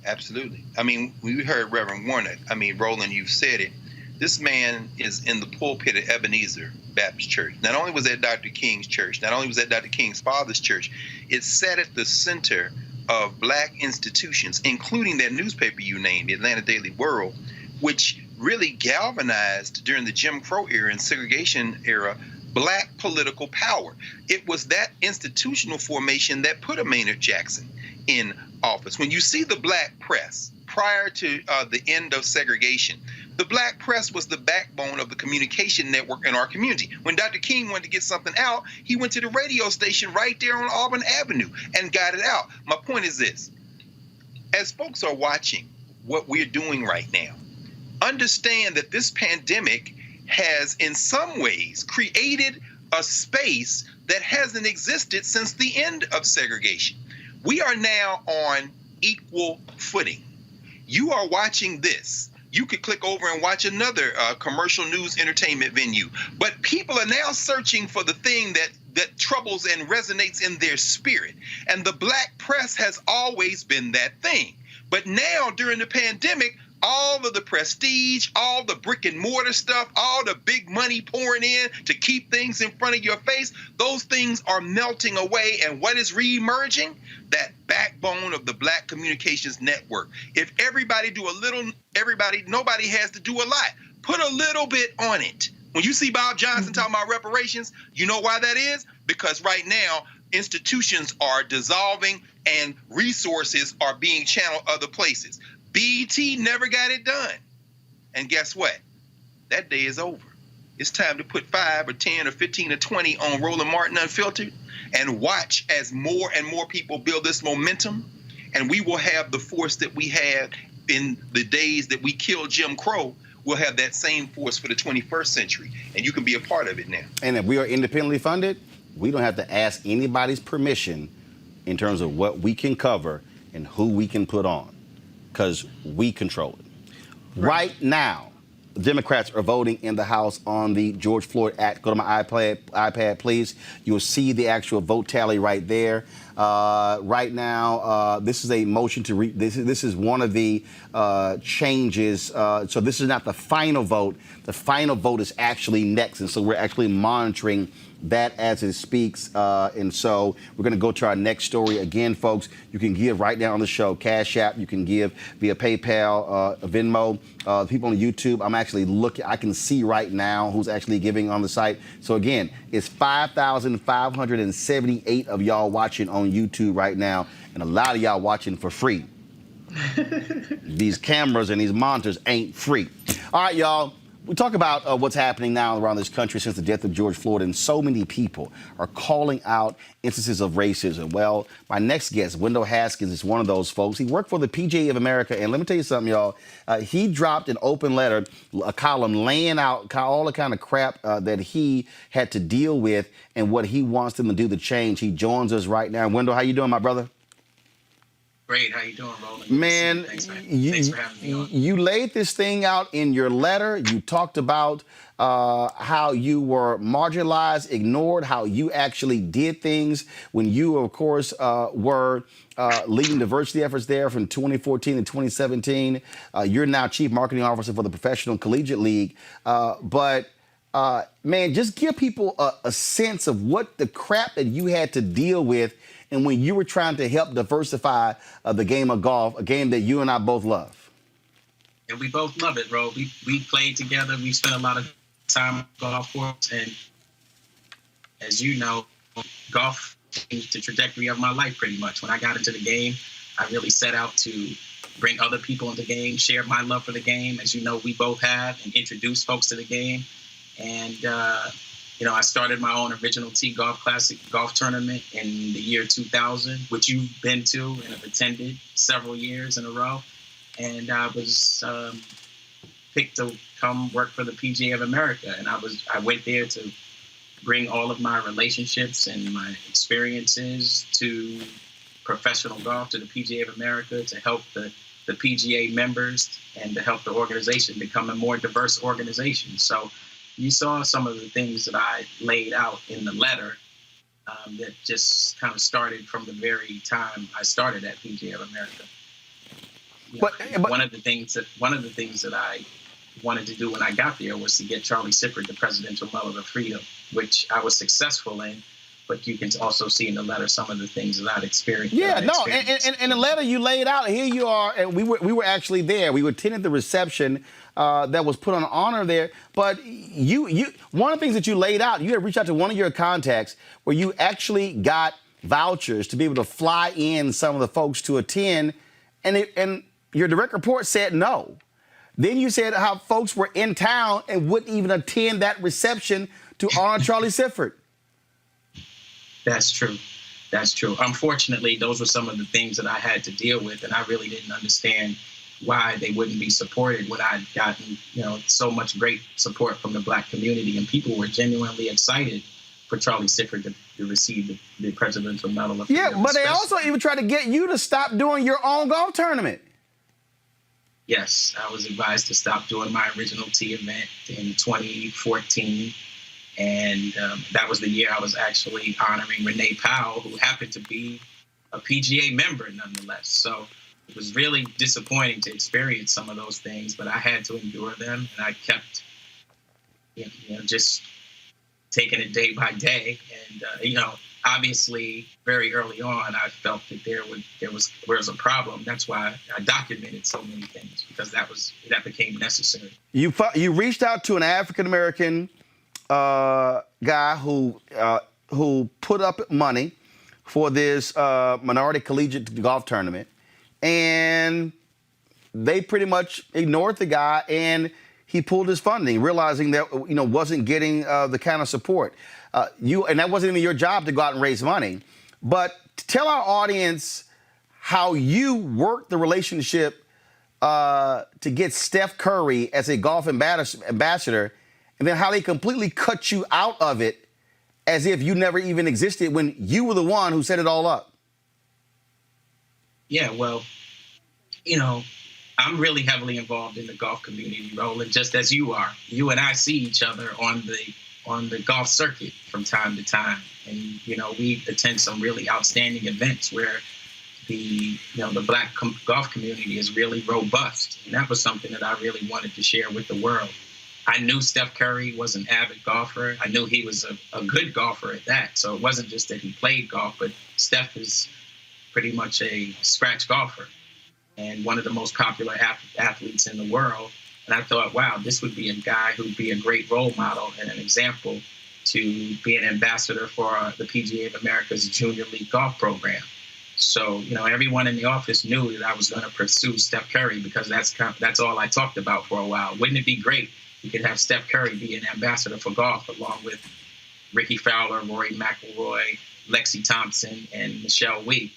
Absolutely. I mean, we heard Reverend Warnock. I mean, Roland, you've said it. This man is in the pulpit at Ebenezer Baptist Church. Not only was that Dr. King's church, not only was that Dr. King's father's church, it sat at the center of Black institutions, including that newspaper you named, the Atlanta Daily World, which really galvanized during the Jim Crow era and segregation era Black political power. It was that institutional formation that put a Maynard Jackson in office. When you see the Black press prior to the end of segregation, the Black press was the backbone of the communication network in our community. When Dr. King wanted to get something out, he went to the radio station right there on Auburn Avenue and got it out. My point is this. As folks are watching what we're doing right now, understand that this pandemic has in some ways created a space that hasn't existed since the end of segregation. We are now on equal footing. You are watching this. You could click over and watch another commercial news entertainment venue. But people are now searching for the thing that troubles and resonates in their spirit. And the Black press has always been that thing. But now during the pandemic, all of the prestige, all the brick and mortar stuff, all the big money pouring in to keep things in front of your face, those things are melting away. And what is reemerging? That backbone of the Black communications network. If everybody do a little, nobody has to do a lot. Put a little bit on it. When you see Bob Johnson talking about reparations, you know why that is? Because right now, institutions are dissolving and resources are being channeled other places. BET never got it done. And guess what? That day is over. It's time to put 5 or 10 or 15 or 20 on Roland Martin Unfiltered and watch as more and more people build this momentum. And we will have the force that we had in the days that we killed Jim Crow. We'll have that same force for the 21st century. And you can be a part of it now. And if we are independently funded, we don't have to ask anybody's permission in terms of what we can cover and who we can put on, because we control it. Right now, Democrats are voting in the House on the George Floyd Act. Go to my iPad, please. You'll see the actual vote tally right there. Right now, this is a motion to this is one of the changes. So this is not the final vote. The final vote is actually next, and so we're actually monitoring that as it speaks. And so we're going to go to our next story. Again, folks, you can give right now on the show, Cash App. You can give via PayPal, Venmo. People on YouTube, I'm actually looking. I can see right now who's actually giving on the site. So again, it's 5,578 of y'all watching on YouTube right now, and a lot of y'all watching for free. These cameras and these monitors ain't free. All right, y'all. We talk about what's happening now around this country since the death of George Floyd, and so many people are calling out instances of racism. Well, my next guest, Wendell Haskins, is one of those folks. He worked for the PGA of America, and let me tell you something, y'all. He dropped an open letter, a column laying out all the kind of crap that he had to deal with and what he wants them to do to change. He joins us right now. Wendell, how you doing, my brother? Great. How you doing, Roland? Man, Thanks for having me on. You laid this thing out in your letter. You talked about how you were marginalized, ignored, how you actually did things when you, of course, were leading diversity efforts there from 2014 to 2017. You're now Chief Marketing Officer for the Professional Collegiate League. But man, just give people a sense of what the crap that you had to deal with and when you were trying to help diversify the game of golf, a game that you and I both love. And we both love it, bro. We played together. We spent a lot of time on the golf course. And as you know, golf changed the trajectory of my life pretty much. When I got into the game, I really set out to bring other people into the game, share my love for the game, as you know we both have, and introduce folks to the game. And I started my own original Tee Golf Classic golf tournament in the year 2000, which you've been to and have attended several years in a row. And I was picked to come work for the PGA of America. And I went there to bring all of my relationships and my experiences to professional golf, to the PGA of America, to help the PGA members and to help the organization become a more diverse organization. So you saw some of the things that I laid out in the letter that just kind of started from the very time I started at PGA of America. But one of the things that I wanted to do when I got there was to get Charlie Sifford the Presidential Medal of Freedom, which I was successful in. But you can also see in the letter some of the things that I'd experienced. Yeah, no, and the letter you laid out, here you are, and we were actually there. We attended the reception that was put on honor there. But you one of the things that you laid out, you had reached out to one of your contacts where you actually got vouchers to be able to fly in some of the folks to attend, and your direct report said no. Then you said how folks were in town and wouldn't even attend that reception to honor Charlie Sifford. That's true. That's true. Unfortunately, those were some of the things that I had to deal with, and I really didn't understand why they wouldn't be supported when I'd gotten, so much great support from the Black community, and people were genuinely excited for Charlie Sifford to receive the Presidential Medal of Freedom. Yeah, but they also even tried to get you to stop doing your own golf tournament. Yes, I was advised to stop doing my original Tee event in 2014. And that was the year I was actually honoring Renee Powell, who happened to be a PGA member nonetheless. So it was really disappointing to experience some of those things, but I had to endure them. And I kept, just taking it day by day. And, obviously very early on, I felt that there was a problem. That's why I documented so many things, because that became necessary. You reached out to an African-American guy who put up money for this minority collegiate golf tournament, and they pretty much ignored the guy, and he pulled his funding, realizing that wasn't getting the kind of support and that wasn't even your job to go out and raise money. But tell our audience how you worked the relationship to get Steph Curry as a golf ambassador. And then how they completely cut you out of it as if you never even existed when you were the one who set it all up. Yeah, well, I'm really heavily involved in the golf community, Roland, just as you are. You and I see each other on the golf circuit from time to time. And, we attend some really outstanding events where the Black golf community is really robust. And that was something that I really wanted to share with the world. I knew Steph Curry was an avid golfer. I knew he was a good golfer at that. So it wasn't just that he played golf, but Steph is pretty much a scratch golfer and one of the most popular athletes in the world. And I thought, wow, this would be a guy who'd be a great role model and an example to be an ambassador for the PGA of America's Junior League golf program. So, everyone in the office knew that I was going to pursue Steph Curry because that's all I talked about for a while. Wouldn't it be great we could have Steph Curry be an ambassador for golf, along with Ricky Fowler, Rory McIlroy, Lexi Thompson, and Michelle Wie,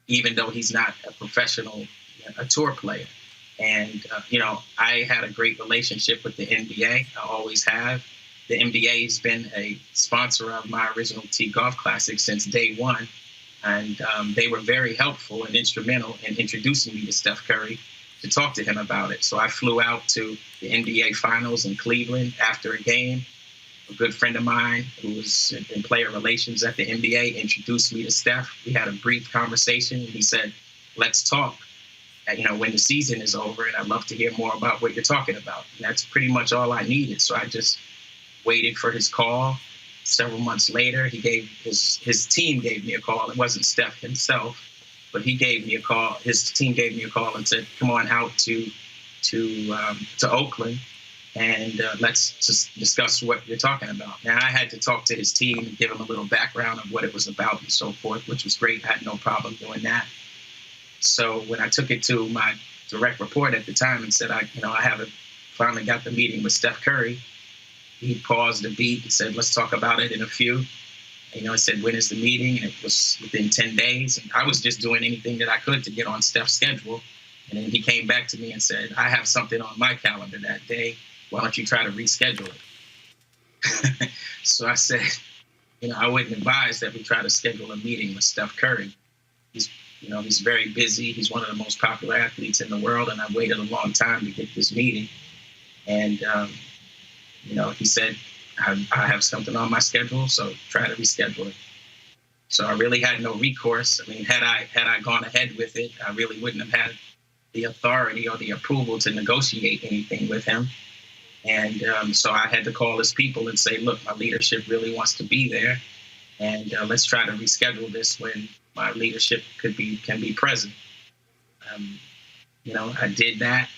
even though he's not a professional, a tour player. And, I had a great relationship with the NBA. I always have. The NBA has been a sponsor of my Original Tee Golf Classic since day one. And they were very helpful and instrumental in introducing me to Steph Curry to talk to him about it. So I flew out to the NBA Finals in Cleveland after a game. A good friend of mine who was in player relations at the NBA introduced me to Steph. We had a brief conversation, and he said, let's talk, when the season is over, and I'd love to hear more about what you're talking about. And that's pretty much all I needed. So I just waited for his call. Several months later, his team gave me a call. It wasn't Steph himself, but he gave me a call. His team gave me a call and said, come on out to Oakland, and let's just discuss what you're talking about. Now, I had to talk to his team and give him a little background of what it was about and so forth, which was great. I had no problem doing that. So when I took it to my direct report at the time and said, I finally got the meeting with Steph Curry, he paused a beat and said, let's talk about it in a few. I said, when is the meeting? And it was within 10 days. And I was just doing anything that I could to get on Steph's schedule. And then he came back to me and said, I have something on my calendar that day. Why don't you try to reschedule it? So I said, I wouldn't advise that we try to schedule a meeting with Steph Curry. He's very busy. He's one of the most popular athletes in the world. And I waited a long time to get this meeting. And, he said, I have something on my schedule, so try to reschedule it. So I really had no recourse. I mean, had I gone ahead with it, I really wouldn't have had the authority or the approval to negotiate anything with him. And so I had to call his people and say, look, my leadership really wants to be there, and let's try to reschedule this when my leadership can be present. I did that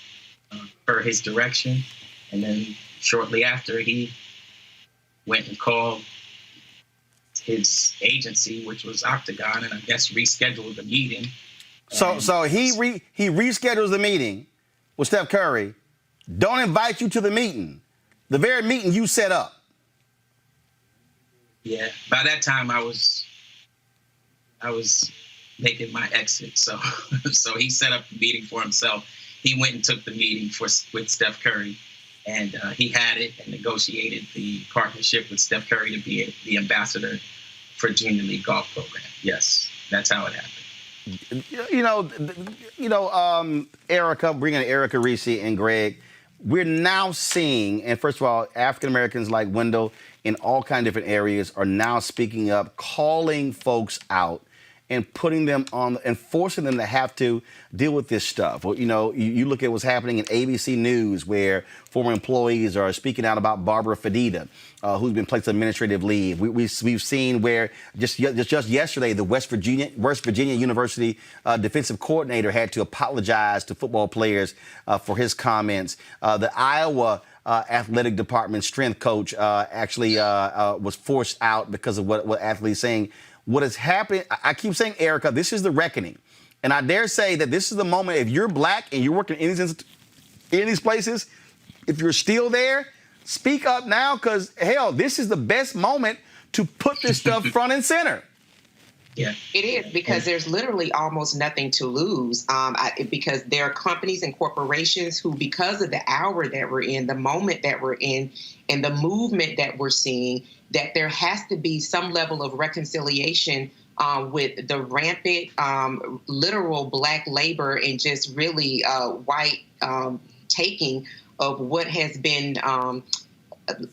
per his direction, and then shortly after, he went and called his agency, which was Octagon, and I guess rescheduled the meeting. So he reschedules the meeting with Steph Curry. Don't invite you to the meeting, the very meeting you set up. Yeah, by that time I was making my exit. So he set up the meeting for himself. He went and took the meeting with Steph Curry. And he had it and negotiated the partnership with Steph Curry to be the ambassador for Junior League Golf Program. Yes, that's how it happened. Erica, bringing in Erica, Reese, and Greg, we're now seeing, and first of all, African Americans like Wendell in all kinds of different areas are now speaking up, calling folks out, and putting them on and forcing them to have to deal with this stuff. Well, you look at what's happening in ABC News, where former employees are speaking out about Barbara Fadida, who's been placed on administrative leave. We've seen where just yesterday, the West Virginia University defensive coordinator had to apologize to football players for his comments. The Iowa athletic department strength coach actually was forced out because of what athletes saying. What is happening, I keep saying, Erica, this is the reckoning. And I dare say that this is the moment, if you're black and you're working in these places, if you're still there, speak up now, because, hell, this is the best moment to put this stuff front and center. Yeah, it is, because there's literally almost nothing to lose, because there are companies and corporations who, because of the hour that we're in, the moment that we're in, and the movement that we're seeing, that there has to be some level of reconciliation with the rampant, literal black labor and just really white taking of what has been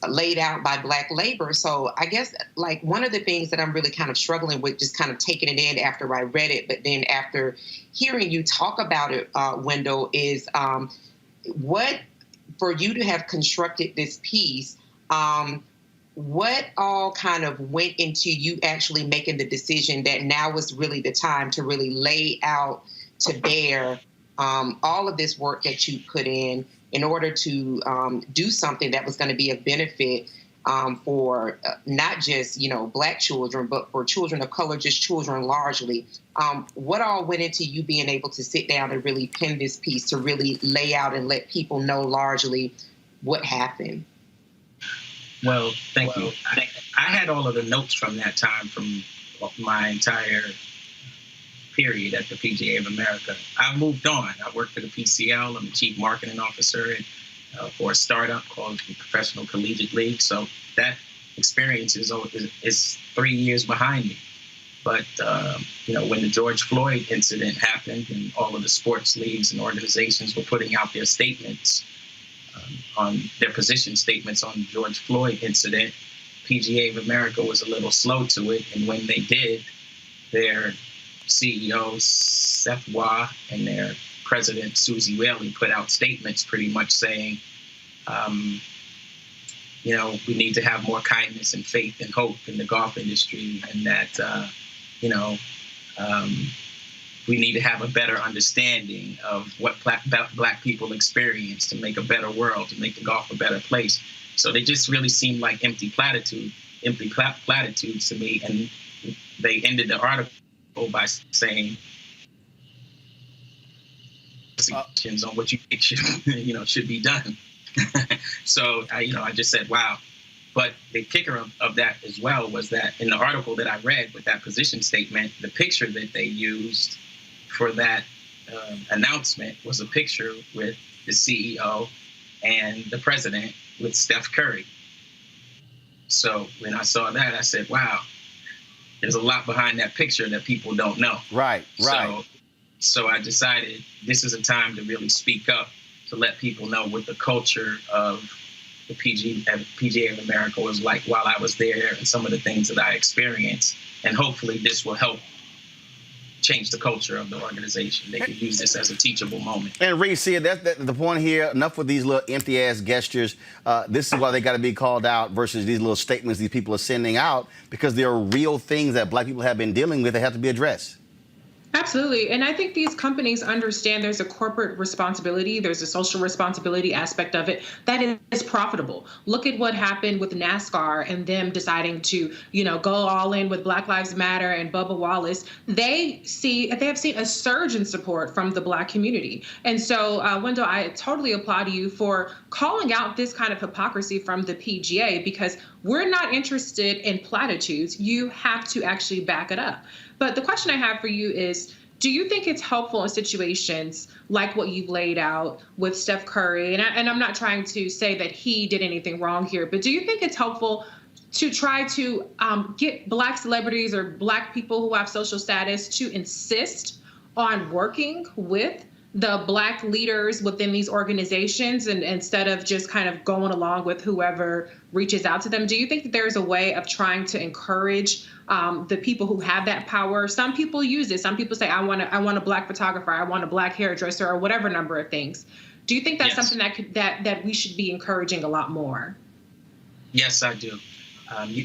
laid out by black labor. So I guess like one of the things that I'm really kind of struggling with, just kind of taking it in after I read it, but then after hearing you talk about it, Wendell, is what, for you to have constructed this piece, what all kind of went into you actually making the decision that now was really the time to really lay out to bear all of this work that you put in order to do something that was going to be of benefit for not just, black children, but for children of color, just children largely. What all went into you being able to sit down and really pen this piece to really lay out and let people know largely what happened? Well, thank you. I had all of the notes from that time from my entire period at the PGA of America. I've moved on. I work for the PCL. I'm the chief marketing officer for a startup called the Professional Collegiate League. So that experience is 3 years behind me. But, when the George Floyd incident happened and all of the sports leagues and organizations were putting out their statements on their position statements on the George Floyd incident, PGA of America was a little slow to it. And when they did, their CEO, Seth Waugh, and their president, Susie Whaley, put out statements pretty much saying, we need to have more kindness and faith and hope in the golf industry, and that, we need to have a better understanding of what Black people experience to make a better world, to make the golf a better place. So they just really seemed like empty platitudes to me. And they ended the article by saying suggestions on what you think should be done. So I just said, wow. But the kicker of that as well was that in the article that I read with that position statement, the picture that they used for that announcement was a picture with the CEO and the president with Steph Curry. So when I saw that, I said, wow, there's a lot behind that picture that people don't know. Right. So I decided this is a time to really speak up, to let people know what the culture of the PGA of America was like while I was there and some of the things that I experienced. And hopefully this will help change the culture of the organization. They could use this as a teachable moment. And Reese, that's the point here. Enough with these little empty-ass gestures. This is why they got to be called out versus these little statements these people are sending out, because there are real things that Black people have been dealing with that have to be addressed. Absolutely. And I think these companies understand there's a corporate responsibility, there's a social responsibility aspect of it that is profitable. Look at what happened with NASCAR and them deciding to, go all in with Black Lives Matter and Bubba Wallace. They have seen a surge in support from the Black community. And so, Wendell, I totally applaud you for calling out this kind of hypocrisy from the PGA, because we're not interested in platitudes. You have to actually back it up. But the question I have for you is, do you think it's helpful in situations like what you've laid out with Steph Curry? And I'm not trying to say that he did anything wrong here, but do you think it's helpful to try to get Black celebrities or Black people who have social status to insist on working with the Black leaders within these organizations, and instead of just kind of going along with whoever reaches out to them? Do you think that there's a way of trying to encourage the people who have that power? Some people use it. Some people say, I want a Black photographer, I want a Black hairdresser, or whatever number of things. Do you think that's something that we should be encouraging a lot more? Yes, I do.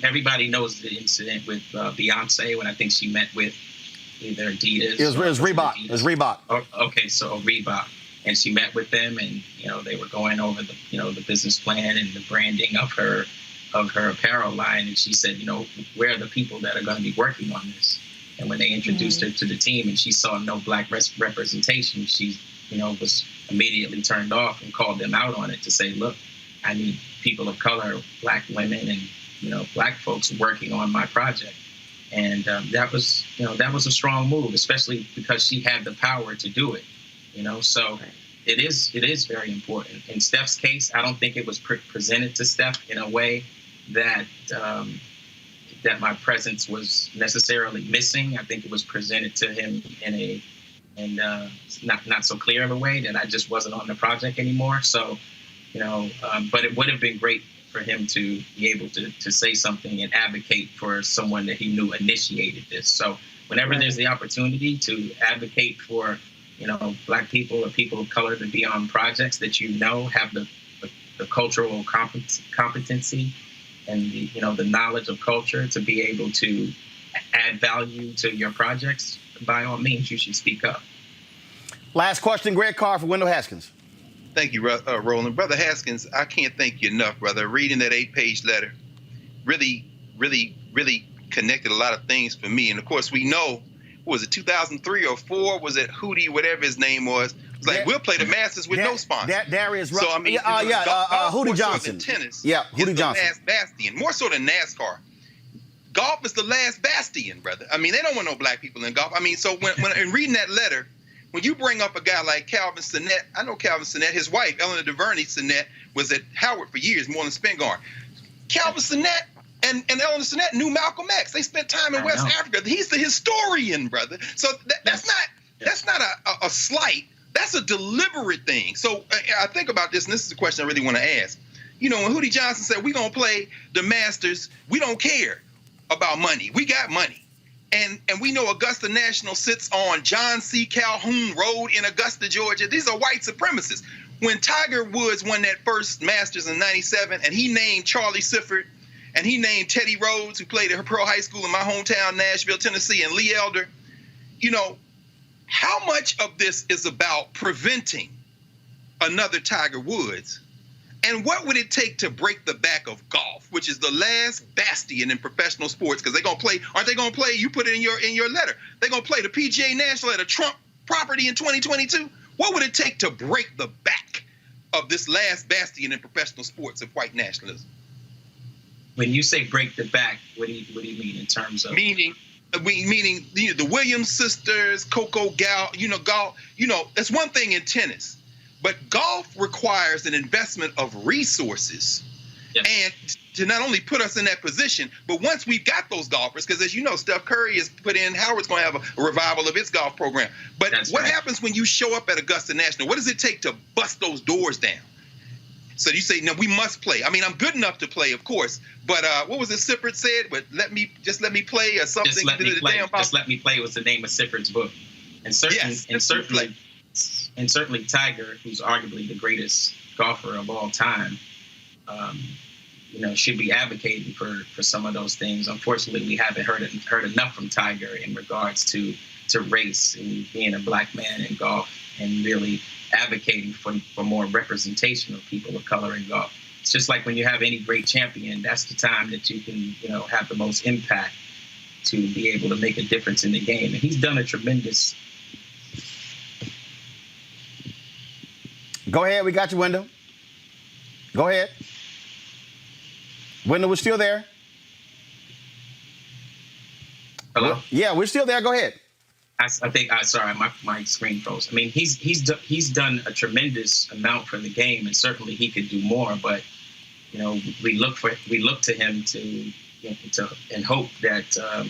Everybody knows the incident with Beyonce when I think she met with either Adidas. It was Reebok. It was Reebok. Oh, okay, so Reebok. And she met with them, and they were going over the business plan and the branding of her apparel line. And she said, where are the people that are going to be working on this? And when they introduced her to the team and she saw no Black representation, she was immediately turned off and called them out on it to say, look, I need people of color, Black women, and Black folks working on my project. And that was a strong move, especially because she had the power to do it. So it is very important. In Steph's case, I don't think it was presented to Steph in a way that that my presence was necessarily missing. I think it was presented to him in not so clear of a way that I just wasn't on the project anymore. So, but it would have been great for him to be able to say something and advocate for someone that he knew initiated this. So whenever there's the opportunity to advocate for, Black people or people of color to be on projects that have the cultural competency and the knowledge of culture to be able to add value to your projects, by all means, you should speak up. Last question, Greg Carr for Wendell Haskins. Thank you, Roland. Brother Haskins, I can't thank you enough, brother. Reading that 8-page letter really, really, really connected a lot of things for me. And, of course, we know, what was it, 2003 or 4? Was it Hootie, whatever his name was It's like we'll play the Masters with no sponsor. Darius, so I mean, golf Hootie more Johnson. So than tennis, yeah, Hootie Johnson. The last bastion, more so than NASCAR. Golf is the last bastion, brother. I mean, they don't want no black people in golf. I mean, so when in reading that letter, when you bring up a guy like Calvin Sinnett, I know Calvin Sinnett, his wife, Eleanor DuVernay Sinnett, was at Howard for years, more than Spingarn. Calvin Sinnett and Eleanor Sinnett knew Malcolm X. They spent time in West Africa. He's the historian, brother. So that's not a slight. That's a deliberate thing. So I think about this, and this is the question I really want to ask. You know, when Hootie Johnson said, we're going to play the Masters, we don't care about money. We got money. And we know Augusta National sits on John C. Calhoun Road in Augusta, Georgia. These are white supremacists. When Tiger Woods won that first Masters in '97, and he named Charlie Sifford, and he named Teddy Rhodes, who played at Pearl High School in my hometown, Nashville, Tennessee, and Lee Elder, you know, how much of this is about preventing another Tiger Woods? And what would it take to break the back of golf, which is the last bastion in professional sports? Because they're going to play, aren't they going to play, you put it in your letter, they're going to play the PGA National at a Trump property in 2022? What would it take to break the back of this last bastion in professional sports of white nationalism? When you say break the back, what do you mean in terms of? Meaning the Williams sisters, Coco Gauff, golf, that's one thing in tennis. But golf requires an investment of resources and to not only put us in that position, but once we've got those golfers, because as you know, Steph Curry has put in, Howard's going to have a revival of its golf program. But what happens when you show up at Augusta National? What does it take to bust those doors down? So you say, no, we must play. I mean, I'm good enough to play, of course. But what was it Sifford said? But let me play or something. Just let me play. Just let me play was the name of Sifford's book. And certainly, certainly Tiger, who's arguably the greatest golfer of all time, should be advocating for some of those things. Unfortunately, we haven't heard enough from Tiger in regards to race and being a black man in golf and really advocating for more representation of people of color in golf. It's just like when you have any great champion, that's the time that you can, have the most impact to be able to make a difference in the game. And he's done a tremendous. Go ahead. We got you, Wendell. Go ahead. Wendell, we're still there. Hello? Yeah, we're still there. Go ahead. I think sorry, my screen froze. I mean, he's done a tremendous amount for the game, and certainly he could do more. But we look to him to and hope that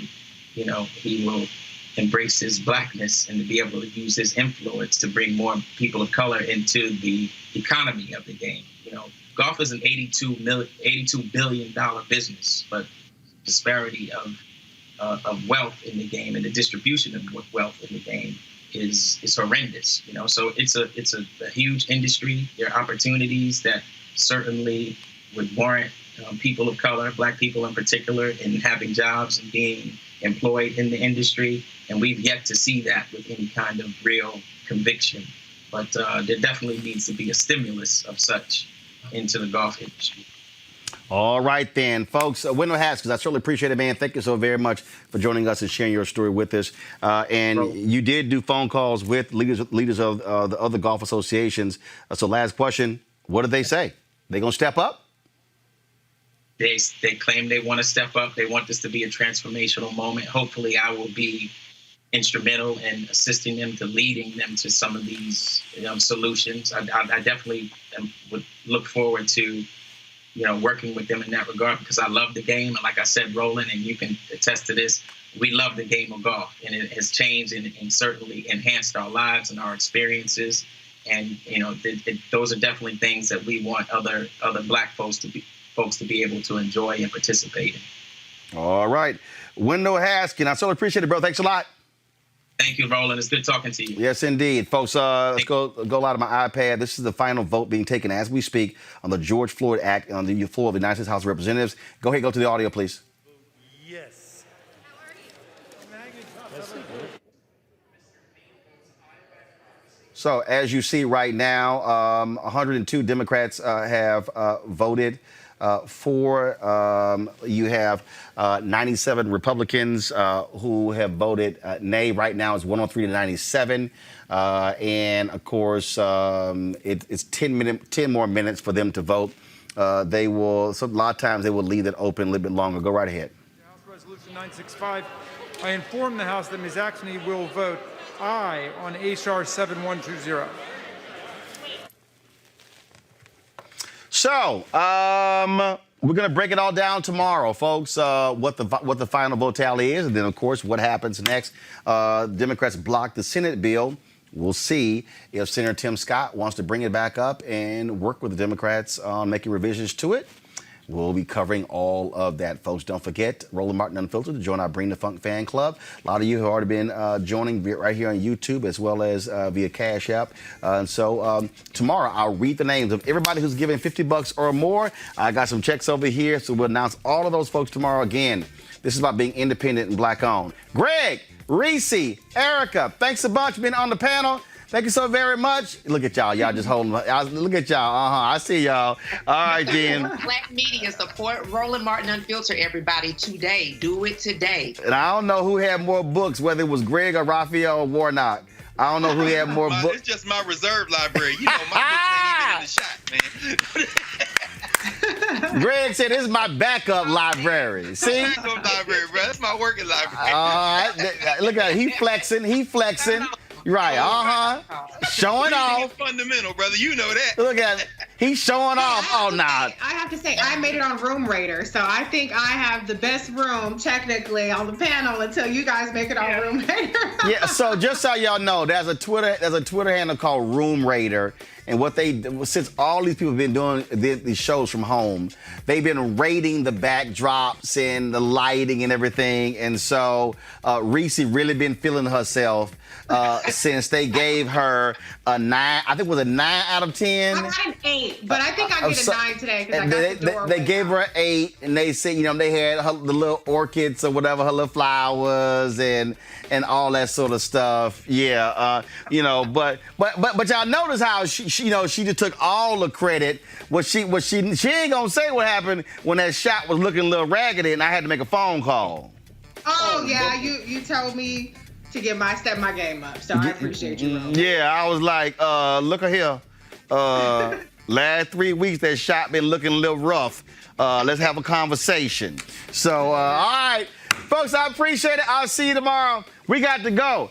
he will embrace his blackness and to be able to use his influence to bring more people of color into the economy of the game. Golf is an $82 billion business, but disparity of wealth in the game and the distribution of wealth in the game is horrendous. So it's a huge industry. There are opportunities that certainly would warrant people of color, black people in particular, in having jobs and being employed in the industry. And we've yet to see that with any kind of real conviction. But there definitely needs to be a stimulus of such into the golf industry. All right, then, folks. Wendell Haskins, I certainly appreciate it, man. Thank you so very much for joining us and sharing your story with us. And you did do phone calls with leaders of the other golf associations. So last question, what did they say? They going to step up? They claim they want to step up. They want this to be a transformational moment. Hopefully, I will be instrumental in assisting them to leading them to some of these solutions. I definitely would look forward to working with them in that regard because I love the game. And like I said, Roland, and you can attest to this, we love the game of golf, and it has changed and certainly enhanced our lives and our experiences. And those are definitely things that we want other black folks to be able to enjoy and participate in. All right, Wendell Haskins, I so appreciate it, bro. Thanks a lot. Thank you, Roland. It's good talking to you. Yes, indeed. Folks, let's go out of my iPad. This is the final vote being taken as we speak on the George Floyd Act on the floor of the United States House of Representatives. Go ahead, go to the audio, please. Yes. So as you see right now, 102 Democrats have voted. You have 97 Republicans who have voted nay. Right now it's 103 to 97. And, of course, it's 10 more minutes for them to vote. They will, so a lot of times they will leave it open a little bit longer. Go right ahead. House Resolution 965. I inform the House that Ms. Axne will vote aye on H.R. 7120. So, we're going to break it all down tomorrow, folks, what the final vote tally is, and then, of course, what happens next. Democrats blocked the Senate bill. We'll see if Senator Tim Scott wants to bring it back up and work with the Democrats on making revisions to it. We'll be covering all of that, folks. Don't forget, Roland Martin Unfiltered, to join our Bring the Funk fan club. A lot of you have already been joining right here on YouTube as well as via Cash App. And so tomorrow, I'll read the names of everybody who's giving $50 or more. I got some checks over here, so we'll announce all of those folks tomorrow. Again, this is about being independent and black-owned. Greg, Reese, Erica, thanks a bunch for being on the panel. Thank you so very much. Look at y'all. Y'all just holding. Look at y'all. I see y'all. All right, then. Black media support Roland Martin Unfiltered, everybody, today. Do it today. And I don't know who had more books, whether it was Greg or Raphael Warnock. I don't know who had more books. It's just my reserve library. You know, my books ain't even in the shot, man. Greg said, this is my backup library. See? Backup library, bro. That's my working library. All right. Look at it. He flexing. Right, showing off. Fundamental, brother. You know that. Look at it. He's showing off. Oh, nah. I have to say, I made it on Room Raider, so I think I have the best room, technically, on the panel until you guys make it on Room Raider. Yeah, so just so y'all know, there's a Twitter handle called Room Raider. And since all these people have been doing these shows from home, they've been rating the backdrops and the lighting and everything. And so Reese really been feeling herself since they gave her a 9. I think it was a 9 out of 10. I got an 8, but I think I get a 9 today because I got the door. They gave her an 8, and they said, they had the little orchids or whatever, her little flowers and all that sort of stuff. Yeah, but y'all notice how she just took all the credit. She ain't gonna say what happened when that shot was looking a little raggedy and I had to make a phone call. Oh yeah, you told me to get step my game up, so I appreciate you. Roland. Yeah, I was like, look at here. Last 3 weeks that shot been looking a little rough. Let's have a conversation. So all right, folks, I appreciate it. I'll see you tomorrow. We got to go.